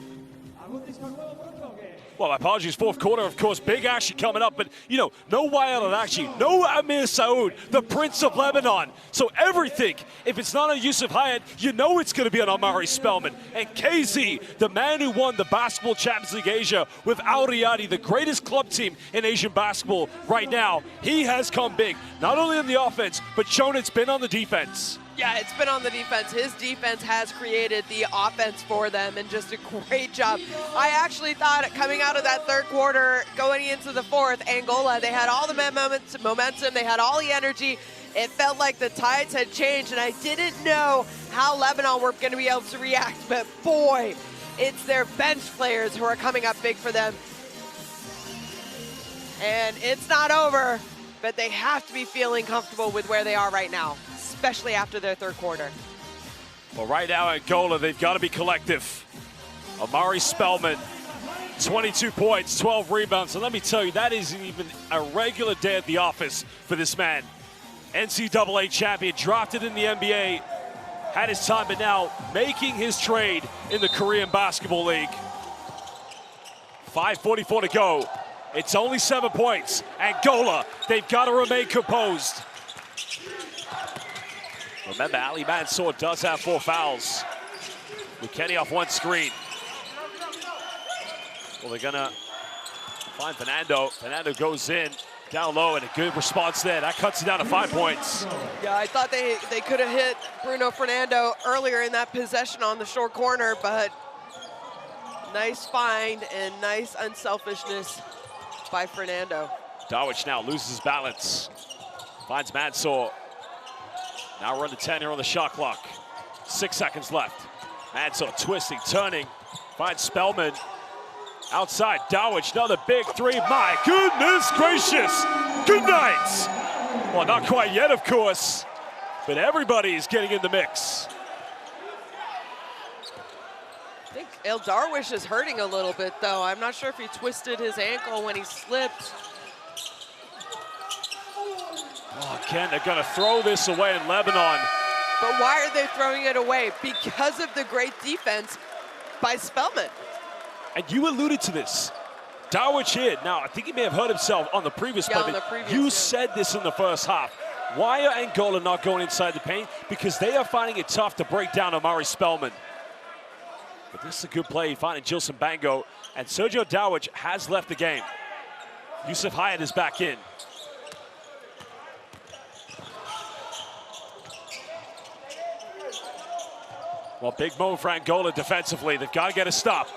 A: Well, my apologies, fourth quarter, of course, big action coming up, but, you know, no wild at Akchi, no Amir Saoud, the Prince of Lebanon. So everything, if it's not on Yusuf Hayat, you know it's going to be on Omari Spellman. And KZ, the man who won the Basketball Champions League Asia with Al Riyadi, the greatest club team in Asian basketball right now, he has come big, not only on the offense, but shown it's been on the defense.
B: Yeah, it's been on the defense. His defense has created the offense for them, and just a great job. I actually thought coming out of that third quarter, going into the fourth, Angola, they had all the momentum, they had all the energy. It felt like the tides had changed, and I didn't know how Lebanon were going to be able to react, but boy, it's their bench players who are coming up big for them. And it's not over, but they have to be feeling comfortable with where they are right now, especially after their third quarter.
A: Well, right now, Angola, they've got to be collective. Omari Spellman, 22 points, 12 rebounds. And let me tell you, that isn't even a regular day at the office for this man. NCAA champion, drafted in the NBA, had his time, but now making his trade in the Korean Basketball League. 5:44 to go. It's only 7 points. Angola, they've got to remain composed. Remember, Ali Mansour does have 4 fouls. With Kenny off one screen. Well, they're gonna find Fernando. Fernando goes in, down low, and a good response there. That cuts it down to 5 points.
B: Yeah, I thought they could have hit Bruno Fernando earlier in that possession on the short corner, but nice find and nice unselfishness by Fernando.
A: Dawich now loses his balance. Finds Mansour. Now we're under 10 here on the shot clock. 6 seconds left. Mansour twisting, turning. Finds Spellman. Outside, Dawich, another big three. My goodness gracious. Good night. Well, not quite yet, of course. But everybody's getting in the mix.
B: I think El Darwish is hurting a little bit, though. I'm not sure if he twisted his ankle when he slipped.
A: Oh, again, they're going to throw this away in Lebanon.
B: But why are they throwing it away? Because of the great defense by Spellman.
A: And you alluded to this. Dawich hit. Now, I think he may have hurt himself on the previous play, but you said this in the first half. Why are Angola not going inside the paint? Because they are finding it tough to break down Omari Spellman. But this is a good play, finding Gilson Bango. And Sergio Dawich has left the game. Yusuf Hayat is back in. Well, big moment for Angola defensively. They've got to get a stop.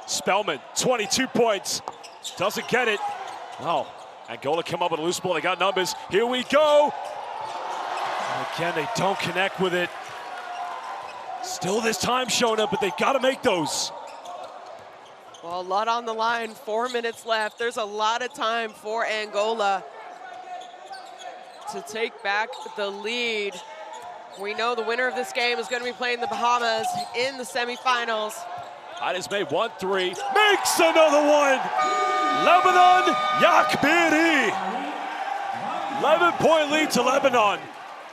A: Spellman, 22 points. Doesn't get it. Oh, Angola come up with a loose ball. They got numbers. Here we go. And again, they don't connect with it. Still this time, Shona, but they've got to make those.
B: Well, a lot on the line, 4 minutes left. There's a lot of time for Angola to take back the lead. We know the winner of this game is going to be playing the Bahamas in the semifinals.
A: Has made 1-3, makes another one. Lebanon, Yakbiri. 11-point lead to Lebanon.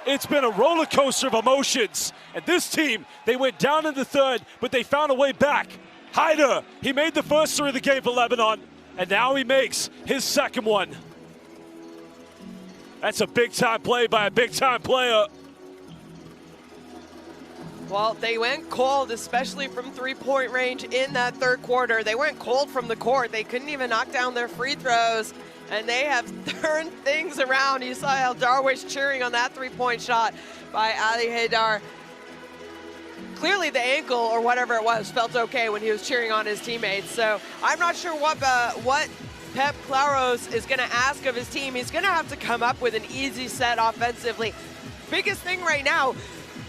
A: It's been a roller coaster of emotions. And this team, they went down in the third, but they found a way back. Haider, he made the first three of the game for Lebanon, and now he makes his second one. That's a big-time play by a big-time player.
B: Well, they went cold, especially from three-point range in that third quarter. They went cold from the court. They couldn't even knock down their free throws, and they have turned things around. You saw how Darwish cheering on that three-point shot by Ali Haidar. Clearly the ankle or whatever it was felt okay when he was cheering on his teammates. So I'm not sure what Pep Claros is going to ask of his team. He's going to have to come up with an easy set offensively. Biggest thing right now,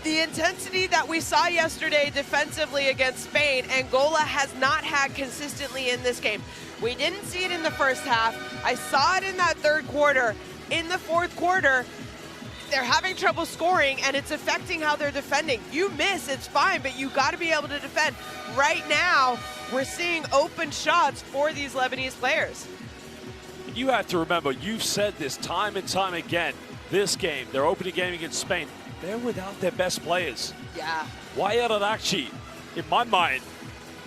B: the intensity that we saw yesterday defensively against Spain, Angola has not had consistently in this game. We didn't see it in the first half. I saw it in that third quarter. In the fourth quarter, they're having trouble scoring, and it's affecting how they're defending. You miss, it's fine, but you got to be able to defend. Right now, we're seeing open shots for these Lebanese players.
A: You have to remember, you've said this time and time again, this game, their opening game against Spain, they're without their best players.
B: Yeah.
A: Wyatt Arakchi, in my mind,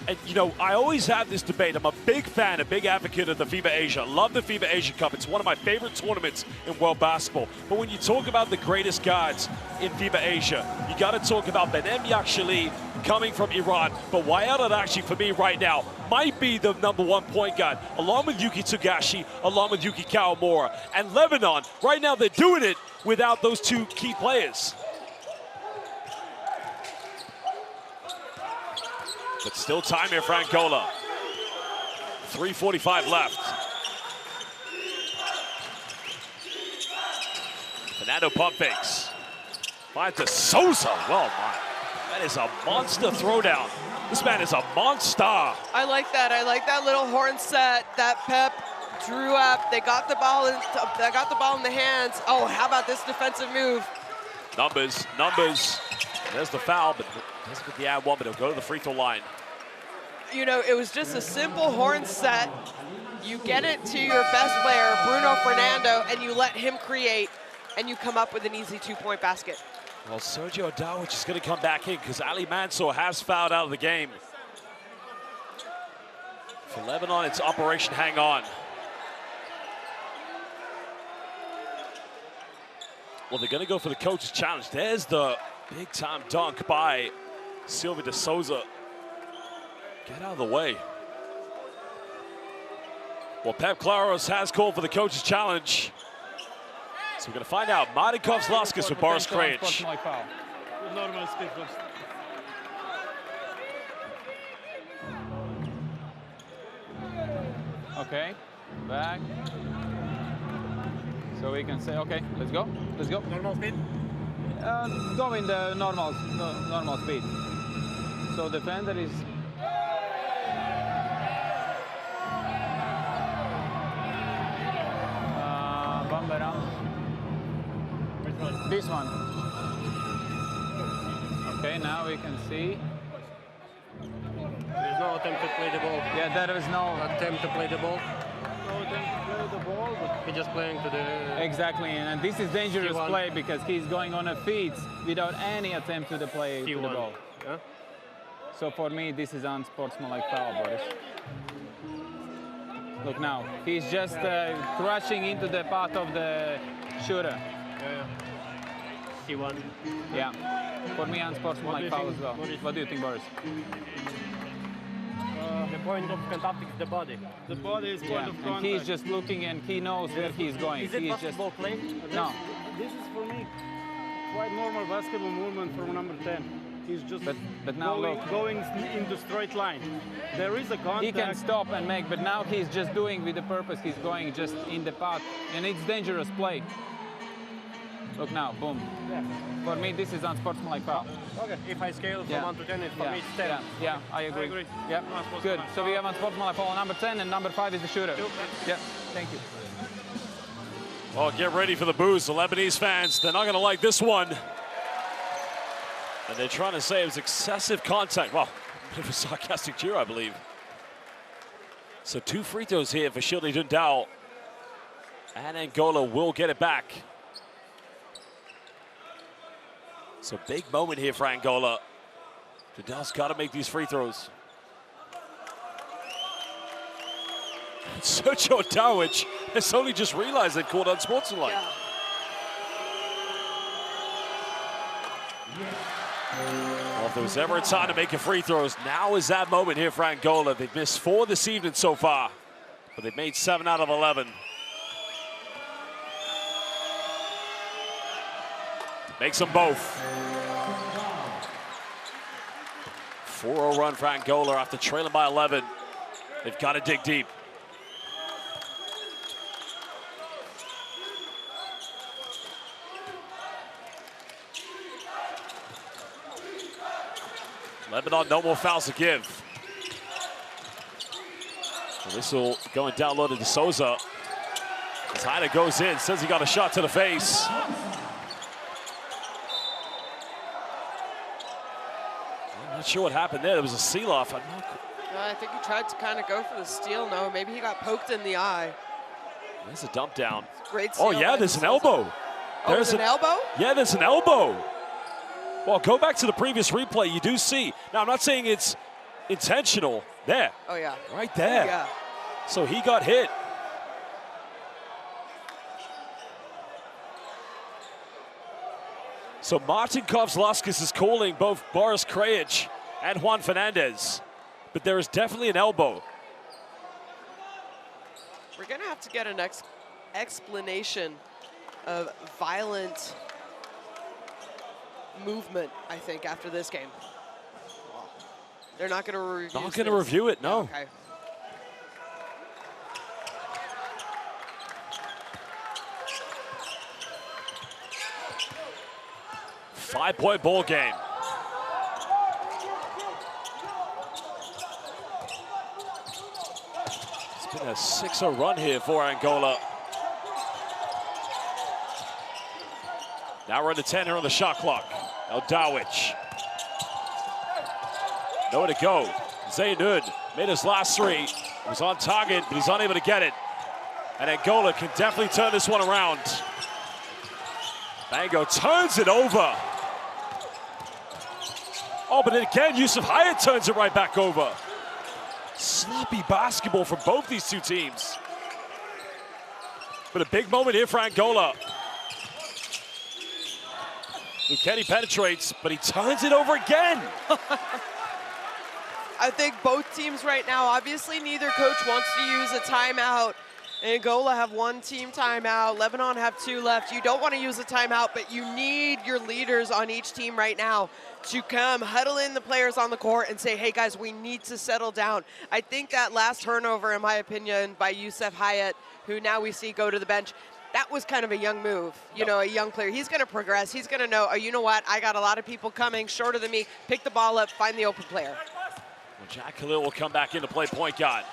A: and you know, I always have this debate. I'm a big fan, a big advocate of the FIBA Asia. Love the FIBA Asia Cup. It's one of my favorite tournaments in world basketball. But when you talk about the greatest guards in FIBA Asia, you got to talk about Benem Yakshali coming from Iran. But Wyatt Arakchi, for me right now, might be the #1 point guard, along with Yuki Tsugashi, along with Yuki Kawamura. And Lebanon, right now, they're doing it without those two key players. But still time here for Angola. 3:45 left. Fernando pump fakes. Finds to Souza. Well, my, that is a monster throwdown. This man is a monster.
B: I like that. I like that little horn set that Pep drew up. They got the ball in the hands. Oh, how about this defensive move?
A: Numbers. There's the foul, but doesn't get the ad one, but he'll go to the free throw line.
B: You know, it was just a simple horn set. You get it to your best player, Bruno Fernando, and you let him create, and you come up with an easy two-point basket.
A: Well, Sergio Darwish is going to come back in because Ali Mansour has fouled out of the game. For Lebanon, it's Operation Hang On. Well, they're going to go for the coach's challenge. There's the big-time dunk by Silva de Souza. Get out of the way. Well, Pep Claros has called for the coach's challenge. So we're going to find out. Martin Kovslaskas with Boris Krejci.
F: Normal speed first.
E: Okay, back. So we can say, okay, let's go.
F: Normal speed?
E: Go in the normal speed. So defender is... bump around.
F: Which one?
E: This one. Okay, now we can see.
F: There's no attempt to play the ball.
E: Yeah, there is no
F: attempt to play the ball. No attempt to play the ball, but he's just playing to the...
E: Exactly, and this is dangerous play because he's going on a feed without any attempt to the play to the ball.
F: Yeah?
E: So for me, this is unsportsmanlike foul, Boris. Look now, he's just crashing into the path of the shooter.
F: Yeah. C1.
E: Yeah. For me, unsportsmanlike foul as well. What do you think, Boris?
F: The point of contact is the body. The body is point of contact.
E: And he's just looking and he knows where he's going.
F: Is it basketball play?
E: No.
F: This is for me quite normal basketball movement from number 10. He's just
E: but now
F: going into straight line. There is a contact.
E: He can stop and make, but now he's just doing with the purpose. He's going just in the path, and it's dangerous play. Look now, boom. For me, this is unsportsmanlike foul.
F: Okay. If I scale from
E: Yeah.
F: 1 to 10, it's for me it's 10.
E: Yeah, I agree.
F: I agree.
E: Yeah, good. So we have unsportsmanlike foul on number 10, and number 5 is the shooter. Yeah, thank you.
A: Well, get ready for the boos. The Lebanese fans, they're not going to like this one. And they're trying to say it was excessive contact. Well, a bit of a sarcastic cheer, I believe. So 2 free throws here for Shirley Dundao. And Angola will get it back. So big moment here for Angola. Dundao's got to make these free throws. Sergio Dawich has only just realized they called unsportsmanlike.
B: Yeah.
A: Well, if there was ever a time to make a free throws, now is that moment here for Angola. They've missed 4 this evening so far, but they've made 7 out of 11. Makes them both. 4-0 run for Angola after trailing by 11. They've got to dig deep. Lebanon, no more fouls to give. So this will go and down low to De Souza. As Haida goes in, says he got a shot to the face. I'm not sure what happened there. There was a seal-off.
B: I think he tried to kind of go for the steal. No, maybe he got poked in the eye.
A: There's a dump down.
B: Great steal.
A: Oh yeah, there's an elbow.
B: Oh, there's an elbow?
A: Yeah, there's an elbow. Well, go back to the previous replay. You do see. Now, I'm not saying it's intentional. There.
B: Oh, yeah.
A: Right there.
B: Yeah.
A: So he got hit. So Martin Kovzlaskis is calling both Boris Krajic and Juan Fernandez. But there is definitely an elbow.
B: We're going to have to get an explanation of violent movement, I think, after this game. They're not going to review.
A: Not going to review it, no.
B: Okay.
A: Five-point ball game. It's been a 6-0 run here for Angola. Now we're in the 10 here on the shot clock. Now Dawich. Nowhere to go. Zaynud made his last 3. He was on target, but he's unable to get it. And Angola can definitely turn this one around. Bango turns it over. Oh, but then again, Yusuf Hyatt turns it right back over. Sloppy basketball from both these two teams. But a big moment here for Angola. Lucchetti penetrates, but he turns it over again.
B: I think both teams right now, obviously neither coach wants to use a timeout. Angola have 1 team timeout. Lebanon have 2 left. You don't want to use a timeout, but you need your leaders on each team right now to come huddle in the players on the court and say, hey guys, we need to settle down. I think that last turnover, in my opinion, by Yusuf Hyatt, who now we see go to the bench, that was kind of a young move, you know, a young player. He's going to progress. He's going to know, oh, you know what? I got a lot of people coming shorter than me. Pick the ball up, find the open player.
A: Well, Jack Khalil will come back in to play point guard.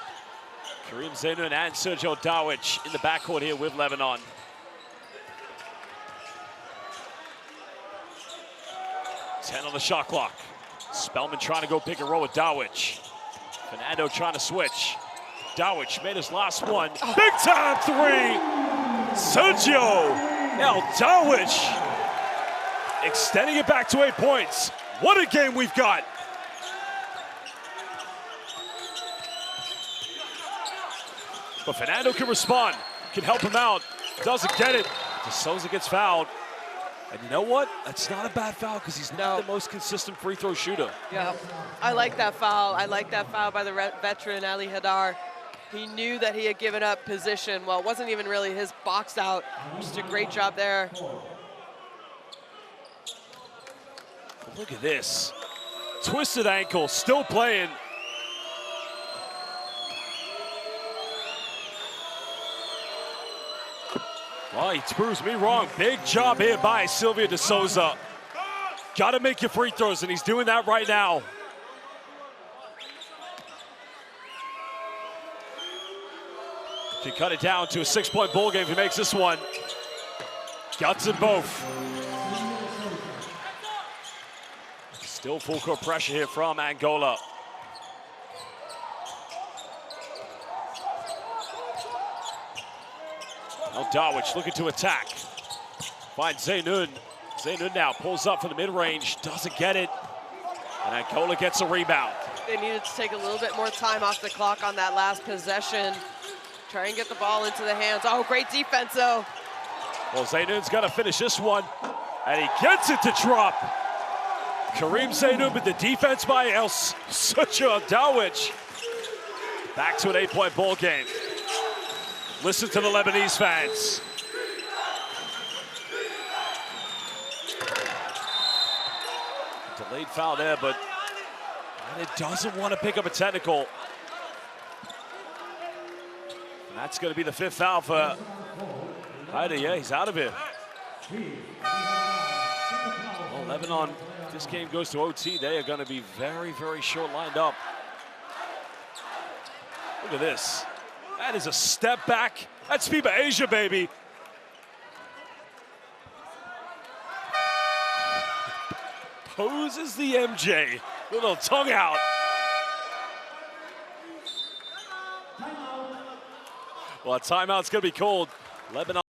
A: Kareem Zaynud and Sergio Dawich in the backcourt here with Lebanon. Ten on the shot clock. Spellman trying to go pick and roll with Dawich. Fernando trying to switch. Dawich made his last one. Big time 3. Sergio Dawich extending it back to 8 points. What a game we've got. But Fernando can respond, can help him out. Doesn't get it. De Souza gets fouled. And you know what? That's not a bad foul because he's not the most consistent free throw shooter.
B: Yeah, I like that foul. I like that foul by the veteran Ali Hadar. He knew that he had given up position. Well, it wasn't even really his box out. Just a great job there.
A: But look at this. Twisted ankle, still playing. Well, he proves me wrong. Big job here by Silvio de Souza. Got to make your free throws, and he's doing that right now. Can cut it down to a 6-point ball game if he makes this one. Guts in both. Still full court pressure here from Angola. Now Darwich looking to attack. Finds Zaynun. Zaynun now pulls up for the mid-range, doesn't get it. And Angola gets a rebound.
B: They needed to take a little bit more time off the clock on that last possession. Try and get the ball into the hands. Oh, great defense though.
A: Well, Zaynun's got to finish this one, and he gets it to drop. Kareem Zaynun with the defense by Sucho Darwich. Back to an 8-point ball game. Listen to the Lebanese fans. Delayed foul there, but it doesn't want to pick up a technical. And that's going to be the 5th foul for Haida. Yeah, he's out of here. Well, Lebanon, if this game goes to OT, they are going to be very, very short lined up. Look at this. That is a step back. That's FIBA Asia, baby. Poses the MJ. Little tongue out. Well, a timeout's going to be called. Lebanon.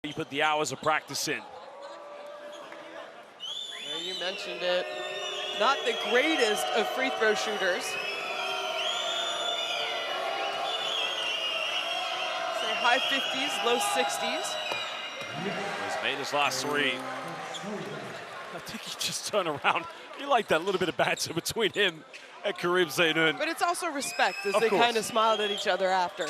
A: You put the hours of practice in.
B: You mentioned it. Not the greatest of free throw shooters. Say high 50s, low 60s.
A: He's made his last 3. I think he just turned around. You like that little bit of banter between him and Kareem Zaynun.
B: But it's also respect as
A: Of
B: they
A: course.
B: kind of smiled at each other after.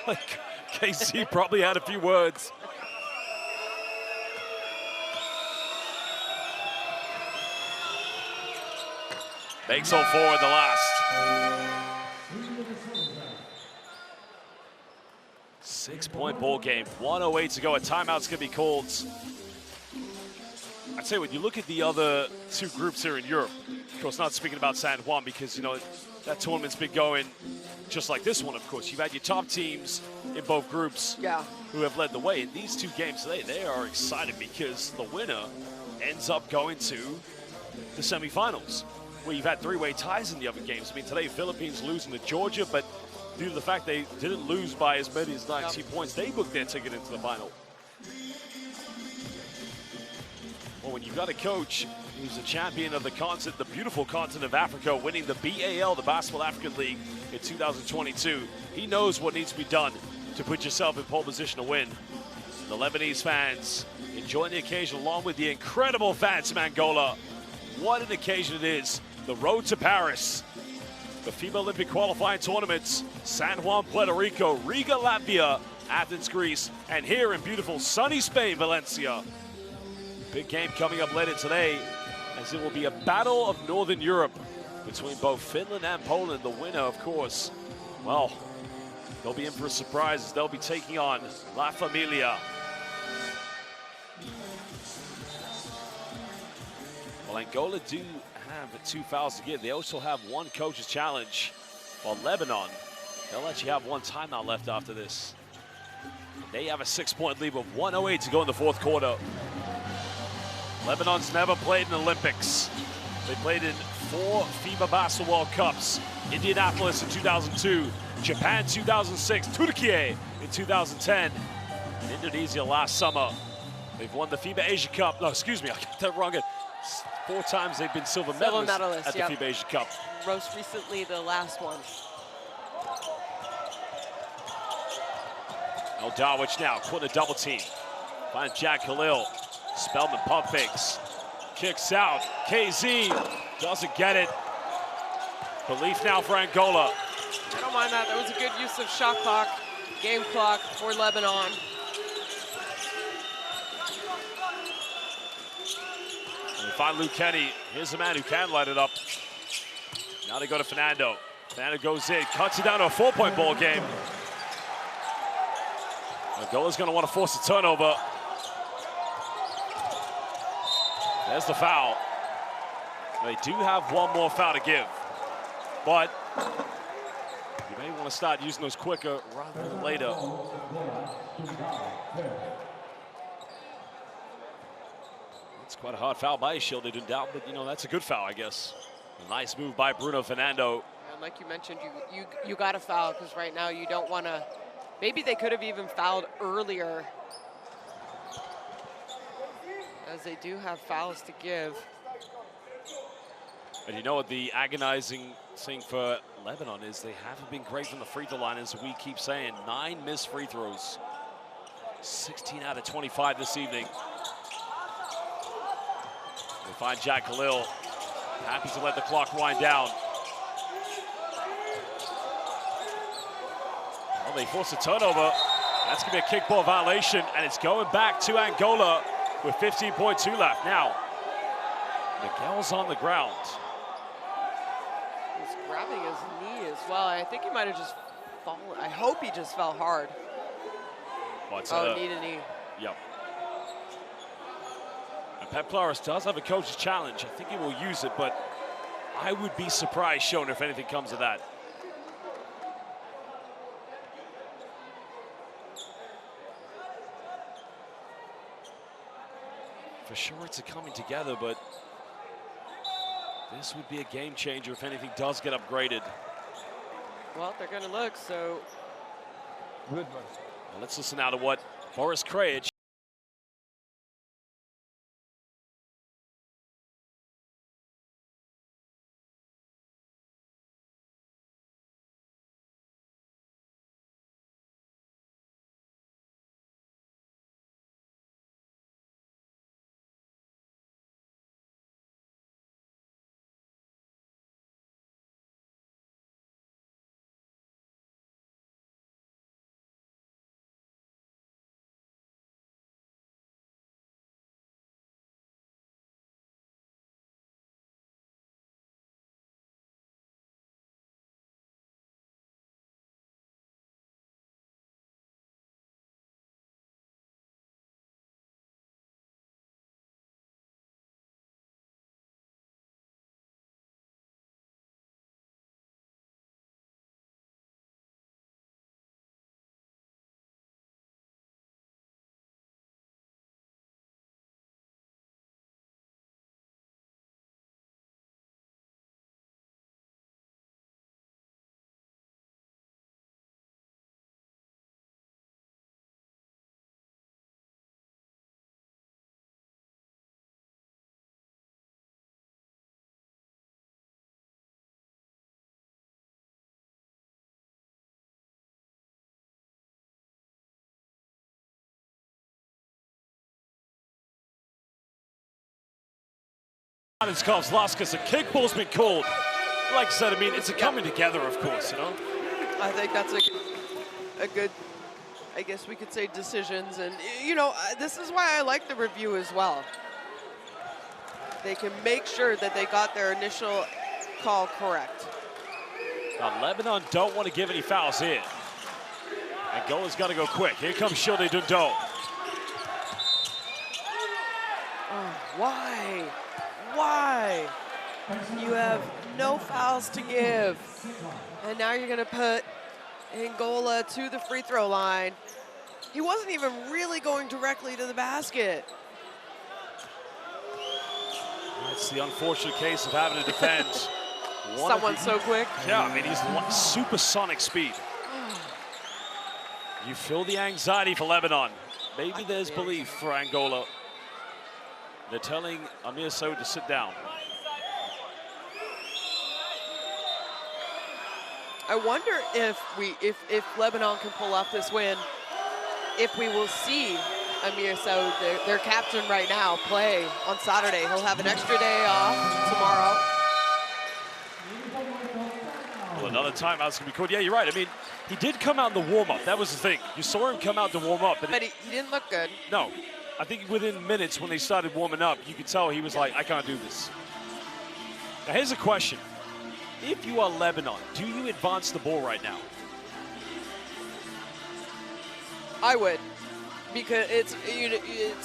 A: Like KC probably had a few words. Makes all 4 in the last. 6-point ball game, 1:08 to go. A timeout's gonna be called. I'd say when you look at the other 2 groups here in Europe, of course not speaking about San Juan because, you know, that tournament's been going just like this one, of course. You've had your top teams in both groups who have led the way. In these 2 games today, they are excited because the winner ends up going to the semifinals, where you've had 3-way ties in the other games. I mean, today, Philippines losing to Georgia, but due to the fact they didn't lose by as many as 19 points, they booked their ticket into the final. Well, when you've got a coach who's a champion of the continent, the beautiful continent of Africa, winning the BAL, the Basketball African League, in 2022, he knows what needs to be done to put yourself in pole position to win. The Lebanese fans enjoying the occasion along with the incredible fans from Angola. What an occasion it is. The road to Paris. the FIBA Olympic qualifying tournaments. San Juan, Puerto Rico, Riga, Latvia, Athens, Greece, and here in beautiful sunny Spain, Valencia. Big game coming up later today, as it will be a battle of Northern Europe between both Finland and Poland. The winner, of course, well, they'll be in for a surprise as they'll be taking on La Familia. Well, Angola do have 2 fouls to give. They also have 1 coach's challenge, while Lebanon, they'll actually have 1 timeout left after this. They have a 6-point lead with 1:08 to go in the 4th quarter. Lebanon's never played in the Olympics. They played in 4 FIBA Basketball World Cups. Indianapolis in 2002, Japan 2006, Turkey in 2010, and Indonesia last summer. They've won the FIBA Asia Cup. No, excuse me, I got that wrong. 4 times they've been silver medalists at the FIBA Asia Cup.
B: Most recently, the last one.
A: Darwich now, putting a double team. Finds Jack Khalil. Spellman pump fakes. Kicks out. KZ doesn't get it. Belief now for Angola.
B: I don't mind that. That was a good use of shot clock, game clock for Lebanon.
A: And we find Luke Kenny. Here's a man who can light it up. Now they go to Fernando. Fernando goes in, cuts it down to a 4-point ball game. Angola's going to want to force a turnover. There's the foul. They do have 1 more foul to give, but you may want to start using those quicker rather than later. It's quite a hard foul by Shielded in doubt, but you know, that's a good foul, I guess. A nice move by Bruno Fernando.
B: And like you mentioned, you got to foul, because right now you don't want to. Maybe they could have even fouled earlier, as they do have fouls to give.
A: And you know what the agonizing thing for Lebanon is? They haven't been great from the free throw line, as we keep saying. 9 missed free throws. 16 out of 25 this evening. They find Jack Khalil. Happy to let the clock wind down. Well, they force a turnover. That's going to be a kickball violation, and it's going back to Angola with 15.2 left. Now, Miguel's on the ground.
B: He's grabbing his knee as well. I think he might have just fallen. I hope he just fell hard. Knee to knee.
A: Yep. And Pep Claris does have a coach's challenge. I think he will use it, but I would be surprised, Sean, if anything comes of that. For sure it's a coming together, but this would be a game changer if anything does get upgraded.
B: Well, they're going to look, so.
A: Well, let's listen now to what Boris Krejci. Kozlauskas, a kickball's been called. Like I said, I mean, it's a coming together, of course, you know?
B: I think that's a good, I guess we could say, decisions. And, you know, this is why I like the review as well. They can make sure that they got their initial call correct.
A: Now, Lebanon don't want to give any fouls here. Angola's got to go quick. Here comes Shilde Dundo.
B: Oh, why? Why? You have no fouls to give. And now you're going to put Angola to the free throw line. He wasn't even really going directly to the basket.
A: That's the unfortunate case of having to defend.
B: Someone so quick.
A: Yeah, I mean, he's supersonic speed. You feel the anxiety for Lebanon. Maybe there's belief for Angola. They're telling Amir Sow to sit down.
B: I wonder if Lebanon can pull off this win, if we will see Amir Sow, their captain right now, play on Saturday. He'll have an extra day off tomorrow.
A: Well, another timeout's gonna be called. Yeah, you're right. I mean, he did come out in the warm-up. That was the thing. You saw him come out to warm up.
B: But he didn't look good.
A: No. I think within minutes when they started warming up, you could tell he was like, I can't do this. Now, here's a question. If you are Lebanon, do you advance the ball right now?
B: I would, because it's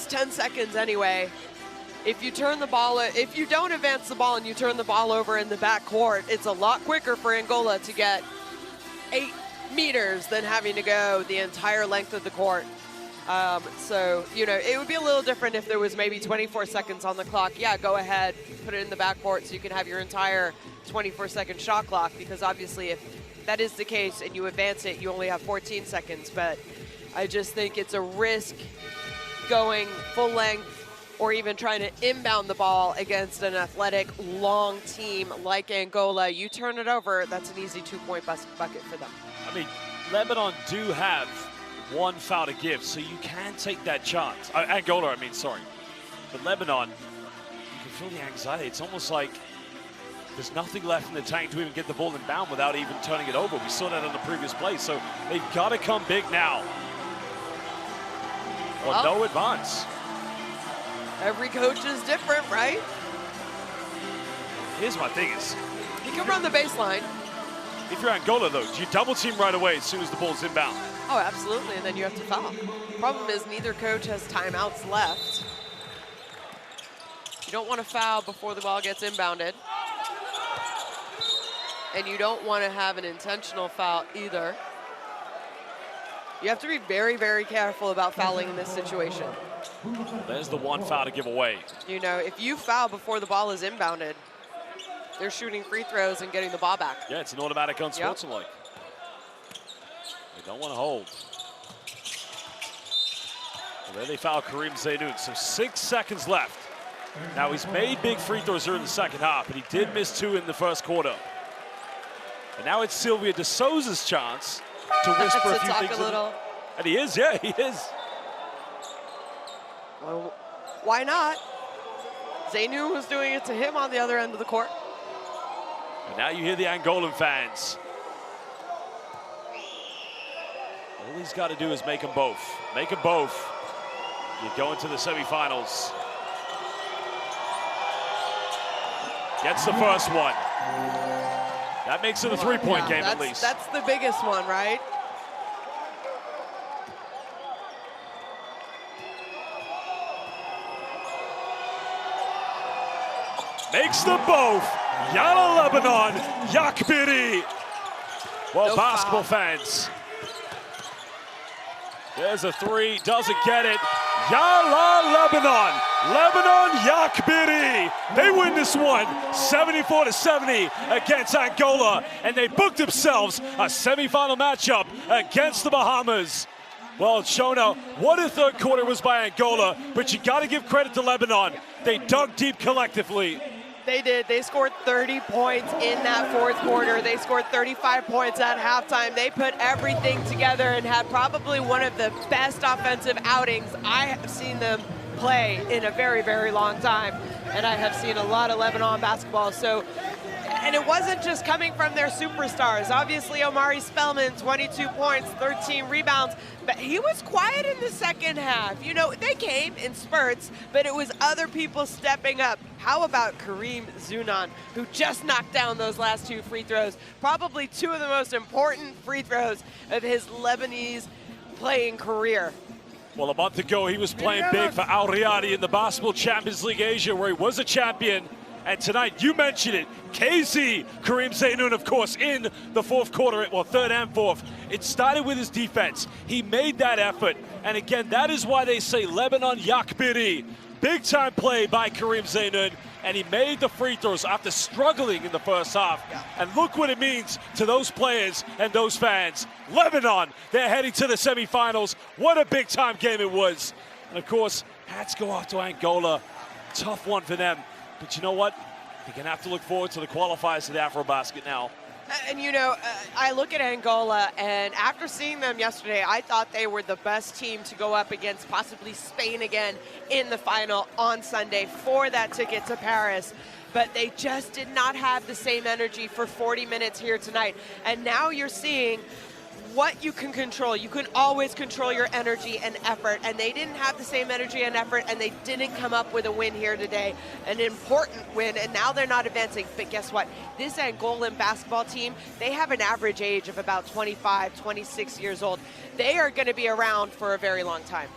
B: 10 seconds anyway. If you turn the ball, if you don't advance the ball and you turn the ball over in the backcourt, it's a lot quicker for Angola to get 8 meters than having to go the entire length of the court. So, you know, it would be a little different if there was maybe 24 seconds on the clock. Yeah, go ahead, put it in the backcourt so you can have your entire 24-second shot clock, because obviously if that is the case and you advance it, you only have 14 seconds. But I just think it's a risk going full length or even trying to inbound the ball against an athletic, long team like Angola. You turn it over, that's an easy 2-point bucket for them.
A: I mean, Lebanon do have 1 foul to give, so you can take that chance. Angola, I mean, sorry. But Lebanon, you can feel the anxiety. It's almost like there's nothing left in the tank to even get the ball inbound without even turning it over. We saw that on the previous play, so they've got to come big now. Or no advance.
B: Every coach is different, right?
A: Here's my thing is,
B: you can run the baseline.
A: If you're Angola, though, do you double team right away as soon as the ball's inbound?
B: Oh, absolutely, and then you have to foul. Problem is neither coach has timeouts left. You don't want to foul before the ball gets inbounded. And you don't want to have an intentional foul either. You have to be very, very careful about fouling in this situation.
A: There's the 1 foul to give away.
B: You know, if you foul before the ball is inbounded, they're shooting free throws and getting the ball back.
A: Yeah, it's an automatic unsportsmanlike. They don't want to hold. And there they foul Kareem Zaynoun. So 6 seconds left. Now he's made big free throws here in the second half, but he did miss 2 in the first quarter. And now it's Sylvia De Souza's chance to whisper a few things. And he is, yeah, he is.
B: Well, why not? Zaynoun was doing it to him on the other end of the court.
A: And now you hear the Angolan fans. All he's got to do is make them both. Make them both. You go into the semifinals. Gets the first one. That makes it a 3-point game at least.
B: That's the biggest one, right?
A: Makes them both. Yalla Lebanon, Yakbiri. Well,
B: No
A: basketball
B: foul.
A: fans. There's a 3, doesn't get it. Yalla Lebanon. Lebanon Yakbiri. They win this one 74-70 against Angola, and they booked themselves a semifinal matchup against the Bahamas. Well, Shona, what a third quarter was by Angola, but you got to give credit to Lebanon. They dug deep collectively.
B: They did. They scored 30 points in that fourth quarter. They scored 35 points at halftime. They put everything together and had probably one of the best offensive outings I have seen them play in a very, very long time. And I have seen a lot of Lebanon basketball. So And it wasn't just coming from their superstars. Obviously, Omari Spellman, 22 points, 13 rebounds, but he was quiet in the second half. You know, they came in spurts, but it was other people stepping up. How about Kareem Zunan, who just knocked down those last 2 free throws? Probably 2 of the most important free throws of his Lebanese playing career.
A: Well, a month ago, he was playing big for Al Riyadi in the Basketball Champions League Asia, where he was a champion. And tonight, you mentioned it, KZ, Kareem Zainoun, of course, in the fourth quarter, well, third and fourth. It started with his defense. He made that effort. And again, that is why they say Lebanon Yakbiri. Big time play by Kareem Zainoun. And he made the free throws after struggling in the first half. And look what it means to those players and those fans. Lebanon, they're heading to the semifinals. What a big time game it was. And of course, hats go off to Angola. Tough one for them. But you know what? They're going to have to look forward to the qualifiers of the AfroBasket now.
B: And you know, I look at Angola, and after seeing them yesterday, I thought they were the best team to go up against possibly Spain again in the final on Sunday for that ticket to Paris. But they just did not have the same energy for 40 minutes here tonight. And now you're seeing what you can control. You can always control your energy and effort, and they didn't have the same energy and effort, and they didn't come up with a win here today. An important win, and now they're not advancing. But guess what? This Angolan basketball team, they have an average age of about 25, 26 years old. They are going to be around for a very long time.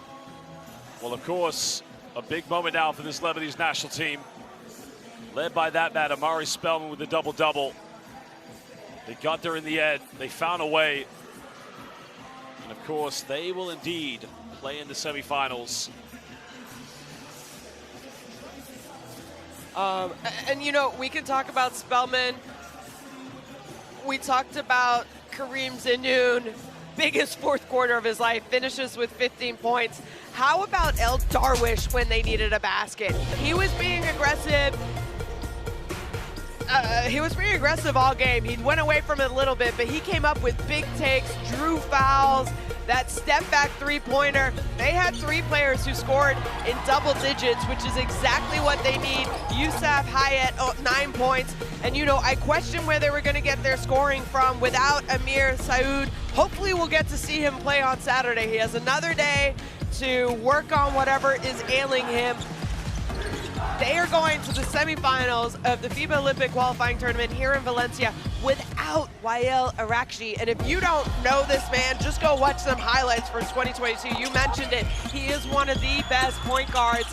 A: Well, of course, a big moment now for this Lebanese national team. Led by that man, Omari Spellman with the double-double. They got there in the end. They found a way. And of course, they will indeed play in the semifinals.
B: And you know, we can talk about Spellman. We talked about Kareem Zainoun, biggest fourth quarter of his life, finishes with 15 points. How about El Darwish when they needed a basket? He was being aggressive. He was pretty aggressive all game. He went away from it a little bit, but he came up with big takes, drew fouls, that step-back three-pointer. They had 3 players who scored in double digits, which is exactly what they need. Yusuf Hayat, 9 points. And, you know, I question where they were going to get their scoring from without Amir Saoud. Hopefully we'll get to see him play on Saturday. He has another day to work on whatever is ailing him. They are going to the semifinals of the FIBA Olympic qualifying tournament here in Valencia without Wael Arakji. And if you don't know this man, just go watch some highlights for 2022. You mentioned it. He is one of the best point guards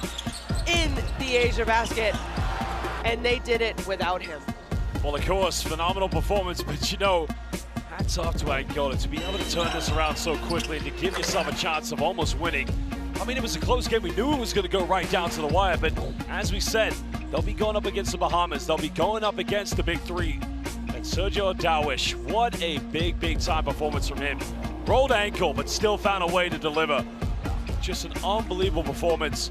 B: in the Asia basket, and they did it without him.
A: Well, of course, phenomenal performance, but you know, hats off to Angola to be able to turn this around so quickly and to give yourself a chance of almost winning. I mean, it was a close game. We knew it was going to go right down to the wire, but as we said, they'll be going up against the Bahamas. They'll be going up against the Big Three. And Sergio Darwish, what a big, big-time performance from him. Rolled ankle, but still found a way to deliver. Just an unbelievable performance.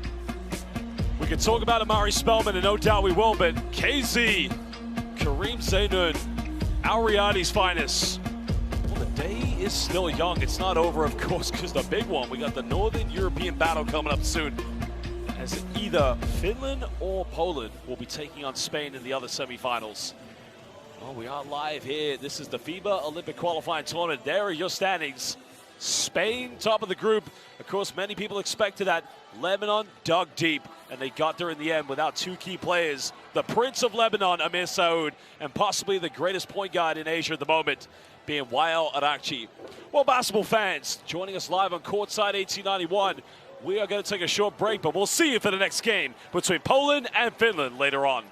A: We can talk about Omari Spellman, and no doubt we will, but KZ, Kareem Zainoun, Al Riyadi's finest. Well, the day is still young. It's not over, of course, because the big one, we got the Northern European battle coming up soon, as either Finland or Poland will be taking on Spain in the other semifinals. Oh, we are live here. This is the FIBA Olympic qualifying tournament. There are your standings. Spain, top of the group. Of course, many people expected that. Lebanon dug deep, and they got there in the end without 2 key players. The Prince of Lebanon, Amir Saoud, and possibly the greatest point guard in Asia at the moment, being Wael Arakji. Well, basketball fans, joining us live on Courtside 1891. We are going to take a short break, but we'll see you for the next game between Poland and Finland later on.